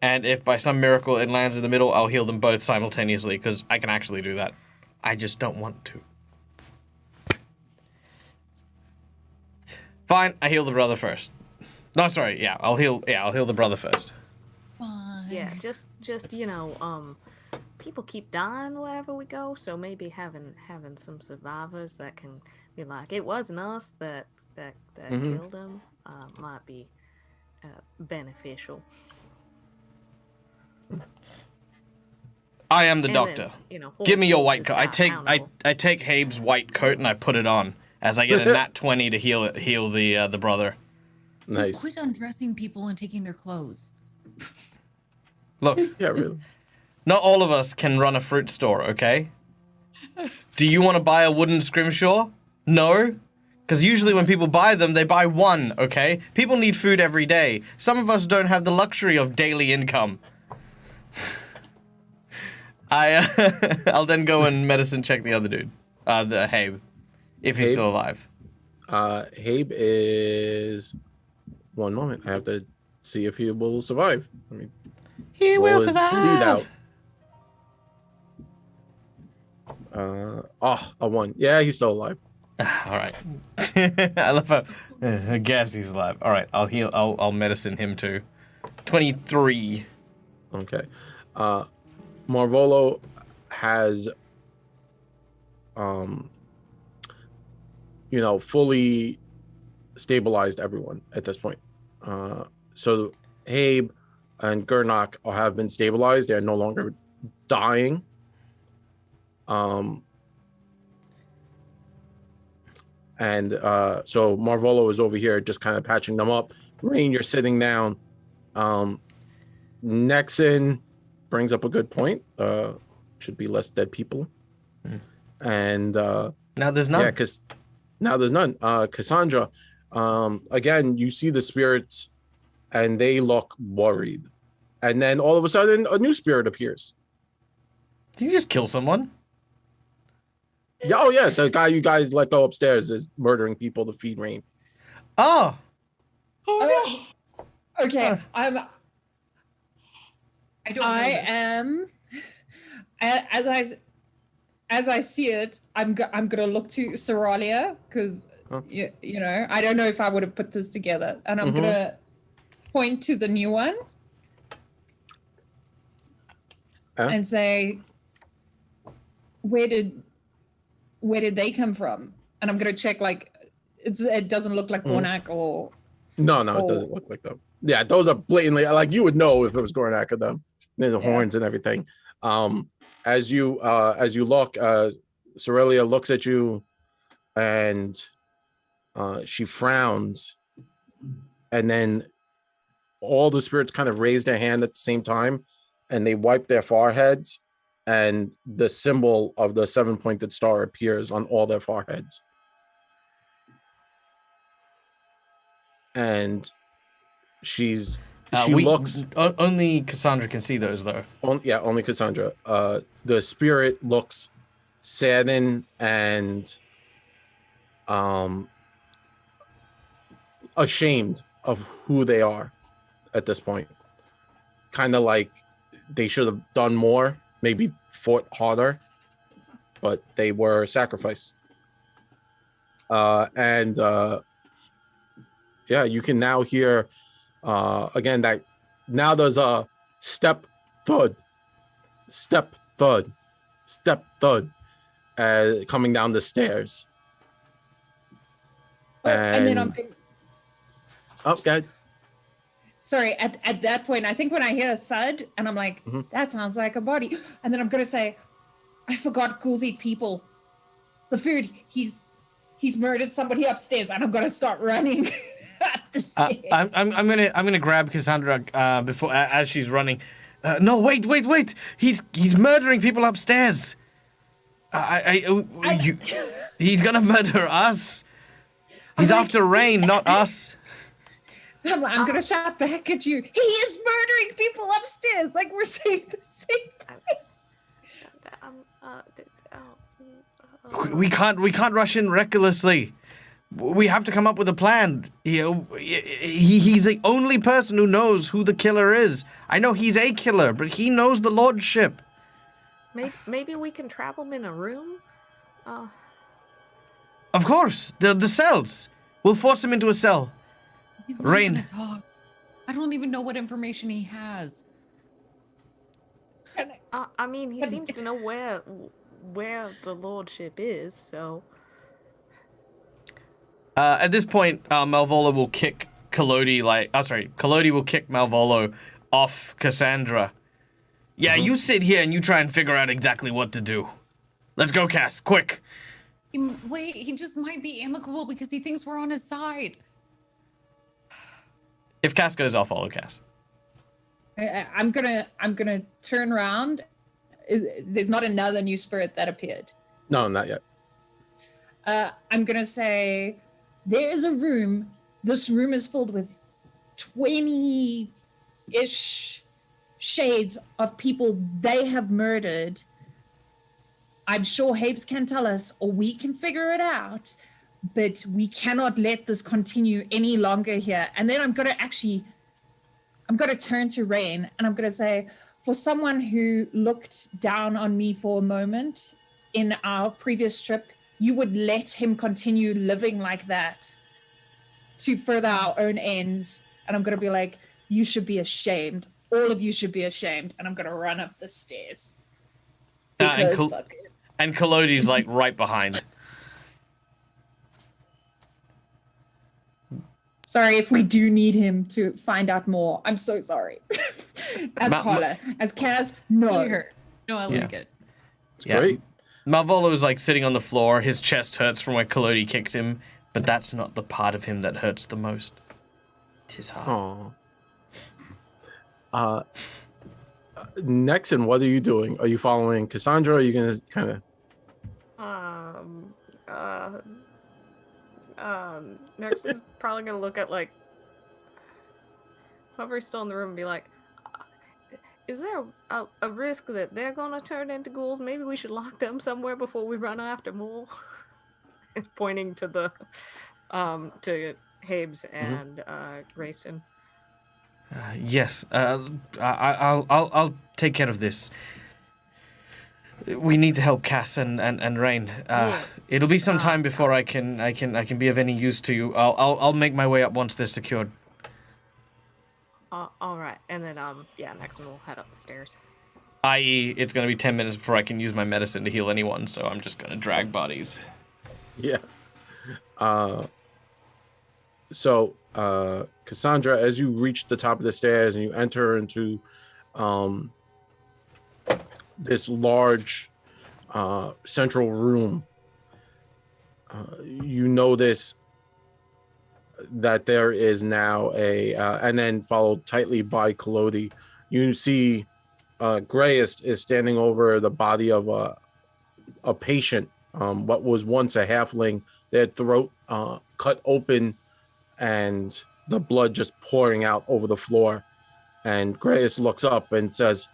And if by some miracle it lands in the middle, I'll heal them both simultaneously, because I can actually do that. I just don't want to. Fine, I heal the brother first. No, sorry, yeah, I'll heal the brother first. Fine. Yeah, just people keep dying wherever we go, so maybe having some survivors that can be like, it wasn't us that killed him, might be beneficial. I am the And doctor. then, you know, Give me your hold white this coat. I take Habe's white coat and I put it on as I get a nat 20 to heal the brother. Nice. Quit undressing people and taking their clothes. Look, Yeah, really. not all of us can run a fruit store, okay? Do you want to buy a wooden scrimshaw? No? Because usually when people buy them, they buy one, okay? People need food every day. Some of us don't have the luxury of daily income. I'll then go and medicine check the other dude, the Habe, if he's Habe? still alive. Habe is... One moment. I have to see if he will survive. I mean, He roll will his bleed survive. out. A 1. Yeah, he's still alive. All right. I love how. I guess he's alive. All right. I'll heal. I'll medicine him too. 23. Okay. Marvolo has fully stabilized everyone at this point. So Habe and Gurnak have been stabilized. They're no longer dying. And so Marvolo is over here just kind of patching them up. Rain, you're sitting down. Nexon brings up a good point. Should be less dead people. And Now there's none. yeah, because now there's none. Cassandra, again, you see the spirits and they look worried. And then all of a sudden, a new spirit appears. Did you just kill someone? Yeah, oh yeah, the guy you guys let go upstairs is murdering people to feed Rain. Oh. Okay, I don't. I am. As I see it, I'm gonna look to Soralia because Okay. you know I don't know if I would have put this together, and I'm gonna point to the new one and say, where did they come from? And I'm gonna check like it doesn't look like Gornak or No, it doesn't look like that. Yeah, those are blatantly like you would know if it was Gornak of them. There's the Yeah. horns and everything. As you look, Sorelia looks at you and she frowns, and then all the spirits kind of raise their hand at the same time and they wipe their foreheads, and the symbol of the 7-pointed star appears on all their foreheads. And she looks. Only Cassandra can see those, though. Only Cassandra. The spirit looks saddened and ashamed of who they are at this point. Kind of like they should have done more, maybe fought harder, but they were sacrificed. Yeah, you can now hear again that now there's a step thud coming down the stairs. And then I'm good. sorry, at that point, I think when I hear a thud and I'm like, that sounds like a body. And then I'm gonna say, I forgot ghouls eat people. The food, he's murdered somebody upstairs, and I'm gonna start running up the stairs. I'm gonna grab Cassandra before as she's running. No, wait! He's murdering people upstairs. He's gonna murder us. He's after Rain, not us. I'm gonna shout back at you. He is murdering people upstairs. Like we're saying the same thing. We can't rush in recklessly. We have to come up with a plan. He's the only person who knows who the killer is. I know he's a killer, but he knows the lordship. Maybe we can trap him in a room. Of course, the cells. We'll force him into a cell. He's not Rain. gonna talk. I don't even know what information he has. I mean, he seems to know where the lordship is, so. At this point, Malvolo will kick Collodi Collodi will kick Malvolo off Cassandra. Yeah, you sit here and you try and figure out exactly what to do. Let's go, Cass, quick. Wait, he just might be amicable because he thinks we're on his side. If Cass goes, I'll follow Cass. I'm gonna turn around. There's not another new spirit that appeared. No, not yet. I'm gonna say there is a room. This room is filled with 20-ish shades of people they have murdered. I'm sure Habes can tell us, or we can figure it out, but we cannot let this continue any longer here. And then I'm gonna turn to Rain and I'm gonna say, for someone who looked down on me for a moment in our previous trip, you would let him continue living like that to further our own ends. And I'm going to be like, you should be ashamed. All of you should be ashamed. And I'm going to run up the stairs. Because fuck it. And Collodi's like right behind. Sorry if we do need him to find out more. I'm so sorry. As Carla. As Kaz, no. No, I like it. It's great. Malvolo is like sitting on the floor. His chest hurts from where Collodi kicked him, but that's not the part of him that hurts the most. Tis hard. Aww. Nexon, what are you doing? Are you following Cassandra? Or are you gonna kind of? Next is probably gonna look at like whoever's still in the room and be like, is there a risk that they're gonna turn into ghouls? Maybe we should lock them somewhere before we run after more. Pointing to the to Habes and Grayson. Yes, I'll take care of this. We need to help Cass and Rain. It'll be some time before I can be of any use to you. I'll make my way up once they're secured. All right, and then next we'll head up the stairs. I.e., it's gonna be 10 minutes before I can use my medicine to heal anyone, so I'm just gonna drag bodies. Yeah. So Cassandra, as you reach the top of the stairs and you enter into this large central room, you notice that there is now and then followed tightly by Kalodi, you see Grayest is standing over the body of a patient, what was once a halfling, their throat cut open and the blood just pouring out over the floor. And Grayest looks up and says,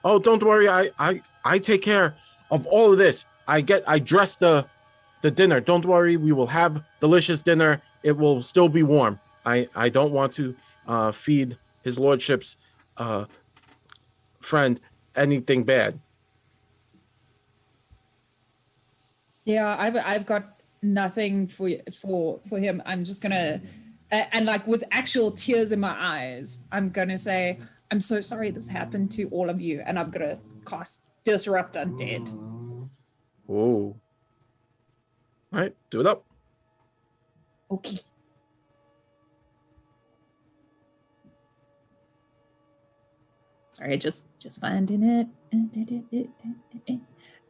"Oh, don't worry, I take care of all of this. I dress the dinner. Don't worry, we will have delicious dinner. It will still be warm. I don't want to feed his lordship's friend anything bad." Yeah, I've got nothing for him. I'm just gonna, and like with actual tears in my eyes, I'm gonna say, "I'm so sorry this happened to all of you," and I'm gonna cast Disrupt Undead. Whoa. All right, do it up. Okay. Sorry, just finding it.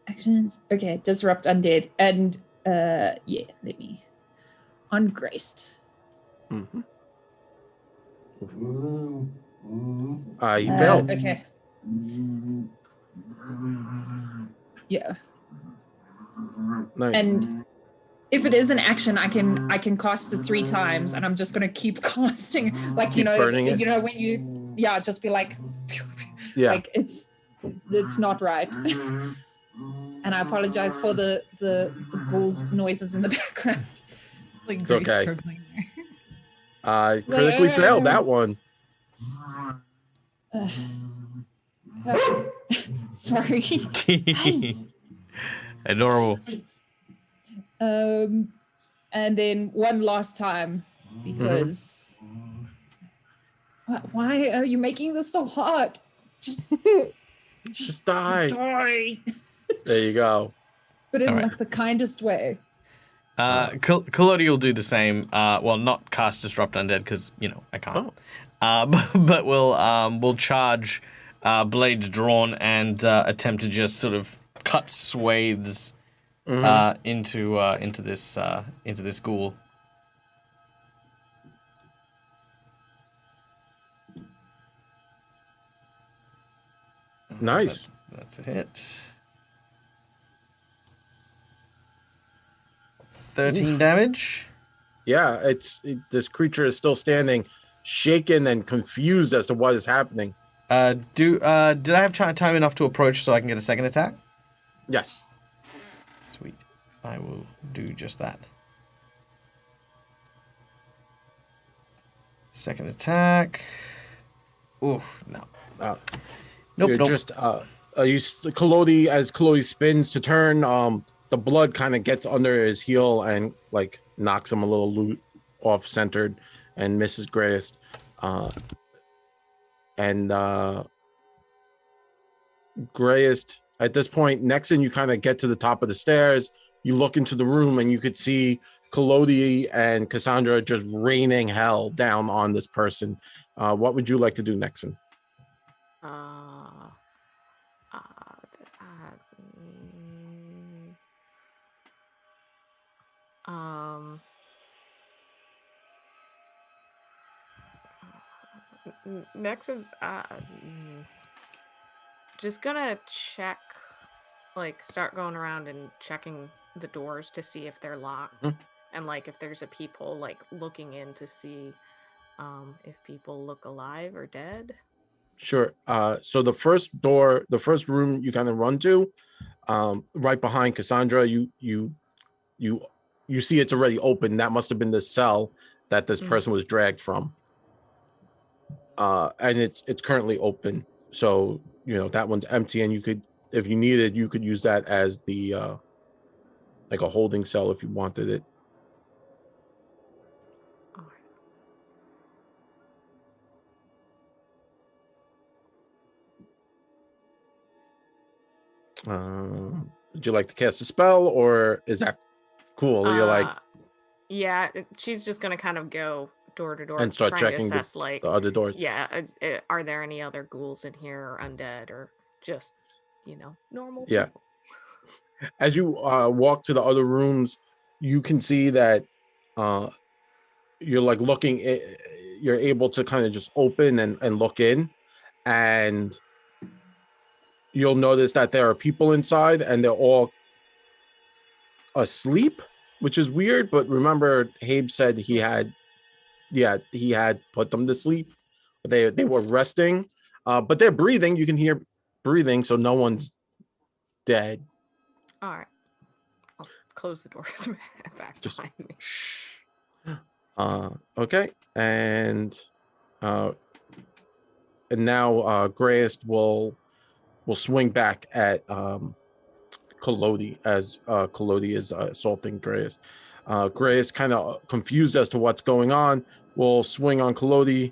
Actions. Okay, Disrupt Undead. And yeah, let me. Ungraced. Mm-hmm. You failed. Okay. Yeah. Nice. And if it is an action, I can cast it 3 times, and I'm just gonna keep casting, like Keep burning it? you know when you just be like, Yeah. like it's not right. And I apologize for the ghouls noises in the background. Like It's Grace okay. struggling there. Critically failed that one. Sorry. Guys. Adorable. And then one last time, because why are you making this so hard? Just die. Die. There you go. But in All right. like the kindest way. Kalodi will do the same. Well, not cast Disrupt Undead because I can't. Oh. But we'll charge blades drawn and attempt to just sort of cut swathes into this ghoul. Nice. That's a hit. 13 damage. Yeah, this creature is still standing, shaken and confused as to what is happening. Did I have time enough to approach so I can get a second attack? Yes. Sweet. I will do just that. Second attack. Oof, no. Nope. Just Kalodi, as Kalodi spins to turn, the blood kind of gets under his heel and like knocks him a little off centered and misses Grayest. And Grayest, at this point, Nexon, you kind of get to the top of the stairs. You look into the room and you could see Kalodi and Cassandra just raining hell down on this person. What would you like to do, Nexon? Next is just gonna check, like start going around and checking the doors to see if they're locked, and like if there's a peephole, like looking in to see if people look alive or dead. Sure. So the first room you kind of run to, right behind Cassandra, you see it's already open. That must have been the cell that this person was dragged from. And it's currently open. So, that one's empty, and you could, if you needed, you could use that as the like a holding cell if you wanted it. Would you like to cast a spell, or is that cool? You're like, yeah, she's just gonna kind of go door to door, and start trying to checking assess like, the other doors. yeah, are there any other ghouls in here, or undead, or just normal Yeah. people? As you walk to the other rooms, you can see that you're like looking. You're able to kind of just open and look in, and you'll notice that there are people inside, and they're all asleep, which is weird. But remember, Habe said he had put them to sleep. They were resting, but they're breathing. You can hear breathing, so no one's dead. All right, I'll close the doors back Just behind me. shh. Okay, and now Grayest will swing back at Collodi as Collodi is assaulting Grayest. Grayest kind of confused as to what's going on. Will swing on Collodi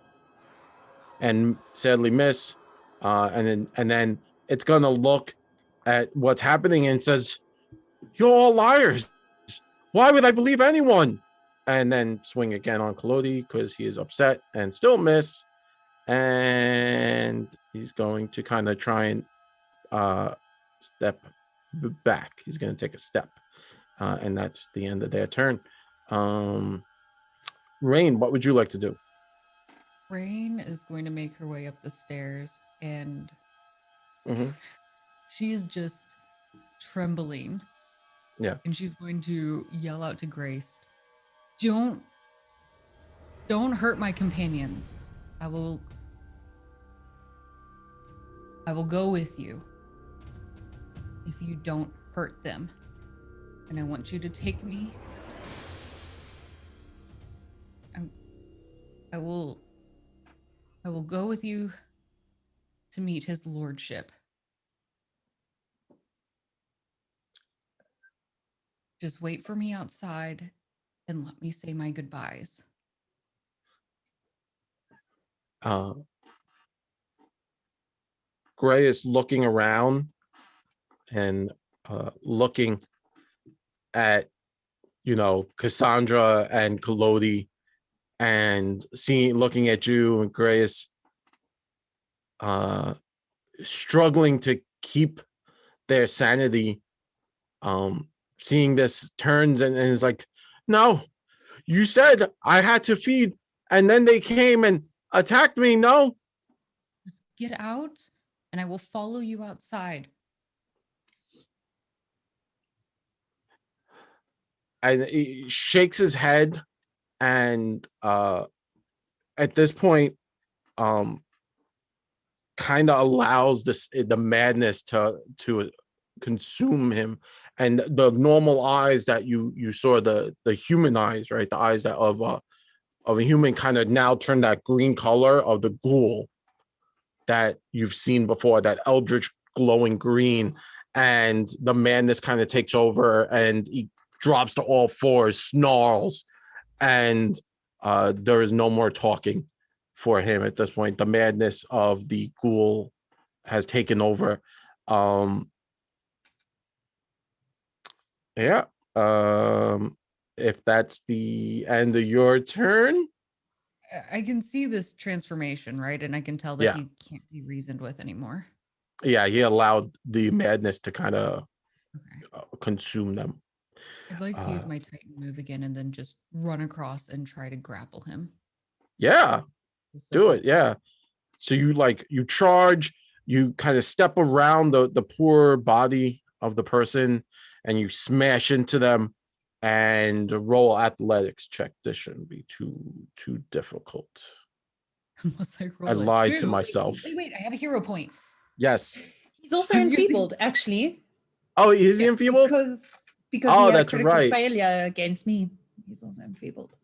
and sadly miss. And then it's gonna look at what's happening and says, "You're all liars. Why would I believe anyone?" And then swing again on Collodi because he is upset and still miss. And he's going to kind of try and step back. He's going to take a step. And that's the end of their turn. Rain, what would you like to do? Rain is going to make her way up the stairs, and Mhm. she is just trembling. Yeah. And she's going to yell out to Grace, Don't hurt my companions. I will go with you if you don't hurt them. And I want you to take me. I will go with you to meet his lordship. Just wait for me outside and let me say my goodbyes. Gray is looking around and looking at, Cassandra and Collodi and looking at you, and Gray is struggling to keep their sanity. Seeing this turns and is like, "No, you said I had to feed, and then they came and attacked me. No." Just get out and I will follow you outside. And he shakes his head, and at this point, kind of allows the madness to consume him, and the normal eyes that you saw, the human eyes, right, the eyes that of a human, kind of now turn that green color of the ghoul that you've seen before, that eldritch glowing green, and the madness kind of takes over, and he drops to all fours, snarls, and there is no more talking for him at this point. The madness of the ghoul has taken over. Yeah. If that's the end of your turn. I can see this transformation, right? And I can tell that Yeah. he can't be reasoned with anymore. Yeah, he allowed the madness to kind of Okay. consume them. I'd like to use my Titan move again and then just run across and try to grapple him. Yeah, Just do like- it. Yeah. So you charge, you kind of step around the poor body of the person, and you smash into them and roll athletics check. This shouldn't be too difficult. Unless I roll I a lied to 2. myself. Wait, I have a hero point. Yes. He's also I'm using- enfeebled, actually. Oh, is he enfeebled? Because Oh, he had a that's critical right. failure against me. He's also enfeebled.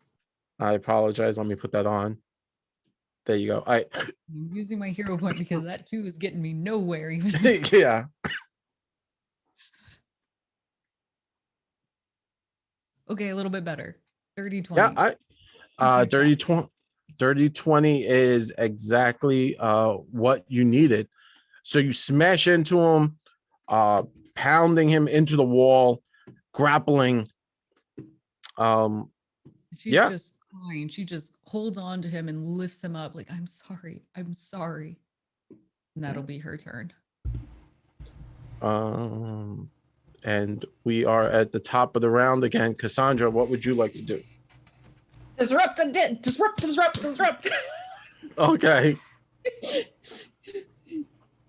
I apologize. Let me put that on. There you go. I'm using my hero point because that 2 is getting me nowhere even. Yeah. Okay, a little bit better. 30-20. Yeah, 30-20 is exactly what you needed. So you smash into him, pounding him into the wall, grappling. She's yeah. just crying. She just holds on to him and lifts him up like, I'm sorry. And that'll be her turn. And we are at the top of the round again. Cassandra, what would you like to do? Disrupt. Okay.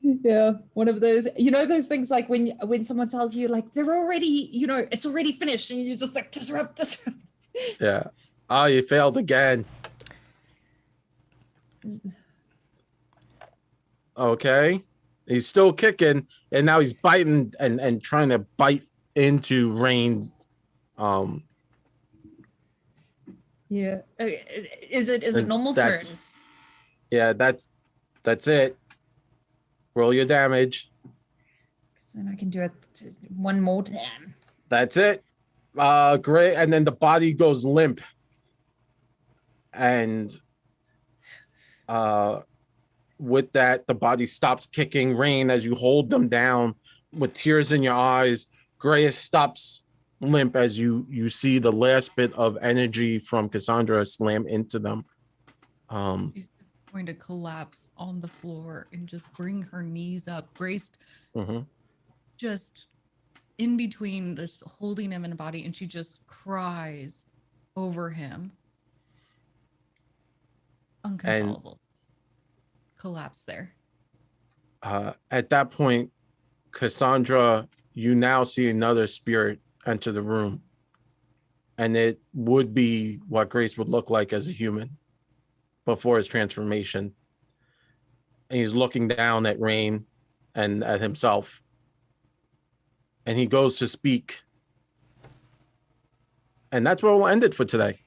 Yeah, one of those, those things like when someone tells you like they're already, it's already finished, and you just like disrupt. Yeah. Oh, you failed again. Okay. He's still kicking, and now he's biting and trying to bite into Rain. Yeah. Is it normal turns? Yeah, that's it. Roll your damage. Then I can do it one more time. That's it. Great. And then the body goes limp. And with that, the body stops kicking. Rain, as you hold them down with tears in your eyes, Grace stops limp as you see the last bit of energy from Cassandra slam into them. She's just going to collapse on the floor and just bring her knees up. Grace just in between, just holding him in a body, and she just cries over him. Unconsolable. Collapse there. At that point, Cassandra, you now see another spirit enter the room. And it would be what Grace would look like as a human before his transformation. And he's looking down at Rain and at himself. And he goes to speak. And that's where we'll end it for today.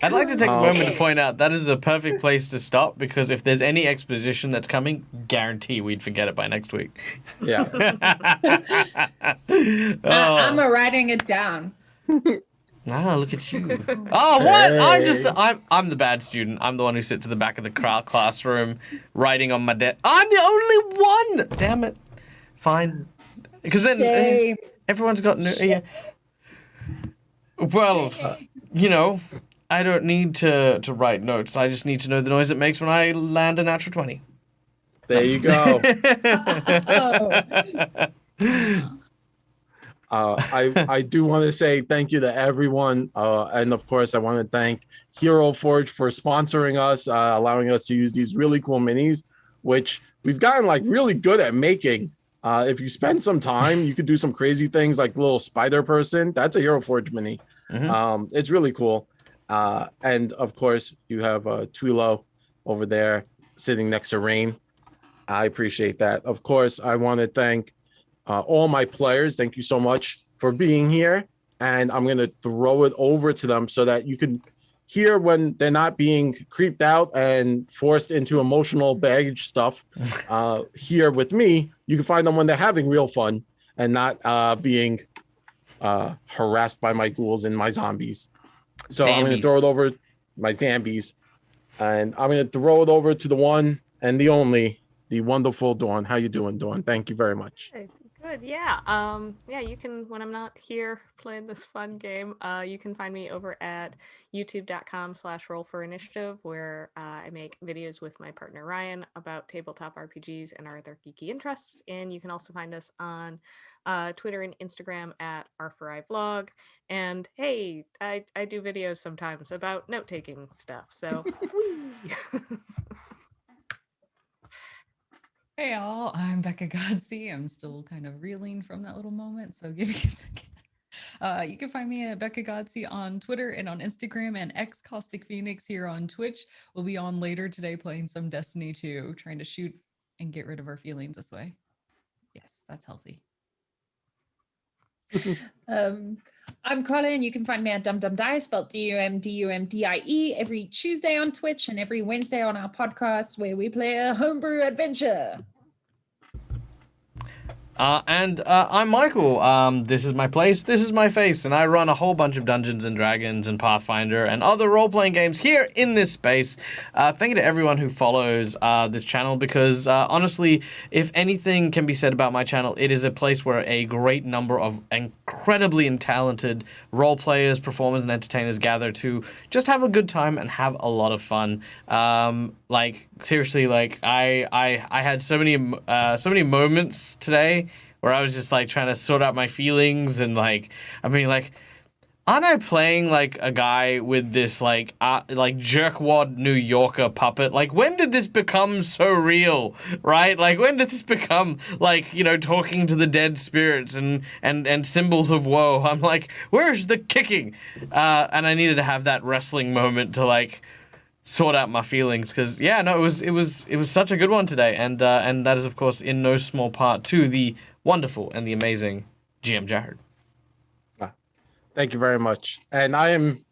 I'd like to take a moment to point out that is the perfect place to stop, because if there's any exposition that's coming, guarantee we'd forget it by next week. Yeah. I'm writing it down. Ah, look at you. Oh, what? Hey. I'm the bad student. I'm the one who sits at the back of the classroom writing on my desk. I'm the only one. Damn it. Fine. Because then everyone's got new. Yeah. Well, I don't need to write notes. I just need to know the noise it makes when I land a natural 20. There you go. I do want to say thank you to everyone. And of course, I want to thank Hero Forge for sponsoring us, allowing us to use these really cool minis, which we've gotten like really good at making. If you spend some time, you could do some crazy things like little spider person. That's a Hero Forge mini. It's really cool. And of course, you have Twilo over there sitting next to Rain. I appreciate that. Of course, I want to thank all my players. Thank you so much for being here. And I'm going to throw it over to them so that you can hear when they're not being creeped out and forced into emotional baggage stuff. Here with me, you can find them when they're having real fun and not being harassed by my ghouls and my zombies. So I'm going to throw it over my Zambies, and I'm going to throw it over to the one and the only, the wonderful Dawn. How you doing, Dawn? Thank you very much. Hey, good. Yeah. You can, when I'm not here playing this fun game, you can find me over at youtube.com/roll4initiative, where I make videos with my partner Ryan about tabletop RPGs and our other geeky interests. And you can also find us on Twitter and Instagram at R4iVlog. And hey, I do videos sometimes about note-taking stuff. So, Hey all, I'm Becca Godsey. I'm still kind of reeling from that little moment, so give me a second. You can find me at Becca Godsey on Twitter and on Instagram, and X Caustic Phoenix here on Twitch. We'll be on later today playing some Destiny 2, trying to shoot and get rid of our feelings this way. Yes, that's healthy. I'm Colin. You can find me at DumDumDie, spelled DumDumDie, every Tuesday on Twitch and every Wednesday on our podcast, where we play a homebrew adventure. I'm Michael. This is my place, this is my face, and I run a whole bunch of Dungeons and Dragons and Pathfinder and other role-playing games here in this space. Thank you to everyone who follows this channel, because honestly, if anything can be said about my channel, it is a place where a great number of incredibly talented role players, performers, and entertainers gather to just have a good time and have a lot of fun. Like seriously, like I had so many moments today where I was just like trying to sort out my feelings, and like, I mean, like, aren't I playing like a guy with this like jerkwad New Yorker puppet? Like, when did this become so real, right? Like, when did this become like, you know, talking to the dead spirits and symbols of woe? I'm like, where's the kicking? And I needed to have that wrestling moment to like sort out my feelings, because yeah, no, it was such a good one today, and that is of course in no small part to the wonderful and the amazing GM Jared. Thank you very much. And I am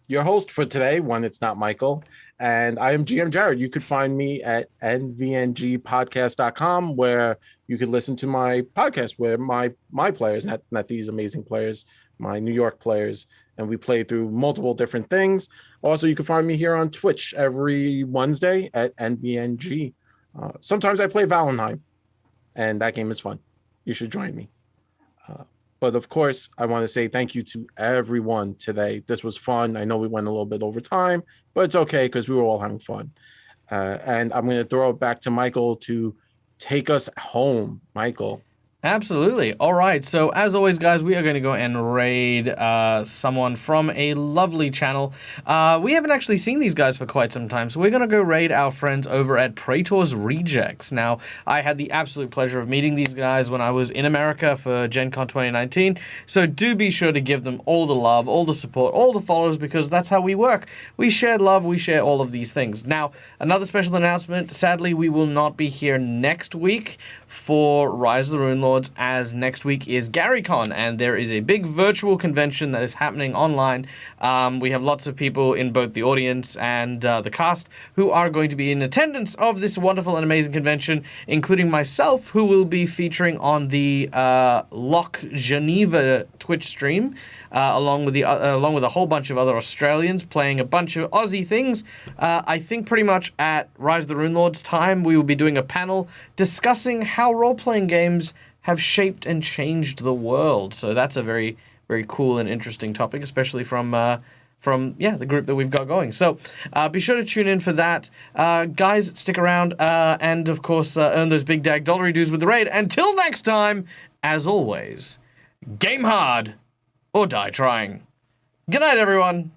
your host for today when it's not Michael, and I am GM Jared. You could find me at nvngpodcast.com, where you could listen to my podcast where my players, not these amazing players, my New York players, and we play through multiple different things. Also, you can find me here on Twitch every Wednesday at nvng. Sometimes I play Valheim, and that game is fun. You should join me. But of course, I want to say thank you to everyone today. This was fun. I know we went a little bit over time, but it's okay because we were all having fun. And I'm going to throw it back to Michael to take us home. Michael. Absolutely. All right. So as always, guys, we are going to go and raid someone from a lovely channel. We haven't actually seen these guys for quite some time, so we're going to go raid our friends over at Praetor's Rejects. Now, I had the absolute pleasure of meeting these guys when I was in America for Gen Con 2019, so do be sure to give them all the love, all the support, all the follows, because that's how we work. We share love, we share all of these things. Now, another special announcement. Sadly, we will not be here next week for Rise of the Runelords, as next week is GaryCon, and there is a big virtual convention that is happening online. We have lots of people in both the audience and the cast who are going to be in attendance of this wonderful and amazing convention, including myself, who will be featuring on the Loch Geneva Twitch stream, along with a whole bunch of other Australians playing a bunch of Aussie things. I think pretty much at Rise of the Runelords time, we will be doing a panel discussing how role-playing games have shaped and changed the world. So that's a very, very cool and interesting topic, especially from the group that we've got going. So be sure to tune in for that. Guys, stick around and, of course, earn those big dag dollary dues with the raid. Until next time, as always, game hard or die trying. Good night, everyone.